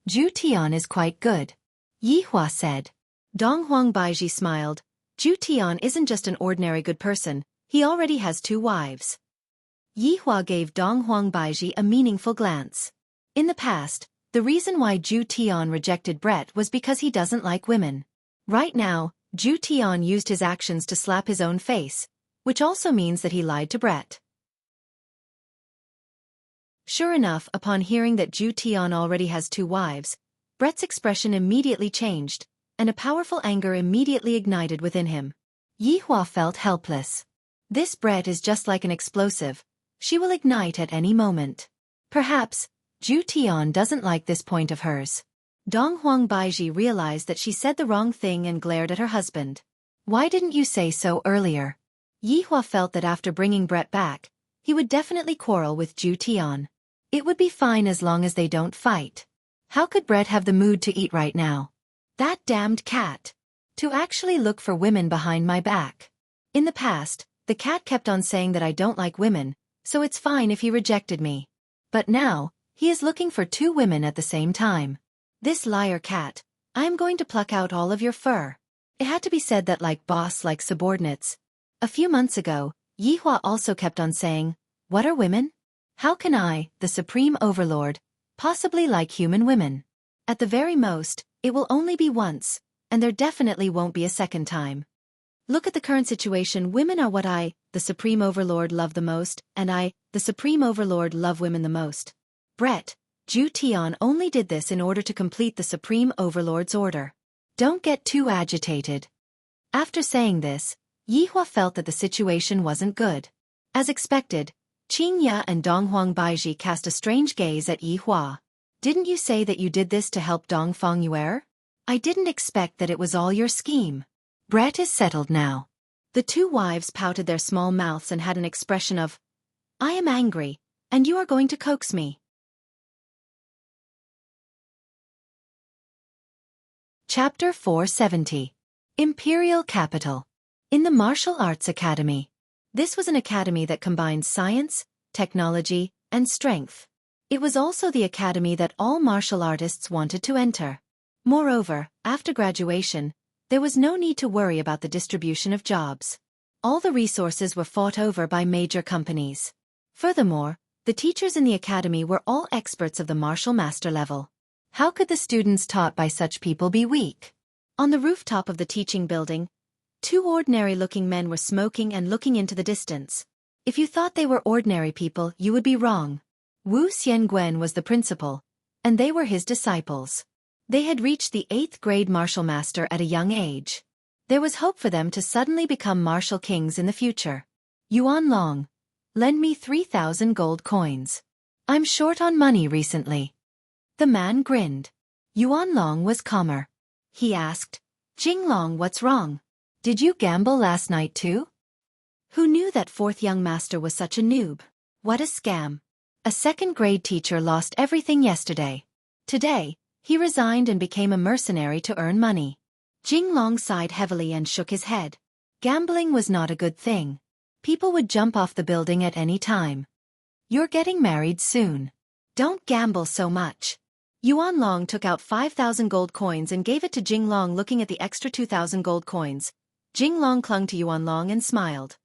Zhu Tian is quite good. Yi Hua said. Donghuang Baiji smiled. Zhu Tian isn't just an ordinary good person, he already has 2 wives. Yi Hua gave Donghuang Baiji a meaningful glance. In the past, the reason why Zhu Tian rejected Brett was because he doesn't like women. Right now, Zhu Tian used his actions to slap his own face, which also means that he lied to Brett. Sure enough, upon hearing that Zhu Tian already has 2 wives, Brett's expression immediately changed, and a powerful anger immediately ignited within him. Yi Hua felt helpless. This Brett is just like an explosive. She will ignite at any moment. Perhaps, Zhu Tian doesn't like this point of hers. Donghuang Baiji realized that she said the wrong thing and glared at her husband. Why didn't you say so earlier? Yi Hua felt that after bringing Brett back, he would definitely quarrel with Zhu Tian. It would be fine as long as they don't fight. How could Brett have the mood to eat right now? That damned cat. To actually look for women behind my back. In the past, the cat kept on saying that I don't like women, so it's fine if he rejected me. But now, he is looking for 2 women at the same time. This liar cat, I am going to pluck out all of your fur. It had to be said that like boss like subordinates. A few months ago, Yihua also kept on saying, what are women? How can I, the supreme overlord, possibly like human women? At the very most, it will only be once, and there definitely won't be a second time. Look at the current situation. Women are what I, the supreme overlord, love the most, and I, the supreme overlord, love women the most. Brett, Ju Tian only did this in order to complete the supreme overlord's order. Don't get too agitated. After saying this, Yihua felt that the situation wasn't good. As expected, Qing Ya and Donghuang Baiji cast a strange gaze at Yihua. Didn't you say that you did this to help Dongfang Yuer? I didn't expect that it was all your scheme. Brett is settled now. The 2 wives pouted their small mouths and had an expression of, I am angry, and you are going to coax me. Chapter 470. Imperial Capital. In the Martial Arts Academy. This was an academy that combined science, technology, and strength. It was also the academy that all martial artists wanted to enter. Moreover, after graduation, there was no need to worry about the distribution of jobs. All the resources were fought over by major companies. Furthermore, the teachers in the academy were all experts of the martial master level. How could the students taught by such people be weak? On the rooftop of the teaching building, 2 ordinary-looking men were smoking and looking into the distance. If you thought they were ordinary people, you would be wrong. Wu Xiangwen was the principal, and they were his disciples. They had reached the 8th grade martial master at a young age. There was hope for them to suddenly become martial kings in the future. Yuan Long, lend me 3,000 gold coins. I'm short on money recently. The man grinned. Yuan Long was calmer. He asked, Jing Long, what's wrong? Did you gamble last night too? Who knew that 4th young master was such a noob? What a scam. A 2nd grade teacher lost everything yesterday. Today, he resigned and became a mercenary to earn money. Jing Long sighed heavily and shook his head. Gambling was not a good thing. People would jump off the building at any time. You're getting married soon. Don't gamble so much. Yuan Long took out 5,000 gold coins and gave it to Jing Long, looking at the extra 2,000 gold coins. Jing Long clung to Yuan Long and smiled.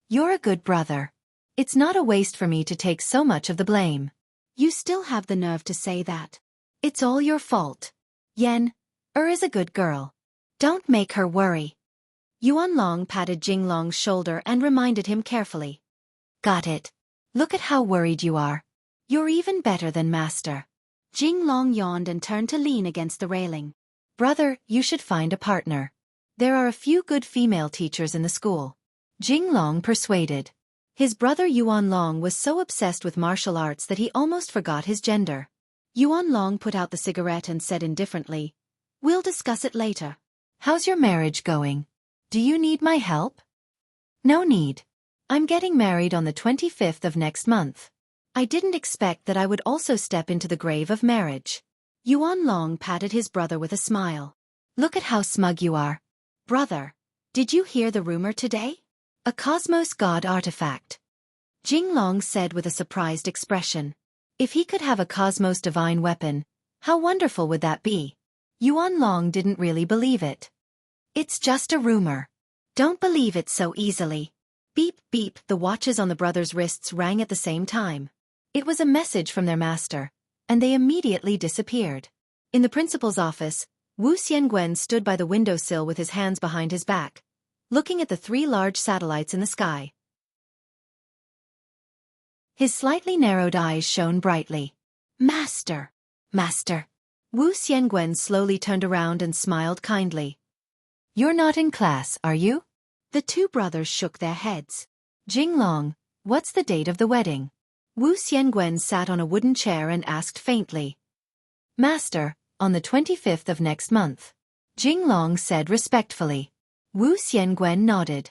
You're a good brother. It's not a waste for me to take so much of the blame. You still have the nerve to say that. It's all your fault. Yen, is a good girl. Don't make her worry. Yuan Long patted Jing Long's shoulder and reminded him carefully. Got it. Look at how worried you are. You're even better than master. Jing Long yawned and turned to lean against the railing. Brother, you should find a partner. There are a few good female teachers in the school. Jing Long persuaded. His brother Yuan Long was so obsessed with martial arts that he almost forgot his gender. Yuan Long put out the cigarette and said indifferently, We'll discuss it later. How's your marriage going? Do you need my help? No need. I'm getting married on the 25th of next month. I didn't expect that I would also step into the grave of marriage. Yuan Long patted his brother with a smile. Look at how smug you are. Brother, did you hear the rumor today? A Cosmos God artifact. Jing Long said with a surprised expression. If he could have a Cosmos divine weapon, how wonderful would that be? Yuan Long didn't really believe it. It's just a rumor. Don't believe it so easily. Beep, beep, the watches on the brothers' wrists rang at the same time. It was a message from their master, and they immediately disappeared. In the principal's office, Wu Xiangwen stood by the windowsill with his hands behind his back, looking at the 3 large satellites in the sky. His slightly narrowed eyes shone brightly. Master! Master! Wu Xiangwen slowly turned around and smiled kindly. You're not in class, are you? The 2 brothers shook their heads. Jing Long, what's the date of the wedding? Wu Xiangwen sat on a wooden chair and asked faintly. Master, on the 25th of next month. Jing Long said respectfully. Wu Xiangwen nodded.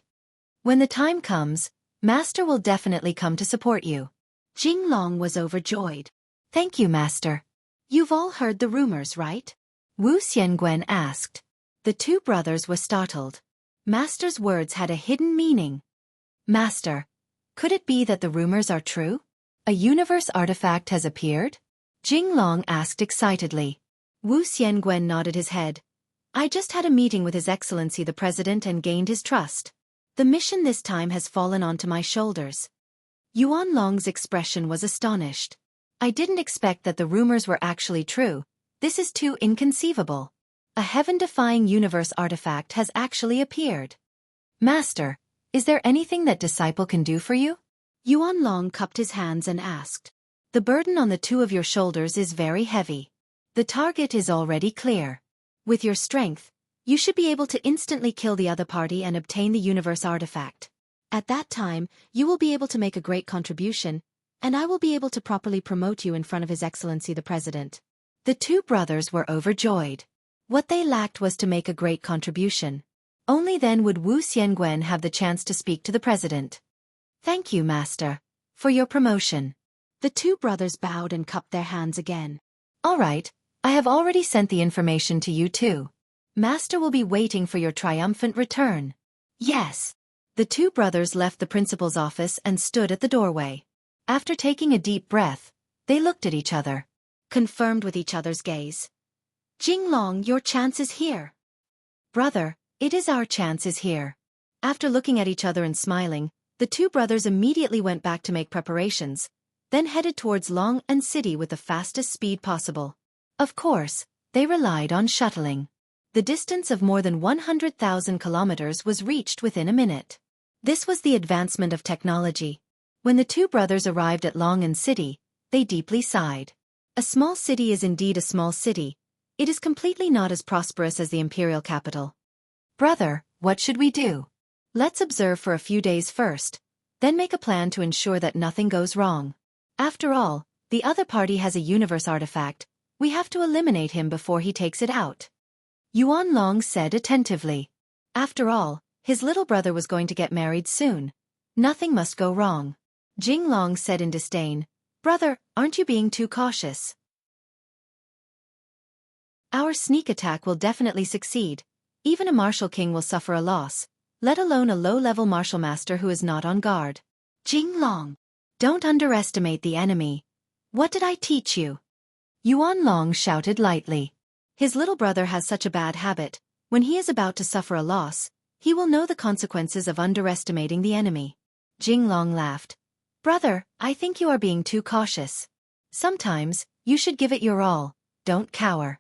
When the time comes, Master will definitely come to support you. Jing Long was overjoyed. Thank you, Master. You've all heard the rumors, right? Wu Xiangwen asked. The 2 brothers were startled. Master's words had a hidden meaning. Master, Could it be that the rumors are true? A universe artifact has appeared? Jinglong asked excitedly. Wu Xiangwen nodded his head. I just had a meeting with His Excellency the President and gained his trust. The mission this time has fallen onto my shoulders. Yuan Long's expression was astonished. I didn't expect that the rumors were actually true. This is too inconceivable. A heaven-defying universe artifact has actually appeared. Master, is there anything that disciple can do for you? Yuan Long cupped his hands and asked. The burden on the two of your shoulders is very heavy. The target is already clear. With your strength, you should be able to instantly kill the other party and obtain the universe artifact. At that time, you will be able to make a great contribution, and I will be able to properly promote you in front of His Excellency the President. The two brothers were overjoyed. What they lacked was to make a great contribution. Only then would Wu Xiangwen have the chance to speak to the President. Thank you, Master, for your promotion. The two brothers bowed and cupped their hands again. All right, I have already sent the information to you too. Master will be waiting for your triumphant return. Yes. The two brothers left the principal's office and stood at the doorway. After taking a deep breath, they looked at each other. Confirmed with each other's gaze. Jinglong, your chance is here. Brother, it is our chance is here. After looking at each other and smiling, the two brothers immediately went back to make preparations, then headed towards Long and City with the fastest speed possible. Of course, they relied on shuttling. The distance of more than 100,000 kilometers was reached within a minute. This was the advancement of technology. When the two brothers arrived at Long and City, they deeply sighed. A small city is indeed a small city. It is completely not as prosperous as the imperial capital. Brother, what should we do? Let's observe for a few days first, then make a plan to ensure that nothing goes wrong. After all, the other party has a universe artifact. We have to eliminate him before he takes it out. Yuan Long said attentively. After all, his little brother was going to get married soon. Nothing must go wrong. Jinglong said in disdain, Brother, aren't you being too cautious? Our sneak attack will definitely succeed. Even a martial king will suffer a loss, let alone a low-level martial master who is not on guard. Jinglong, don't underestimate the enemy. What did I teach you? Yuan Long shouted lightly. His little brother has such a bad habit. When he is about to suffer a loss, he will know the consequences of underestimating the enemy. Jinglong laughed. Brother, I think you are being too cautious. Sometimes, you should give it your all, don't cower.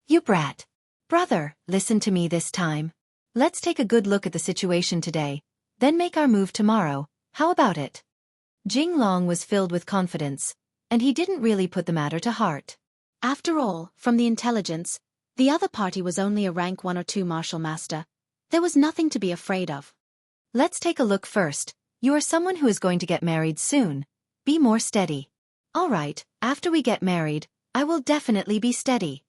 You brat. Brother, listen to me this time. Let's take a good look at the situation today, then make our move tomorrow. How about it? Jinglong was filled with confidence, and he didn't really put the matter to heart. After all, from the intelligence, the other party was only a rank 1 or 2 martial master. There was nothing to be afraid of. Let's take a look first. You are someone who is going to get married soon. Be more steady. All right, after we get married, I will definitely be steady.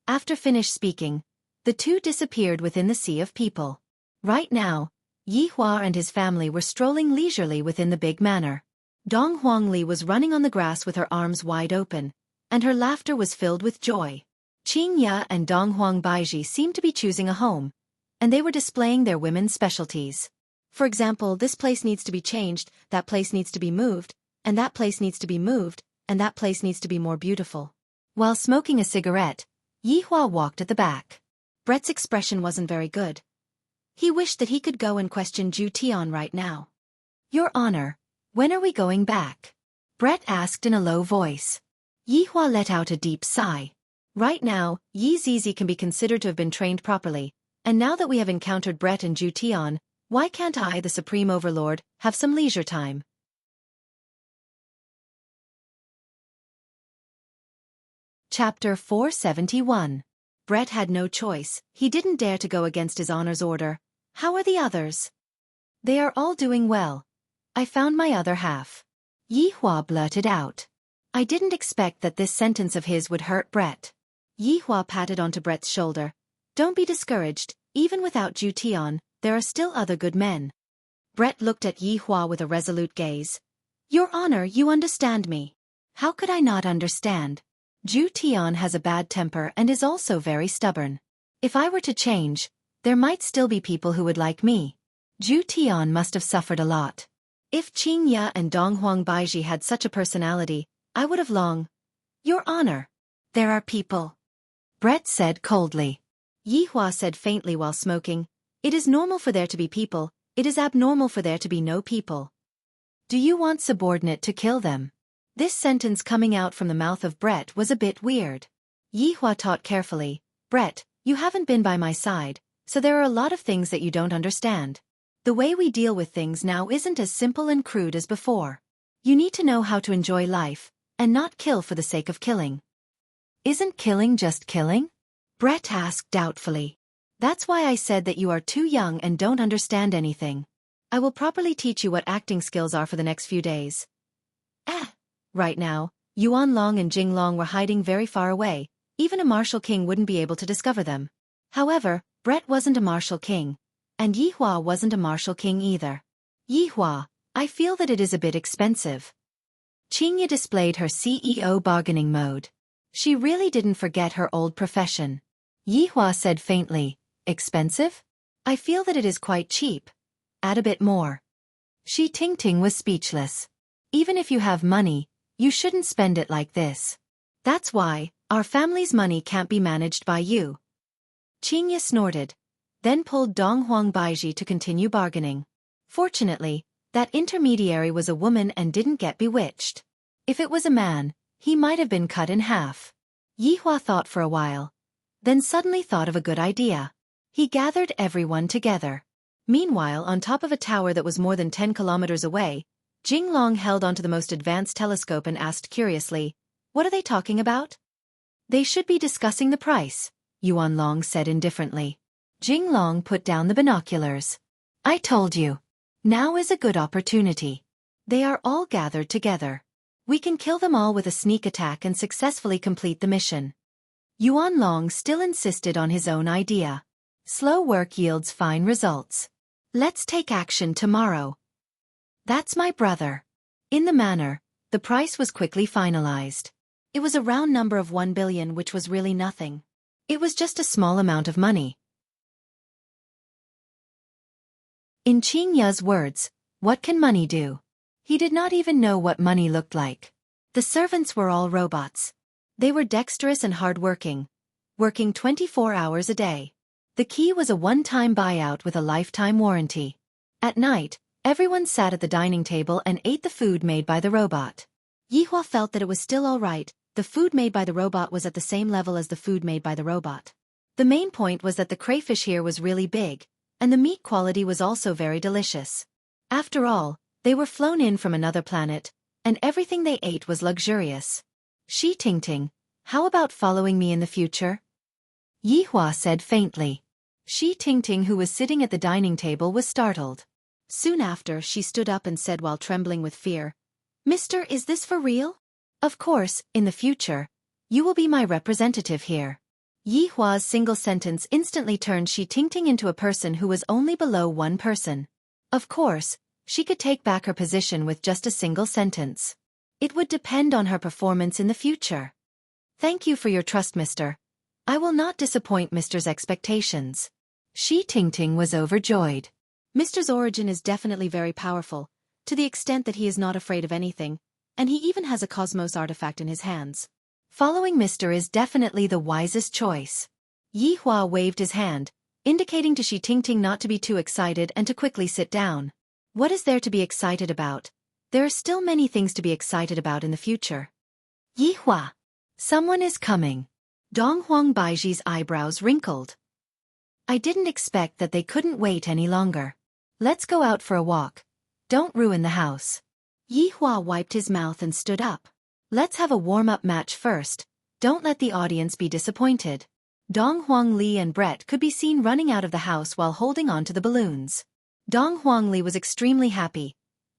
After finished speaking, the two disappeared within the sea of people. Right now, Yi Hua and his family were strolling leisurely within the big manor. Dong Huangli was running on the grass with her arms wide open, and her laughter was filled with joy. Qing Ya and Dong Huang Baiji seemed to be choosing a home, and they were displaying their women's specialties. For example, this place needs to be changed, that place needs to be moved, and that place needs to be moved, and that place needs to be more beautiful. While smoking a cigarette, Yi Hua walked at the back. Brett's expression wasn't very good. He wished that he could go and question Zhu Tian right now. Your Honor, when are we going back? Brett asked in a low voice. Yi Hua let out a deep sigh. Right now, Yi Zizi can be considered to have been trained properly, and now that we have encountered Brett and Zhu Tian, why can't I, the Supreme Overlord, have some leisure time? Chapter 471. Brett had no choice. He didn't dare to go against his honor's order. How are the others? They are all doing well. I found my other half. Yi Hua blurted out. I didn't expect that this sentence of his would hurt Brett. Yi Hua patted onto Brett's shoulder. Don't be discouraged, even without Zhu Tian, there are still other good men. Brett looked at Yi Hua with a resolute gaze. Your Honor, you understand me. How could I not understand? Zhu Tian has a bad temper and is also very stubborn. If I were to change, there might still be people who would like me. Zhu Tian must have suffered a lot. If Qingya and Donghuang Baiji had such a personality, I would have long. Your Honor. There are people. Brett said coldly. Yihua said faintly while smoking, it is normal for there to be people, it is abnormal for there to be no people. Do you want subordinate to kill them? This sentence coming out from the mouth of Brett was a bit weird. Yihua taught carefully, Brett, you haven't been by my side, so there are a lot of things that you don't understand. The way we deal with things now isn't as simple and crude as before. You need to know how to enjoy life, and not kill for the sake of killing. Isn't killing just killing? Brett asked doubtfully. That's why I said that you are too young and don't understand anything. I will properly teach you what acting skills are for the next few days. Right now, Yuan Long and Jing Long were hiding very far away, even a martial king wouldn't be able to discover them. However, Brett wasn't a martial king, and Yihua wasn't a martial king either. Yihua, I feel that it is a bit expensive. Qingya displayed her CEO bargaining mode. She really didn't forget her old profession. Yihua said faintly, expensive? I feel that it is quite cheap. Add a bit more. Shi Tingting was speechless. Even if you have money, you shouldn't spend it like this. That's why, our family's money can't be managed by you. Qingya snorted, then pulled Donghuang Baiji to continue bargaining. Fortunately, that intermediary was a woman and didn't get bewitched. If it was a man, he might have been cut in half. Yihua thought for a while, then suddenly thought of a good idea. He gathered everyone together. Meanwhile, on top of a tower that was more than 10 kilometers away, Jing Long held onto the most advanced telescope and asked curiously, what are they talking about? They should be discussing the price, Yuan Long said indifferently. Jing Long put down the binoculars. I told you. Now is a good opportunity. They are all gathered together. We can kill them all with a sneak attack and successfully complete the mission. Yuan Long still insisted on his own idea. Slow work yields fine results. Let's take action tomorrow. That's my brother. In the manner, the price was quickly finalized. It was a round number of 1 billion, which was really nothing. It was just a small amount of money. In Qingya's words, what can money do? He did not even know what money looked like. The servants were all robots. They were dexterous and hard-working, working 24 hours a day. The key was a one-time buyout with a lifetime warranty. At night, everyone sat at the dining table and ate the food made by the robot. Yihua felt that it was still all right. The food made by the robot was at the same level as the food made by the robot. The main point was that the crayfish here was really big, and the meat quality was also very delicious. After all, they were flown in from another planet, and everything they ate was luxurious. Shi Tingting, how about following me in the future? Yihua said faintly. Shi Tingting, who was sitting at the dining table, was startled. Soon after, she stood up and said while trembling with fear, Mister, is this for real? Of course, in the future. You will be my representative here. Yihua's single sentence instantly turned Shi Tingting into a person who was only below one person. Of course, she could take back her position with just a single sentence. It would depend on her performance in the future. Thank you for your trust, mister. I will not disappoint mister's expectations. Shi Tingting was overjoyed. Mister's origin is definitely very powerful, to the extent that he is not afraid of anything, and he even has a cosmos artifact in his hands. Following mister is definitely the wisest choice. Yihua waved his hand, indicating to Shi Tingting not to be too excited and to quickly sit down. What is there to be excited about? There are still many things to be excited about in the future. Yihua! Someone is coming. Donghuang Baiji's eyebrows wrinkled. I didn't expect that they couldn't wait any longer. Let's go out for a walk. Don't ruin the house. Yihua wiped his mouth and stood up. Let's have a warm-up match first. Don't let the audience be disappointed. Donghuang Li and Brett could be seen running out of the house while holding on to the balloons. Donghuang Li was extremely happy.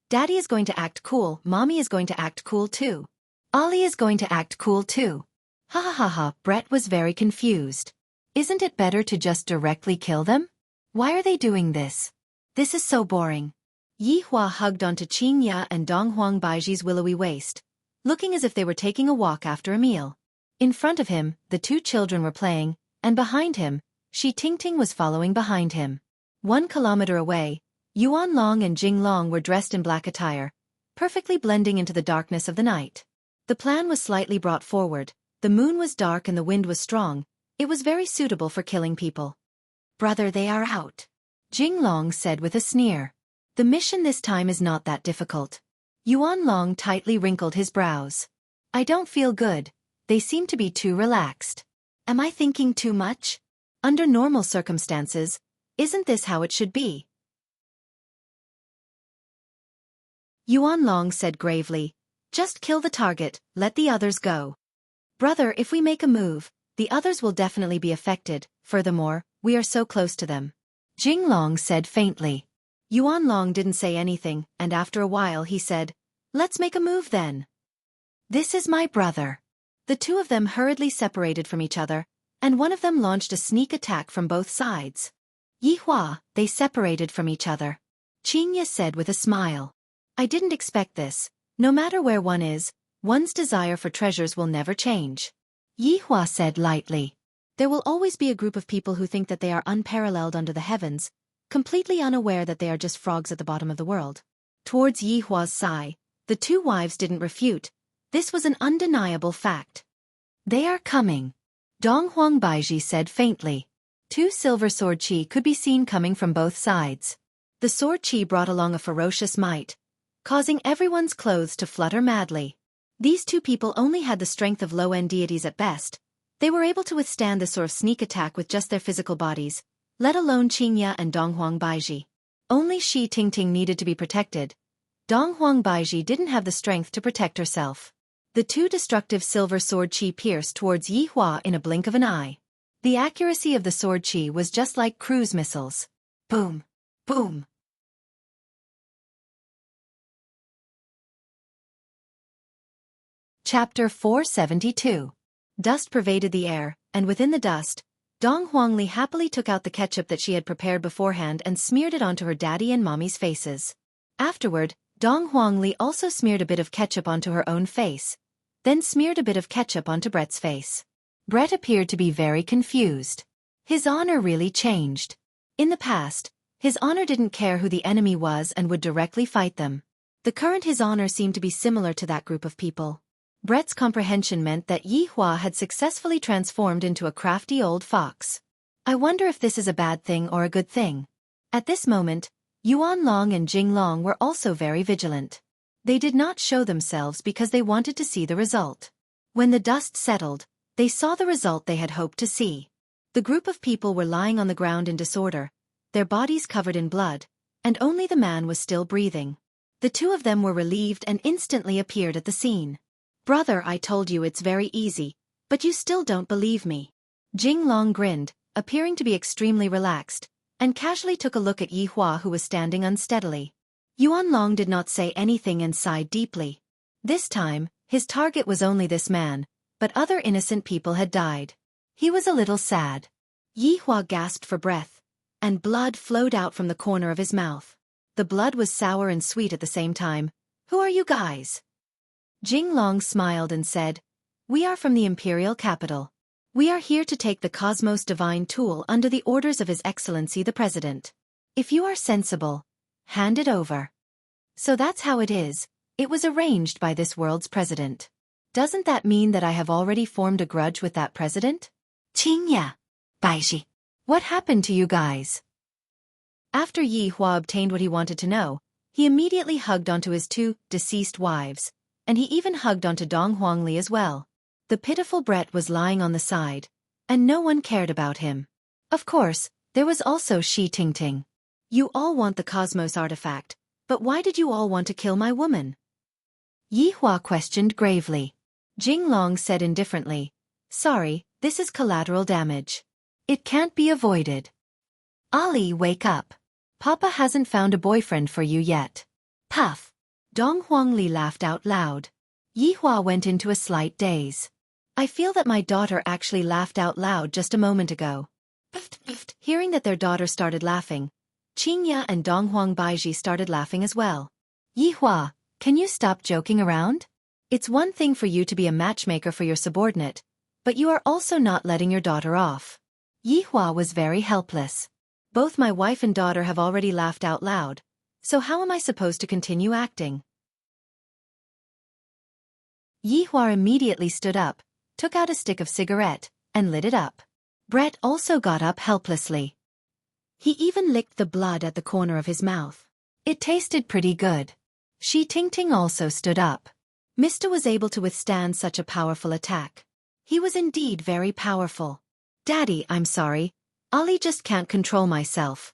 Daddy is going to act cool, Mommy is going to act cool too. Ollie is going to act cool too. Ha ha ha ha, Brett was very confused. Isn't it better to just directly kill them? Why are they doing this? This is so boring. Yihua hugged onto Qingya and Donghuang Baiji's willowy waist, looking as if they were taking a walk after a meal. In front of him, the two children were playing, and behind him, Shi Tingting was following behind him. 1 kilometer away, Yuan Long and Jing Long were dressed in black attire, perfectly blending into the darkness of the night. The plan was slightly brought forward. The moon was dark and the wind was strong. It was very suitable for killing people. "Brother, they are out," Jing Long said with a sneer. "The mission this time is not that difficult." Yuan Long tightly wrinkled his brows. "I don't feel good. They seem to be too relaxed. Am I thinking too much? Under normal circumstances, isn't this how it should be?" Yuan Long said gravely, "Just kill the target, let the others go. Brother, if we make a move, the others will definitely be affected. Furthermore, we are so close to them." Jing Long said faintly. Yuan Long didn't say anything, and after a while he said, "Let's make a move then." "This is my brother." The two of them hurriedly separated from each other, and one of them launched a sneak attack from both sides. "Yihua," they separated from each other. Qingye said with a smile. "I didn't expect this. No matter where one is, one's desire for treasures will never change." Yihua said lightly. "There will always be a group of people who think that they are unparalleled under the heavens, completely unaware that they are just frogs at the bottom of the world." Towards Yihua's sigh, the two wives didn't refute. This was an undeniable fact. "They are coming," Donghuang Baiji said faintly. Two silver sword chi could be seen coming from both sides. The sword chi brought along a ferocious might, causing everyone's clothes to flutter madly. These two people only had the strength of low-end deities at best. They were able to withstand this sort of sneak attack with just their physical bodies, let alone Qingye and Donghuang Baiji. Only Shi Tingting needed to be protected. Donghuang Baiji didn't have the strength to protect herself. The two destructive silver sword chi pierced towards Yihua in a blink of an eye. The accuracy of the sword chi was just like cruise missiles. Boom! Boom! Chapter 472. Dust pervaded the air, and within the dust, Dong Huangli happily took out the ketchup that she had prepared beforehand and smeared it onto her daddy and mommy's faces. Afterward, Dong Huangli also smeared a bit of ketchup onto her own face, then smeared a bit of ketchup onto Brett's face. Brett appeared to be very confused. His honor really changed. In the past, his honor didn't care who the enemy was and would directly fight them. The current his honor seemed to be similar to that group of people. Brett's comprehension meant that Yihua had successfully transformed into a crafty old fox. I wonder if this is a bad thing or a good thing. At this moment, Yuan Long and Jing Long were also very vigilant. They did not show themselves because they wanted to see the result. When the dust settled, they saw the result they had hoped to see. The group of people were lying on the ground in disorder, their bodies covered in blood, and only the man was still breathing. The two of them were relieved and instantly appeared at the scene. "Brother, I told you it's very easy, but you still don't believe me." Jing Long grinned, appearing to be extremely relaxed, and casually took a look at Yihua who was standing unsteadily. Yuan Long did not say anything and sighed deeply. This time, his target was only this man, but other innocent people had died. He was a little sad. Yihua gasped for breath, and blood flowed out from the corner of his mouth. The blood was sour and sweet at the same time. "Who are you guys?" Jing Long smiled and said, "We are from the imperial capital. We are here to take the Cosmos Divine Tool under the orders of His Excellency the President. If you are sensible, hand it over." "So that's how it is. It was arranged by this world's president. Doesn't that mean that I have already formed a grudge with that president?" "Qingye, Baiji, what happened to you guys?" After Yihua obtained what he wanted to know, he immediately hugged onto his two deceased wives, and he even hugged onto Dong Huangli as well. The pitiful Brett was lying on the side, and no one cared about him. Of course, there was also Shi Tingting. "You all want the Cosmos artifact, but why did you all want to kill my woman?" Yihua questioned gravely. Jing Long said indifferently, "Sorry, this is collateral damage. It can't be avoided." "Ali, wake up. Papa hasn't found a boyfriend for you yet." Puff. Dong Huangli laughed out loud. Yihua went into a slight daze. "I feel that my daughter actually laughed out loud just a moment ago." Hearing that their daughter started laughing, Qingye and Donghuang Baiji started laughing as well. "Yihua, can you stop joking around? It's one thing for you to be a matchmaker for your subordinate, but you are also not letting your daughter off." Yihua was very helpless. Both my wife and daughter have already laughed out loud, so how am I supposed to continue acting? Yihua immediately stood up, took out a stick of cigarette, and lit it up. Brett also got up helplessly. He even licked the blood at the corner of his mouth. It tasted pretty good. Shi Tingting also stood up. Mr. was able to withstand such a powerful attack. He was indeed very powerful. Daddy, I'm sorry. Ali just can't control myself.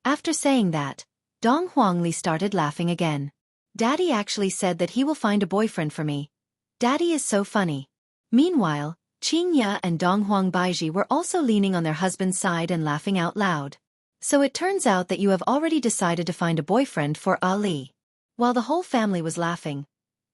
After saying that, Dong Huangli started laughing again. Daddy actually said that he will find a boyfriend for me. Daddy is so funny. Meanwhile, Qing Ya and Dong Huang Baiji were also leaning on their husband's side and laughing out loud. So it turns out that you have already decided to find a boyfriend for Ali. While the whole family was laughing,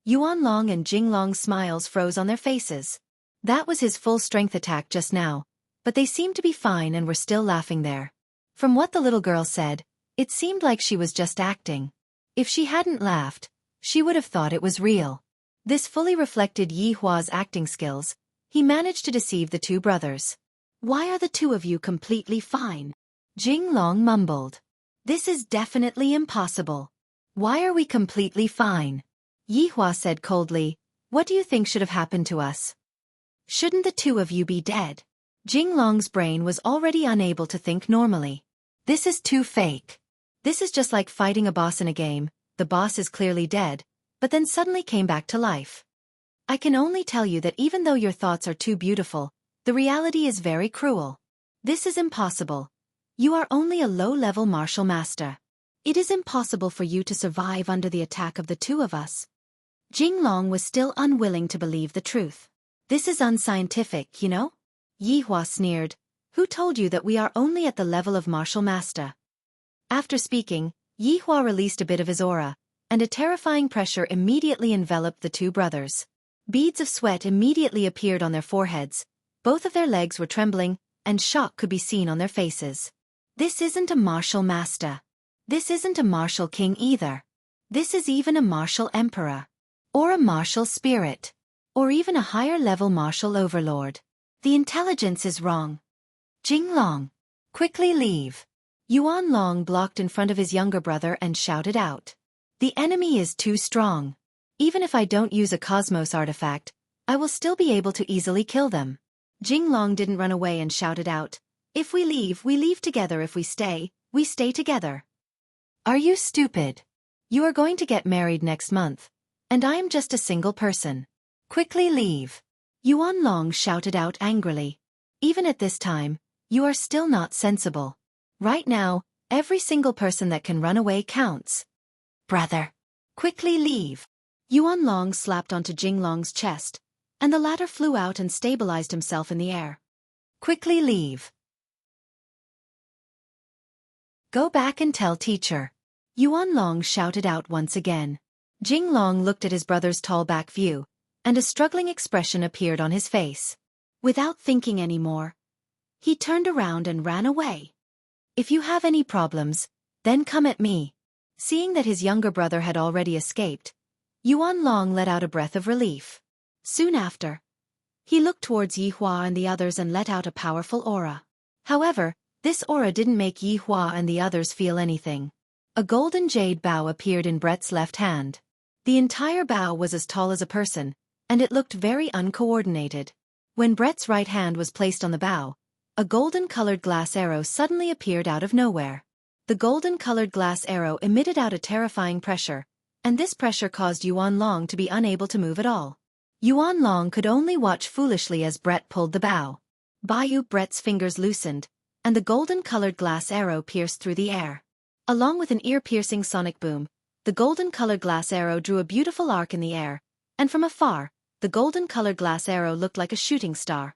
Yuan Long and Jing Long's smiles froze on their faces. That was his full strength attack just now, but they seemed to be fine and were still laughing there. From what the little girl said, it seemed like she was just acting. If she hadn't laughed, she would have thought it was real. This fully reflected Yihua's acting skills. He managed to deceive the two brothers. Why are the two of you completely fine? Jing Long mumbled. This is definitely impossible. Why are we completely fine? Yihua said coldly, what do you think should have happened to us? Shouldn't the two of you be dead? Jing Long's brain was already unable to think normally. This is too fake. This is just like fighting a boss in a game. The boss is clearly dead, but then suddenly came back to life. I can only tell you that even though your thoughts are too beautiful, the reality is very cruel. This is impossible. You are only a low-level martial master. It is impossible for you to survive under the attack of the two of us. Jing Long was still unwilling to believe the truth. This is unscientific, you know? Yihua sneered. Who told you that we are only at the level of martial master? After speaking, Yihua released a bit of his aura, and a terrifying pressure immediately enveloped the two brothers. Beads of sweat immediately appeared on their foreheads, both of their legs were trembling, and shock could be seen on their faces. This isn't a martial master. This isn't a martial king either. This is even a martial emperor. Or a martial spirit. Or even a higher-level martial overlord. The intelligence is wrong. Jing Long, quickly leave. Yuan Long blocked in front of his younger brother and shouted out. The enemy is too strong. Even if I don't use a cosmos artifact, I will still be able to easily kill them. Jing Long didn't run away and shouted out. If we leave together. If we stay together. Are you stupid? You are going to get married next month, and I am just a single person. Quickly leave. Yuan Long shouted out angrily. Even at this time, you are still not sensible. Right now, every single person that can run away counts. Brother, quickly leave. Yuan Long slapped onto Jing Long's chest, and the latter flew out and stabilized himself in the air. Quickly leave. Go back and tell teacher. Yuan Long shouted out once again. Jing Long looked at his brother's tall back view, and a struggling expression appeared on his face. Without thinking any more, he turned around and ran away. If you have any problems, then come at me. Seeing that his younger brother had already escaped, Yuan Long let out a breath of relief. Soon after, he looked towards Yihua and the others and let out a powerful aura. However, this aura didn't make Yihua and the others feel anything. A golden jade bow appeared in Brett's left hand. The entire bow was as tall as a person, and it looked very uncoordinated. When Brett's right hand was placed on the bow, a golden-colored glass arrow suddenly appeared out of nowhere. The golden-colored glass arrow emitted out a terrifying pressure, and this pressure caused Yuan Long to be unable to move at all. Yuan Long could only watch foolishly as Brett pulled the bow. Brett's fingers loosened, and the golden-colored glass arrow pierced through the air. Along with an ear-piercing sonic boom, the golden-colored glass arrow drew a beautiful arc in the air, and from afar, the golden-colored glass arrow looked like a shooting star.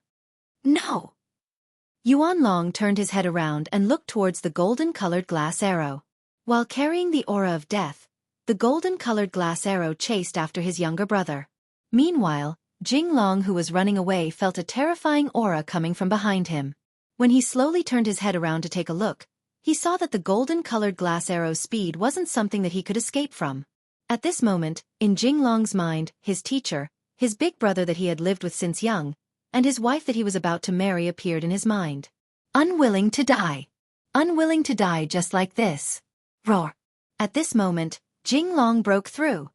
No! Yuan Long turned his head around and looked towards the golden-colored glass arrow. While carrying the aura of death, the golden-colored glass arrow chased after his younger brother. Meanwhile, Jing Long, who was running away, felt a terrifying aura coming from behind him. When he slowly turned his head around to take a look, he saw that the golden-colored glass arrow's speed wasn't something that he could escape from. At this moment, in Jing Long's mind, his teacher, his big brother that he had lived with since young, and his wife that he was about to marry appeared in his mind. Unwilling to die. unwilling to die just like this. Roar. At this moment, Jing Long broke through.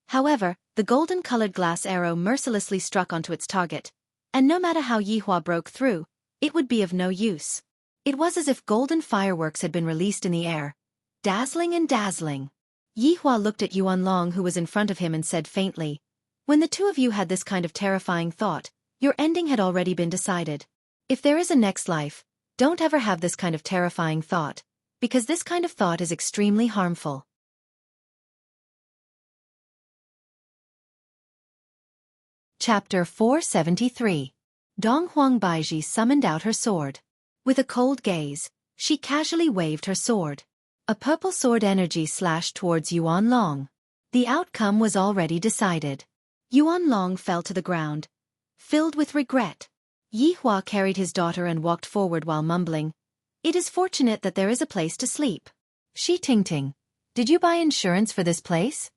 However, the golden-colored glass arrow mercilessly struck onto its target, and no matter how Yihua broke through, it would be of no use. It was as if golden fireworks had been released in the air, dazzling and dazzling. Yihua looked at Yuan Long, who was in front of him, and said faintly, "When the two of you had this kind of terrifying thought, your ending had already been decided. If there is a next life, don't ever have this kind of terrifying thought, because this kind of thought is extremely harmful." Chapter 473. Donghuang Baizhi summoned out her sword. With a cold gaze, she casually waved her sword. A purple sword energy slashed towards Yuan Long. The outcome was already decided. Yuan Long fell to the ground, filled with regret. Yihua carried his daughter and walked forward while mumbling, "It is fortunate that there is a place to sleep." Shi Tingting, did you buy insurance for this place?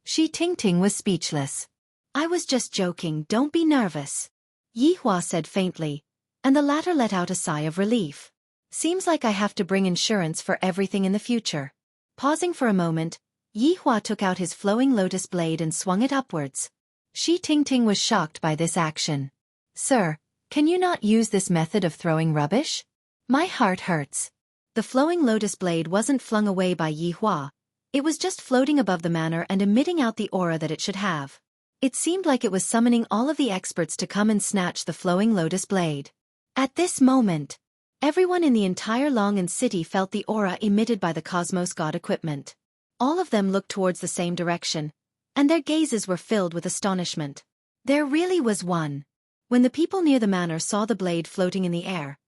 Shi Tingting was speechless. "I was just joking, don't be nervous," Yihua said faintly, and the latter let out a sigh of relief. "Seems like I have to bring insurance for everything in the future." Pausing for a moment, Yihua took out his flowing lotus blade and swung it upwards. Shi Tingting was shocked by this action. "Sir, can you not use this method of throwing rubbish? My heart hurts." The flowing lotus blade wasn't flung away by Yihua. It was just floating above the manor and emitting out the aura that it should have. It seemed like it was summoning all of the experts to come and snatch the flowing lotus blade. At this moment, everyone in the entire Longan city felt the aura emitted by the Cosmos God equipment. All of them looked towards the same direction, and their gazes were filled with astonishment. There really was one. When the people near the manor saw the blade floating in the air,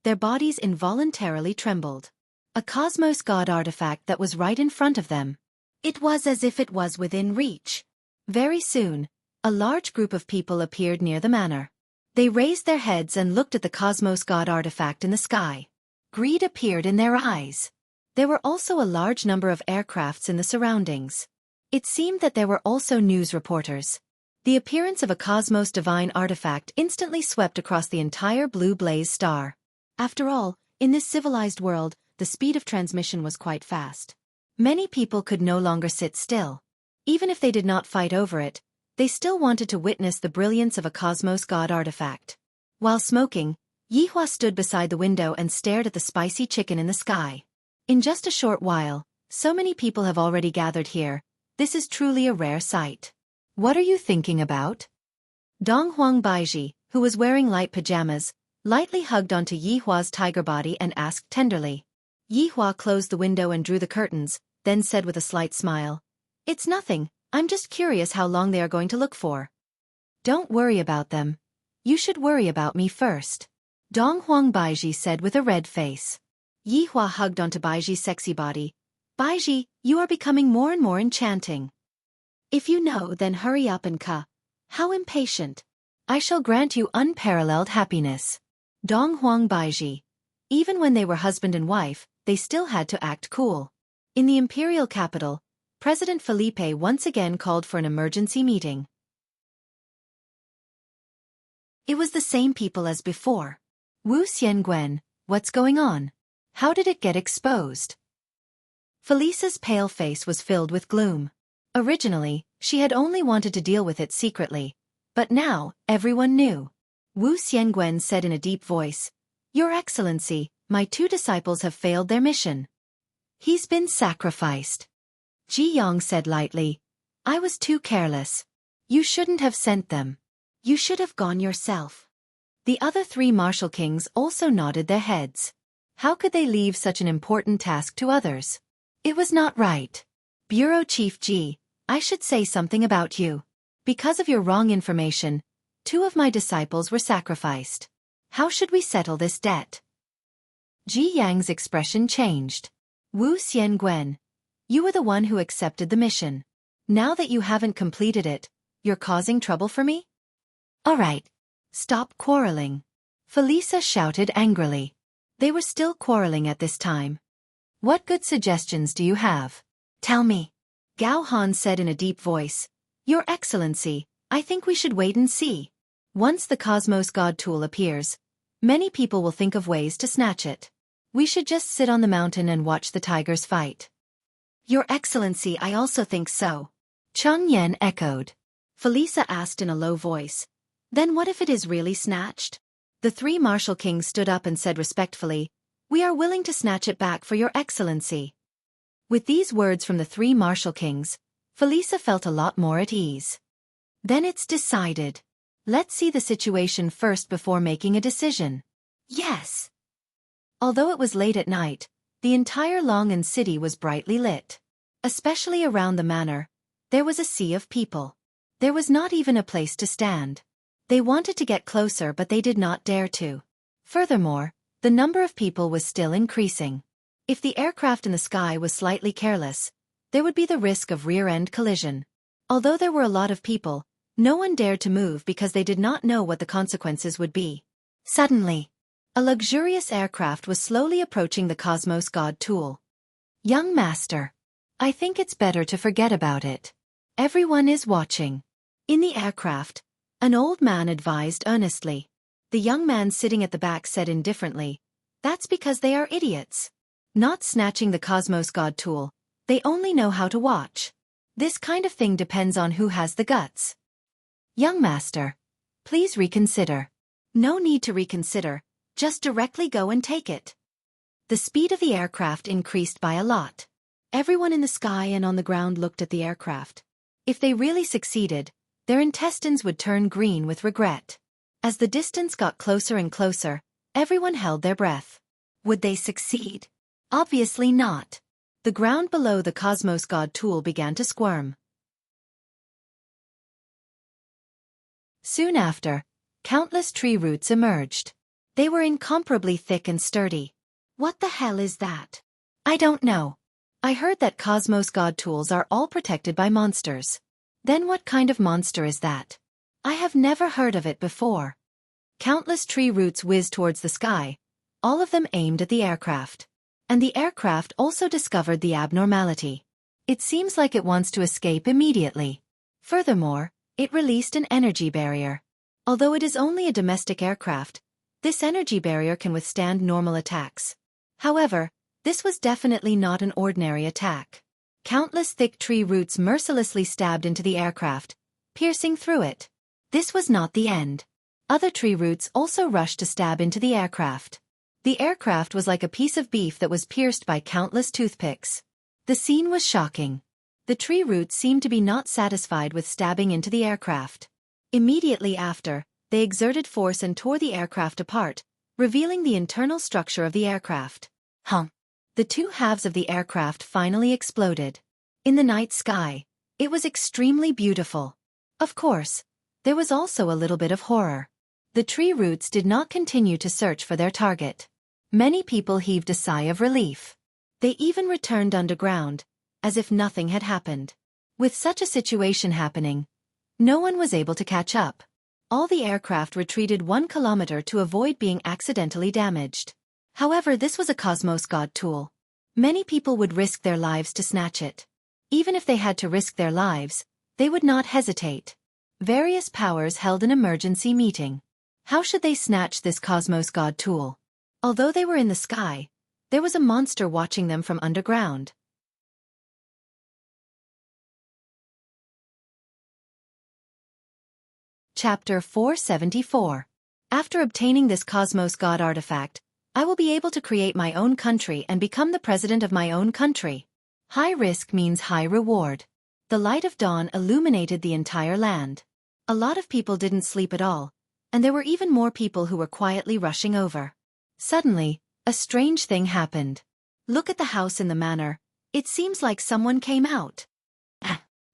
their bodies involuntarily trembled. A Cosmos God artifact that was right in front of them. It was as if it was within reach. Very soon, a large group of people appeared near the manor. They raised their heads and looked at the Cosmos God artifact in the sky. Greed appeared in their eyes. There were also a large number of aircrafts in the surroundings. It seemed that there were also news reporters. The appearance of a Cosmos Divine artifact instantly swept across the entire blue blaze star. After all, in this civilized world, the speed of transmission was quite fast. Many people could no longer sit still. Even if they did not fight over it, they still wanted to witness the brilliance of a Cosmos God artifact. While smoking, Yihua stood beside the window and stared at the spicy chicken in the sky. In just a short while, so many people have already gathered here. This is truly a rare sight. What are you thinking about? Donghuang Baizhi, who was wearing light pajamas, lightly hugged onto Yihua's tiger body and asked tenderly. Yihua closed the window and drew the curtains, then said with a slight smile, "It's nothing, I'm just curious how long they are going to look for." "Don't worry about them. You should worry about me first," Donghuang Baizhi said with a red face. Yihua hugged onto Baizhi's sexy body. "Baizhi, you are becoming more and more enchanting. If you know, then hurry up and How impatient. I shall grant you unparalleled happiness." Donghuang Baizhi. Even when they were husband and wife, they still had to act cool. In the imperial capital, President Felipe once again called for an emergency meeting. It was the same people as before. Wu Xiangwen, what's going on? How did it get exposed? Felicia's pale face was filled with gloom. Originally, she had only wanted to deal with it secretly, but now, everyone knew. Wu Xiangwen said in a deep voice, "Your Excellency, my two disciples have failed their mission. He's been sacrificed." Ji Yong said lightly, "I was too careless. You shouldn't have sent them. You should have gone yourself." The other three martial kings also nodded their heads. How could they leave such an important task to others? It was not right. Bureau Chief Ji, I should say something about you. Because of your wrong information, 2 of my disciples were sacrificed. How should we settle this debt? Ji Yang's expression changed. Wu Xiangwen, you were the one who accepted the mission. Now that you haven't completed it, you're causing trouble for me? All right. Stop quarreling. Felicia shouted angrily. They were still quarreling at this time. What good suggestions do you have? Tell me. Gao Han said in a deep voice. Your Excellency, I think we should wait and see. Once the Cosmos God tool appears, Many people will think of ways to snatch it. We should just sit on the mountain and watch the tigers fight. Your Excellency, I also think so. Cheng Yan echoed. Felisa asked in a low voice. Then what if it is really snatched? The three martial kings stood up and said respectfully, "We are willing to snatch it back for your Excellency." With these words from the three martial kings, Felisa felt a lot more at ease. Then it's decided. Let's see the situation first before making a decision. Yes. Although it was late at night, the entire Longan city was brightly lit. Especially around the manor, there was a sea of people. There was not even a place to stand. They wanted to get closer but they did not dare to. Furthermore, the number of people was still increasing. If the aircraft in the sky was slightly careless, there would be the risk of rear-end collision. Although there were a lot of people, no one dared to move because they did not know what the consequences would be. Suddenly, a luxurious aircraft was slowly approaching the Cosmos God Tool. Young master, I think it's better to forget about it. Everyone is watching. In the aircraft, an old man advised earnestly. The young man sitting at the back said indifferently, "That's because they are idiots. Not snatching the Cosmos God Tool, they only know how to watch. This kind of thing depends on who has the guts." Young master, please reconsider. No need to reconsider, just directly go and take it. The speed of the aircraft increased by a lot. Everyone in the sky and on the ground looked at the aircraft. If they really succeeded, their intestines would turn green with regret. As the distance got closer and closer, everyone held their breath. Would they succeed? Obviously not. The ground below the Cosmos God Tool began to squirm. Soon after, countless tree roots emerged. They were incomparably thick and sturdy. What the hell is that? I don't know. I heard that Cosmos God Tools are all protected by monsters. Then what kind of monster is that? I have never heard of it before. Countless tree roots whizzed towards the sky, all of them aimed at the aircraft. And the aircraft also discovered the abnormality. It seems like it wants to escape immediately. Furthermore, it released an energy barrier. Although it is only a domestic aircraft, this energy barrier can withstand normal attacks. However, this was definitely not an ordinary attack. Countless thick tree roots mercilessly stabbed into the aircraft, piercing through it. This was not the end. Other tree roots also rushed to stab into the aircraft. The aircraft was like a piece of beef that was pierced by countless toothpicks. The scene was shocking. The tree roots seemed to be not satisfied with stabbing into the aircraft. Immediately after, they exerted force and tore the aircraft apart, revealing the internal structure of the aircraft. The two halves of the aircraft finally exploded. In the night sky, it was extremely beautiful. Of course, there was also a little bit of horror. The tree roots did not continue to search for their target. Many people heaved a sigh of relief. They even returned underground, as if nothing had happened. With such a situation happening, no one was able to catch up. All the aircraft retreated 1 kilometer to avoid being accidentally damaged. However, this was a Cosmos God Tool. Many people would risk their lives to snatch it. Even if they had to risk their lives, they would not hesitate. Various powers held an emergency meeting. How should they snatch this Cosmos God Tool? Although they were in the sky, there was a monster watching them from underground. Chapter 474. After obtaining this Cosmos God artifact, I will be able to create my own country and become the president of my own country. High risk means high reward. The light of dawn illuminated the entire land. A lot of people didn't sleep at all, and there were even more people who were quietly rushing over. Suddenly, a strange thing happened. Look at the house in the manor. It seems like someone came out.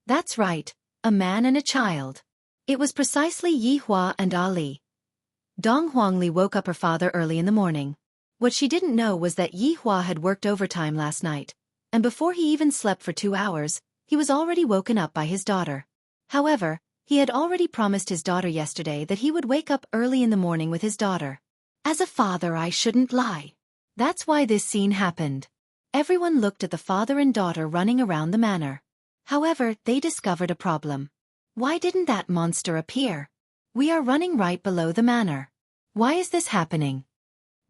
That's right, a man and a child. It was precisely Yi Hua and Ali. Dong Huangli woke up her father early in the morning. What she didn't know was that Yi Hua had worked overtime last night, and before he even slept for 2 hours, he was already woken up by his daughter. However, he had already promised his daughter yesterday that he would wake up early in the morning with his daughter. As a father, I shouldn't lie. That's why this scene happened. Everyone looked at the father and daughter running around the manor. However, they discovered a problem. Why didn't that monster appear? We are running right below the manor. Why is this happening?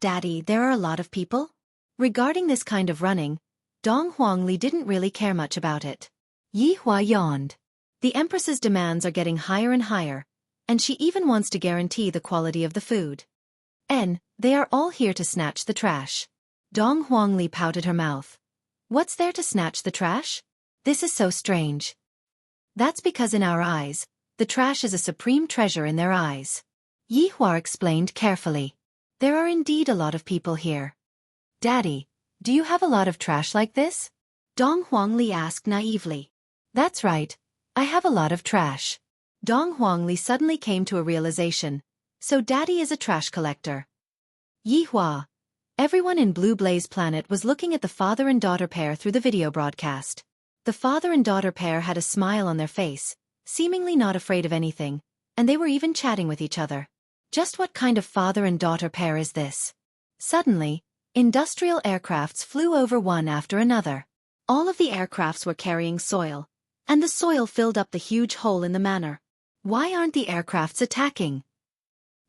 Daddy, there are a lot of people? Regarding this kind of running, Dong Huangli didn't really care much about it. Yi Hua yawned. The Empress's demands are getting higher and higher, and she even wants to guarantee the quality of the food. They are all here to snatch the trash. Dong Huangli pouted her mouth. What's there to snatch the trash? This is so strange. That's because in our eyes, the trash is a supreme treasure in their eyes. Yi Hua explained carefully. There are indeed a lot of people here. Daddy, do you have a lot of trash like this? Dong Huangli asked naively. That's right, I have a lot of trash. Dong Huangli suddenly came to a realization. So Daddy is a trash collector. Yi Hua. Everyone in Blue Blaze Planet was looking at the father and daughter pair through the video broadcast. The father and daughter pair had a smile on their face, seemingly not afraid of anything, and they were even chatting with each other. Just what kind of father and daughter pair is this? Suddenly, industrial aircrafts flew over one after another. All of the aircrafts were carrying soil, and the soil filled up the huge hole in the manor. Why aren't the aircrafts attacking?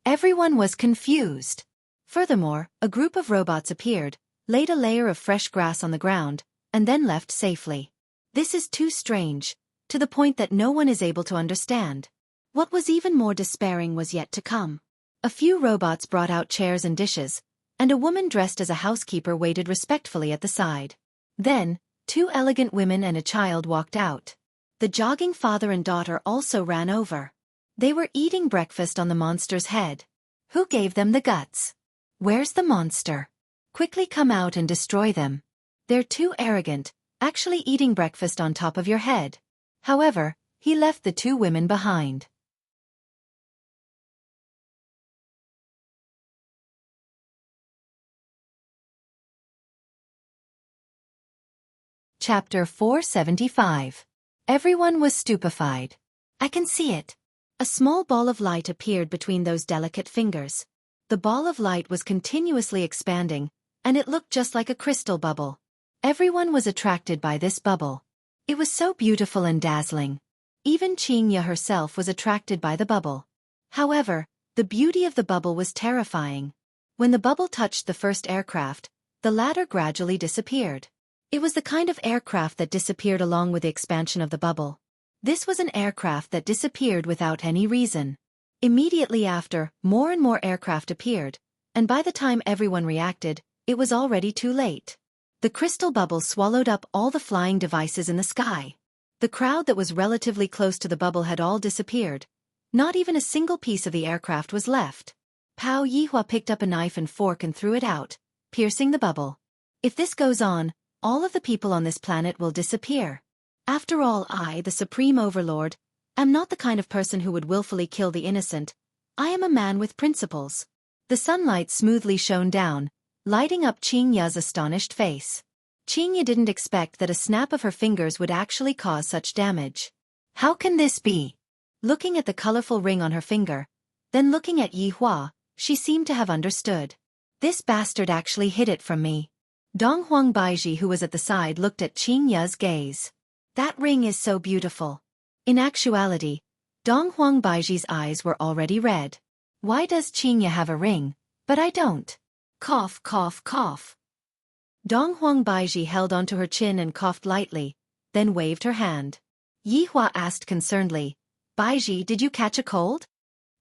Everyone was confused. Furthermore, a group of robots appeared, laid a layer of fresh grass on the ground, and then left safely. This is too strange, to the point that no one is able to understand. What was even more despairing was yet to come. A few robots brought out chairs and dishes, and a woman dressed as a housekeeper waited respectfully at the side. Then, 2 elegant women and a child walked out. The jogging father and daughter also ran over. They were eating breakfast on the monster's head. Who gave them the guts? Where's the monster? Quickly come out and destroy them. They're too arrogant, actually eating breakfast on top of your head. However, he left the 2 women behind. Chapter 475. Everyone was stupefied. I can see it. A small ball of light appeared between those delicate fingers. The ball of light was continuously expanding, and it looked just like a crystal bubble. Everyone was attracted by this bubble. It was so beautiful and dazzling. Even Qingya herself was attracted by the bubble. However, the beauty of the bubble was terrifying. When the bubble touched the first aircraft, the latter gradually disappeared. It was the kind of aircraft that disappeared along with the expansion of the bubble. This was an aircraft that disappeared without any reason. Immediately after, more and more aircraft appeared, and by the time everyone reacted, it was already too late. The crystal bubble swallowed up all the flying devices in the sky. The crowd that was relatively close to the bubble had all disappeared. Not even a single piece of the aircraft was left. Pao Yihua picked up a knife and fork and threw it out, piercing the bubble. If this goes on, all of the people on this planet will disappear. After all, I, the Supreme Overlord, am not the kind of person who would willfully kill the innocent. I am a man with principles. The sunlight smoothly shone down, lighting up Qingya's astonished face. Qingya didn't expect that a snap of her fingers would actually cause such damage. How can this be? Looking at the colorful ring on her finger, then looking at Yi Hua, she seemed to have understood. This bastard actually hid it from me. Dong Huang Baiji, who was at the side, looked at Qingya's gaze. That ring is so beautiful. In actuality, Dong Huang Baiji's eyes were already red. Why does Qingya have a ring, but I don't? Cough, cough, cough. Dong Huang Baiji held onto her chin and coughed lightly, then waved her hand. Yi Hua asked concernedly, Baiji, did you catch a cold?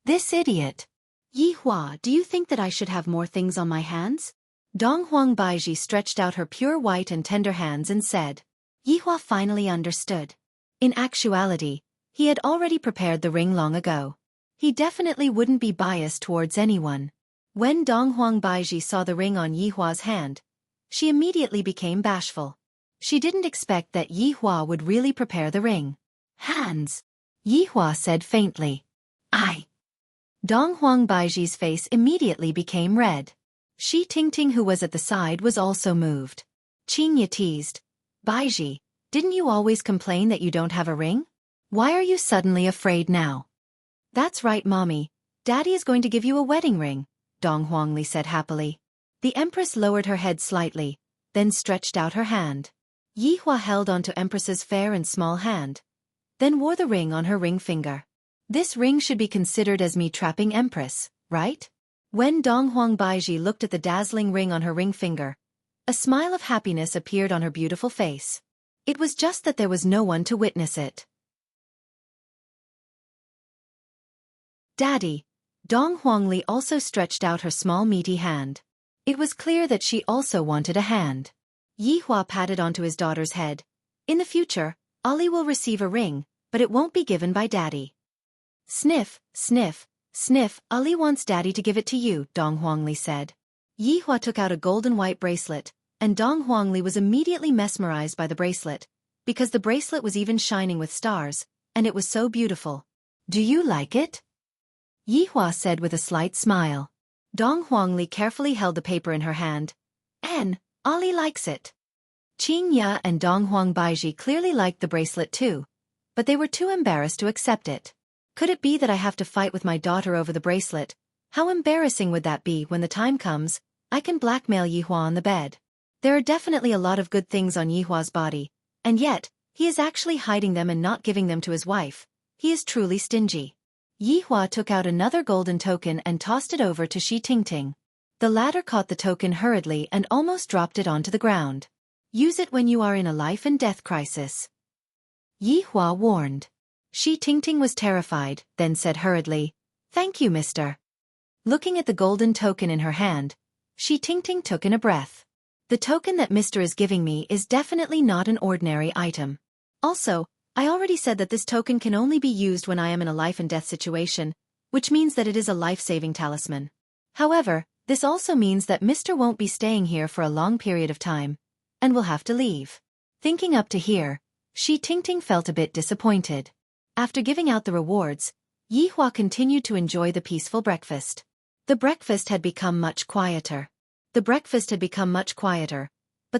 This idiot. Yi Hua, do you think that I should have more things on my hands? Dong Huang Baiji stretched out her pure white and tender hands and said. Yi Hua finally understood. In actuality, he had already prepared the ring long ago. He definitely wouldn't be biased towards anyone. When Dong Huang Baiji saw the ring on Yi Hua's hand, she immediately became bashful. She didn't expect that Yi Hua would really prepare the ring. Hands. Yi Hua said faintly. I. Dong Huang Baiji's face immediately became red. Shi Tingting, who was at the side, was also moved. Qingya teased. Baiji, didn't you always complain that you don't have a ring? Why are you suddenly afraid now? That's right, Mommy. Daddy is going to give you a wedding ring, Dong Huangli said happily. The Empress lowered her head slightly, then stretched out her hand. Yi Hua held onto Empress's fair and small hand, then wore the ring on her ring finger. This ring should be considered as me trapping Empress, right? When Dong Huang Baiji looked at the dazzling ring on her ring finger, a smile of happiness appeared on her beautiful face. It was just that there was no one to witness it. Daddy. Dong Huangli also stretched out her small meaty hand. It was clear that she also wanted a hand. Yi Hua patted onto his daughter's head. In the future, Ali will receive a ring, but it won't be given by Daddy. Sniff, sniff, sniff, Ali wants Daddy to give it to you, Dong Huangli said. Yi Hua took out a golden white bracelet, and Dong Huangli was immediately mesmerized by the bracelet, because the bracelet was even shining with stars, and it was so beautiful. Do you like it? Yi Hua said with a slight smile. Dong Huangli carefully held the paper in her hand. Ali likes it. Qing Ya and Dong Huang Baiji clearly liked the bracelet too, but they were too embarrassed to accept it. Could it be that I have to fight with my daughter over the bracelet? How embarrassing would that be when the time comes? I can blackmail Yi Hua on the bed. There are definitely a lot of good things on Yi Hua's body, and yet, he is actually hiding them and not giving them to his wife. He is truly stingy. Yi Hua took out another golden token and tossed it over to Shi Tingting. The latter caught the token hurriedly and almost dropped it onto the ground. Use it when you are in a life-and-death crisis. Yi Hua warned. Shi Tingting was terrified, then said hurriedly, "Thank you, mister." Looking at the golden token in her hand, Shi Tingting took in a breath. The token that mister is giving me is definitely not an ordinary item. Also, I already said that this token can only be used when I am in a life-and-death situation, which means that it is a life-saving talisman. However, this also means that mister won't be staying here for a long period of time, and will have to leave. Thinking up to here, Shi Tingting felt a bit disappointed. After giving out the rewards, Yi Hua continued to enjoy the peaceful breakfast. The breakfast had become much quieter. But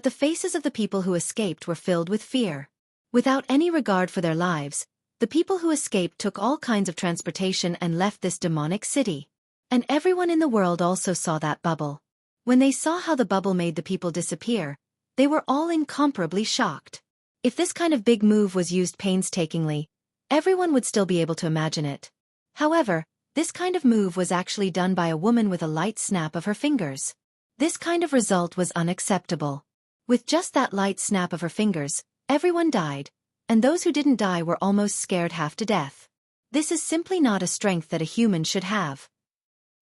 the faces of the people who escaped were filled with fear. Without any regard for their lives, the people who escaped took all kinds of transportation and left this demonic city. And everyone in the world also saw that bubble. When they saw how the bubble made the people disappear, they were all incomparably shocked. If this kind of big move was used painstakingly, everyone would still be able to imagine it. However, this kind of move was actually done by a woman with a light snap of her fingers. This kind of result was unacceptable. With just that light snap of her fingers, everyone died, and those who didn't die were almost scared half to death. This is simply not a strength that a human should have.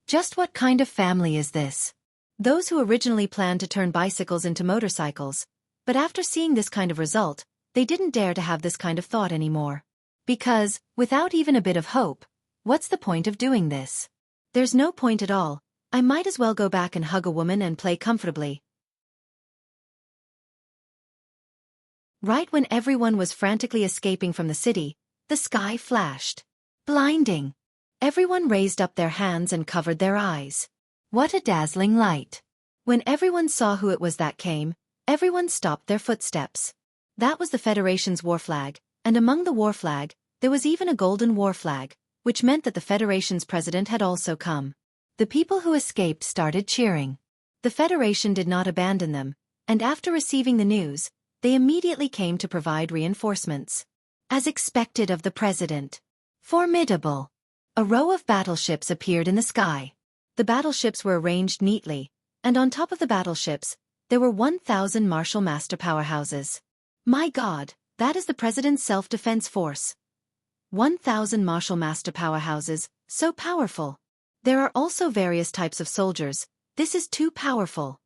Just what kind of family is this? Those who originally planned to turn bicycles into motorcycles, but after seeing this kind of result, they didn't dare to have this kind of thought anymore. Because, without even a bit of hope, what's the point of doing this? There's no point at all. I might as well go back and hug a woman and play comfortably. Right when everyone was frantically escaping from the city, the sky flashed. Blinding. Everyone raised up their hands and covered their eyes. What a dazzling light. When everyone saw who it was that came, everyone stopped their footsteps. That was the Federation's war flag, and among the war flag, there was even a golden war flag, which meant that the Federation's president had also come. The people who escaped started cheering. The Federation did not abandon them, and after receiving the news, they immediately came to provide reinforcements. As expected of the president. Formidable. A row of battleships appeared in the sky. The battleships were arranged neatly, and on top of the battleships, there were 1,000 Martial Master powerhouses. My God, that is the president's self-defense force. 1,000 Martial Master powerhouses, so powerful. There are also various types of soldiers. This is too powerful.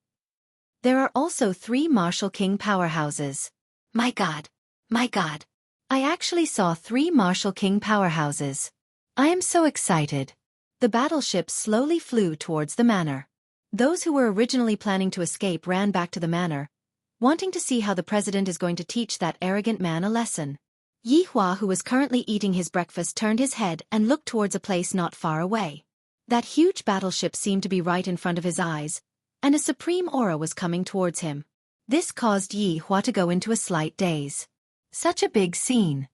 There are also 3 Martial King powerhouses. My God. My God. I actually saw 3 Martial King powerhouses. I am so excited. The battleships slowly flew towards the manor. Those who were originally planning to escape ran back to the manor, wanting to see how the president is going to teach that arrogant man a lesson. Yi Hua, who was currently eating his breakfast, turned his head and looked towards a place not far away. That huge battleship seemed to be right in front of his eyes, and a supreme aura was coming towards him. This caused Yi Hua to go into a slight daze. Such a big scene.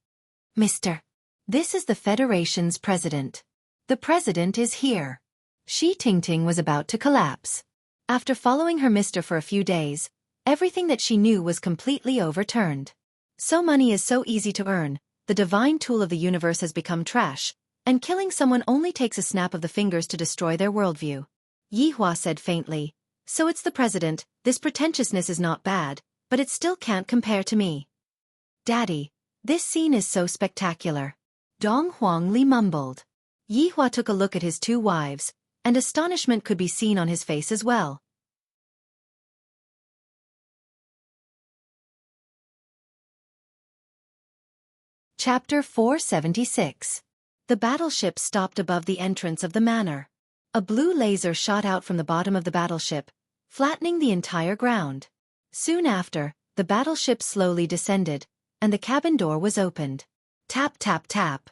Mister. This is the Federation's president. The president is here. Shi Tingting was about to collapse. After following her mister for a few days, everything that she knew was completely overturned. So money is so easy to earn, the divine tool of the universe has become trash, and killing someone only takes a snap of the fingers to destroy their worldview. Yihua said faintly. So it's the president. This pretentiousness is not bad, but it still can't compare to me. Daddy, this scene is so spectacular. Dong Huangli mumbled. Yihua took a look at his two wives, and astonishment could be seen on his face as well. Chapter 476. The battleship stopped above the entrance of the manor. A blue laser shot out from the bottom of the battleship, flattening the entire ground. Soon after, the battleship slowly descended, and the cabin door was opened. Tap tap tap.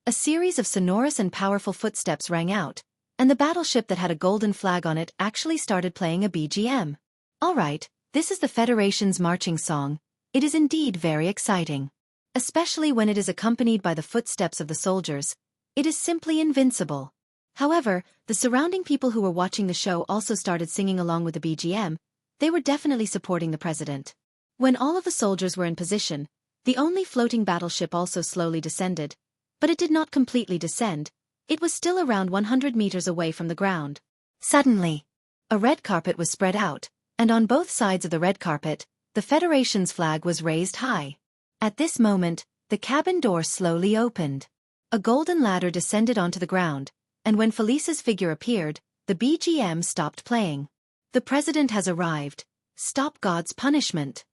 A series of sonorous and powerful footsteps rang out, and the battleship that had a golden flag on it actually started playing a BGM. Alright, this is the Federation's marching song. It is indeed very exciting. Especially when it is accompanied by the footsteps of the soldiers. It is simply invincible. However, the surrounding people who were watching the show also started singing along with the BGM. They were definitely supporting the president. When all of the soldiers were in position, the only floating battleship also slowly descended, but it did not completely descend. It was still around 100 meters away from the ground. Suddenly, a red carpet was spread out, and on both sides of the red carpet, the Federation's flag was raised high. At this moment, the cabin door slowly opened. A golden ladder descended onto the ground, and when Felice's figure appeared, the BGM stopped playing. The president has arrived. Stop God's punishment.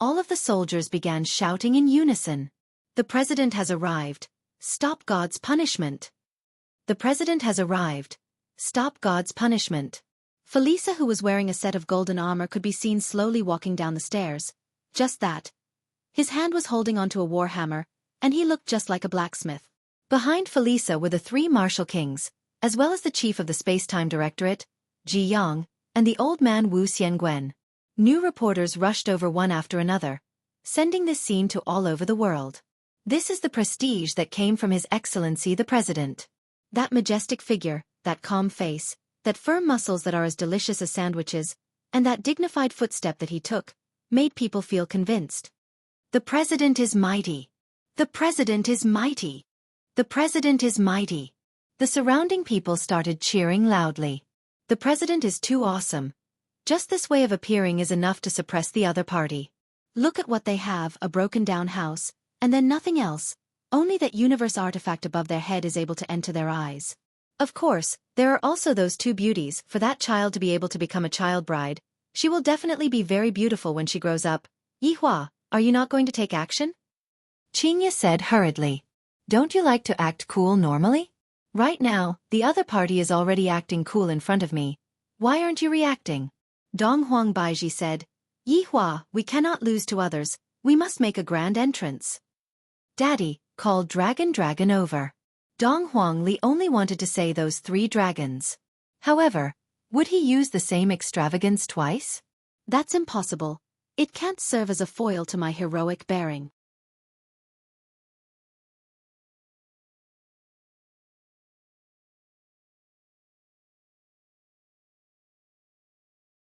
All of the soldiers began shouting in unison. The president has arrived. Stop God's punishment. The president has arrived. Stop God's punishment. Felice, who was wearing a set of golden armor, could be seen slowly walking down the stairs. Just that. His hand was holding onto a war hammer, and he looked just like a blacksmith. Behind Felice were the three martial kings, as well as the chief of the Space-Time Directorate, Ji Yang, and the old man Wu Xiangwen. New reporters rushed over one after another, sending this scene to all over the world. This is the prestige that came from His Excellency the President. That majestic figure, that calm face, that firm muscles that are as delicious as sandwiches, and that dignified footstep that he took, made people feel convinced. The president is mighty. The president is mighty. The president is mighty. The surrounding people started cheering loudly. The president is too awesome. Just this way of appearing is enough to suppress the other party. Look at what they have, a broken-down house, and then nothing else. Only that universe artifact above their head is able to enter their eyes. Of course, there are also those two beauties. For that child to be able to become a child bride, she will definitely be very beautiful when she grows up. Yihua, are you not going to take action? Qingya said hurriedly. Don't you like to act cool normally? Right now, the other party is already acting cool in front of me. Why aren't you reacting? Dong Huang Baiji said. Yihua, we cannot lose to others. We must make a grand entrance. Daddy, call Dragon over. Dong Huangli only wanted to say those 3 dragons. However, would he use the same extravagance twice? That's impossible. It can't serve as a foil to my heroic bearing.